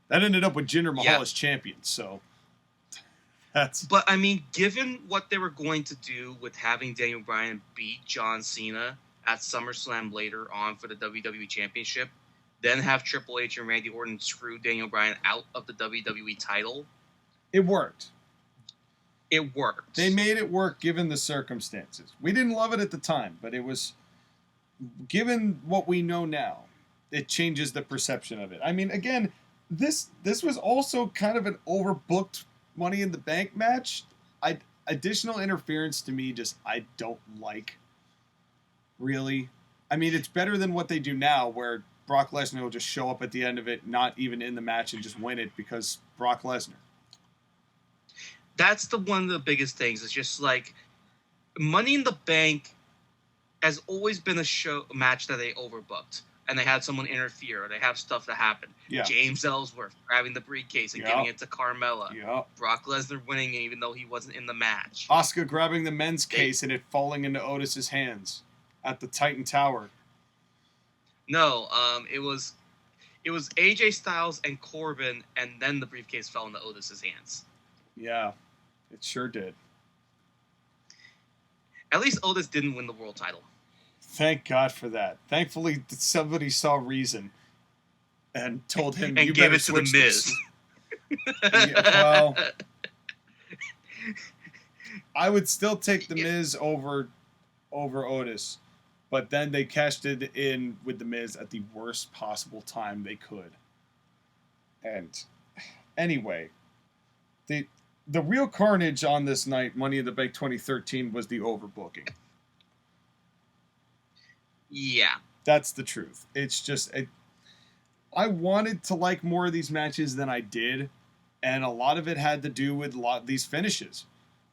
A: That ended up with Jinder Mahal as champion, so that's...
B: But, I mean, given what they were going to do with having Daniel Bryan beat John Cena at SummerSlam later on for the WWE Championship, then have Triple H and Randy Orton screw Daniel Bryan out of the WWE title...
A: It worked.
B: It worked.
A: They made it work given the circumstances. We didn't love it at the time, but it was... Given what we know now, it changes the perception of it. I mean, again, this was also kind of an overbooked Money in the Bank match. Additional interference to me, I don't like. Really. I mean, it's better than what they do now, where Brock Lesnar will just show up at the end of it, not even in the match, and just win it because Brock Lesnar.
B: That's one of the biggest things. It's just like Money in the Bank has always been a match that they overbooked. and they had someone interfere, or they have stuff that happened.
A: Yeah.
B: James Ellsworth grabbing the briefcase and giving it to Carmella.
A: Yeah.
B: Brock Lesnar winning even though he wasn't in the match.
A: Asuka grabbing the men's case and it falling into Otis's hands at the Titan Tower.
B: No, it was AJ Styles and Corbin, and then the briefcase fell into Otis's hands.
A: Yeah, it sure did.
B: At least Otis didn't win the world title.
A: Thank God for that. Thankfully, somebody saw reason and told him,
B: and
A: you
B: gave
A: better
B: it to the
A: switch
B: Miz.
A: Yeah, well, I would still take the Miz over Otis, but then they cashed it in with the Miz at the worst possible time they could. And anyway, the real carnage on this night, Money in the Bank 2013, was the overbooking.
B: Yeah.
A: That's the truth. It's just... I wanted to like more of these matches than I did, and a lot of it had to do with these finishes.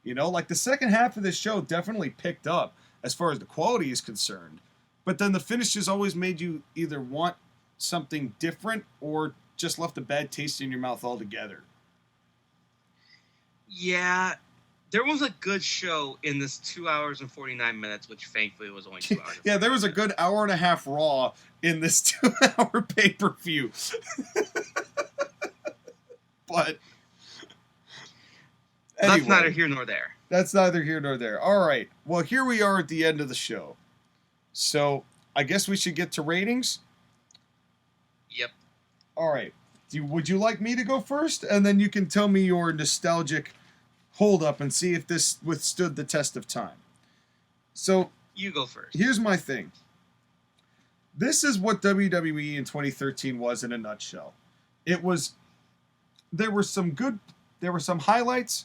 A: You know, like the second half of this show definitely picked up as far as the quality is concerned, but then the finishes always made you either want something different or just left a bad taste in your mouth altogether.
B: Yeah, there was a good show in this 2 hours and 49 minutes, which thankfully was only 2 hours.
A: Yeah, there was a good hour and a half Raw in this 2 hour pay-per-view. But anyway,
B: that's neither here nor there.
A: That's neither here nor there. All right. Well, here we are at the end of the show. So I guess we should get to ratings.
B: Yep.
A: All right. Would you like me to go first? And then you can tell me your nostalgic hold up and see if this withstood the test of time. So
B: you go first.
A: Here's my thing. This is what WWE in 2013 was in a nutshell. There were some highlights,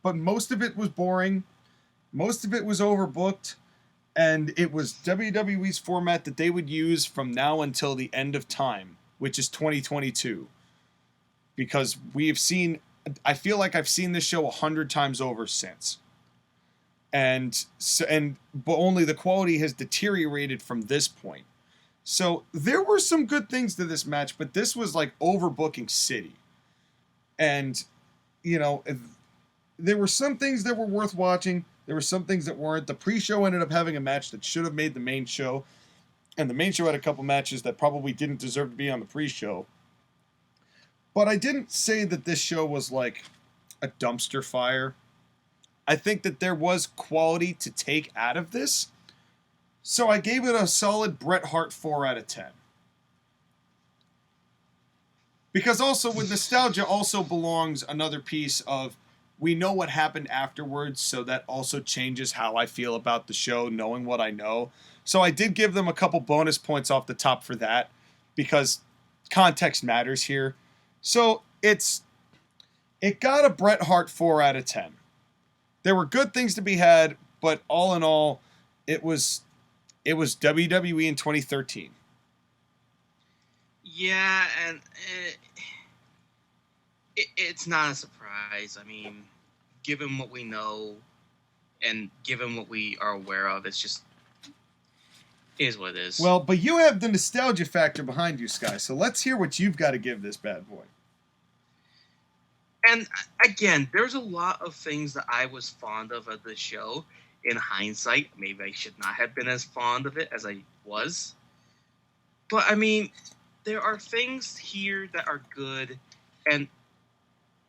A: but most of it was boring. Most of it was overbooked. And it was WWE's format that they would use from now until the end of time, which is 2022. Because I feel like I've seen this show 100 times over since. But only the quality has deteriorated from this point. So there were some good things to this match, but this was like overbooking city. And, you know, there were some things that were worth watching. There were some things that weren't. The pre-show ended up having a match that should have made the main show. And the main show had a couple matches that probably didn't deserve to be on the pre-show. But I didn't say that this show was like a dumpster fire. I think that there was quality to take out of this. So I gave it a solid Bret Hart 4 out of 10. Because also with nostalgia also belongs another piece of we know what happened afterwards, so that also changes how I feel about the show, knowing what I know. So I did give them a couple bonus points off the top for that, because context matters here. So it got a Bret Hart 4 out of 10. There were good things to be had, but all in all, it was WWE in 2013.
B: Yeah, and it's not a surprise. I mean, given what we know and given what we are aware of, it is what it is.
A: Well, but you have the nostalgia factor behind you, Sky, so let's hear what you've got to give this bad boy.
B: And again, there's a lot of things that I was fond of the show. In hindsight, maybe I should not have been as fond of it as I was. But, I mean, there are things here that are good, and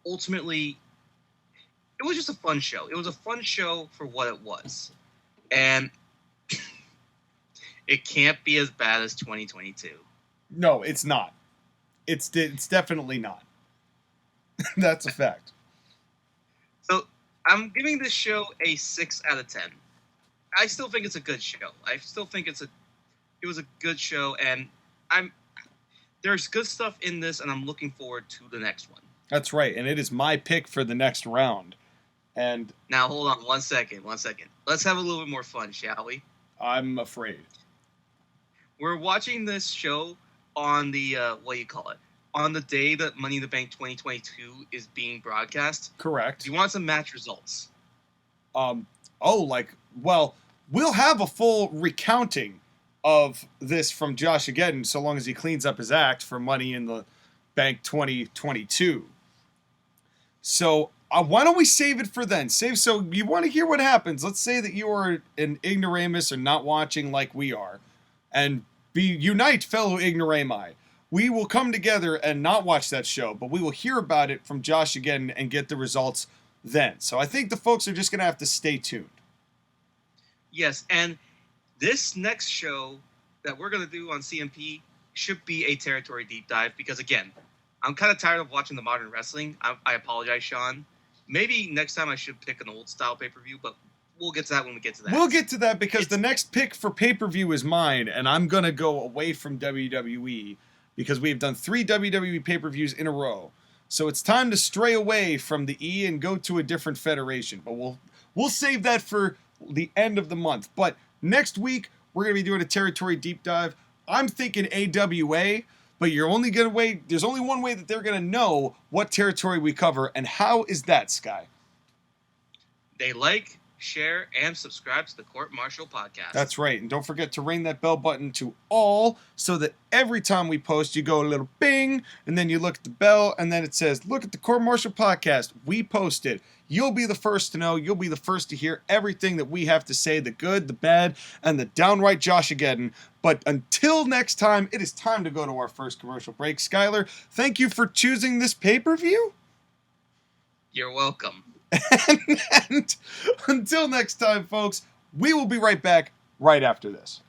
B: ultimately, it was just a fun show. It was a fun show for what it was. And it can't be as bad as 2022.
A: No, it's not. It's definitely not. That's a fact.
B: So, I'm giving this show a 6 out of 10. I still think it's a good show. I still think it was a good show, and there's good stuff in this, and I'm looking forward to the next one.
A: That's right, and it is my pick for the next round. And
B: now, hold on, one second. Let's have a little bit more fun, shall we?
A: I'm afraid. We're
B: watching this show on the on the day that Money in the Bank 2022 is being broadcast.
A: Correct.
B: Do you want some match results?
A: We'll have a full recounting of this from JoshAgeddon, so long as he cleans up his act for Money in the Bank 2022. So why don't we save it for then? So you want to hear what happens. Let's say that you are an ignoramus or not watching like we are, and unite, fellow ignorami. We will come together and not watch that show, but we will hear about it from JoshAgeddon and get the results then. So I think the folks are just going to have to stay tuned.
B: Yes, and this next show that we're going to do on CMP should be a territory deep dive because, again, I'm kind of tired of watching the modern wrestling. I apologize, Sean. Maybe next time I should pick an old style pay-per-view, but we'll get to that when we get to that.
A: We'll get to that because the next pick for pay-per-view is mine, and I'm going to go away from WWE because we've done 3 WWE pay-per-views in a row. So it's time to stray away from the E and go to a different federation. But we'll save that for the end of the month. But next week, we're going to be doing a territory deep dive. I'm thinking AWA, but you're only going to wait. There's only one way that they're going to know what territory we cover. And how is that, Sky?
B: They like, share, and subscribe to the Court-Martail podcast.
A: That's right. And don't forget to ring that bell button to all so that every time we post, you go a little bing, and then you look at the bell, and then it says, look at the Court-Martail podcast. We posted. You'll be the first to know. You'll be the first to hear everything that we have to say, the good, the bad, and the downright JoshAgeddon. But until next time, it is time to go to our first commercial break. Skylar, thank you for choosing this pay-per-view.
B: You're welcome.
A: And until next time, folks, we will be right back right after this.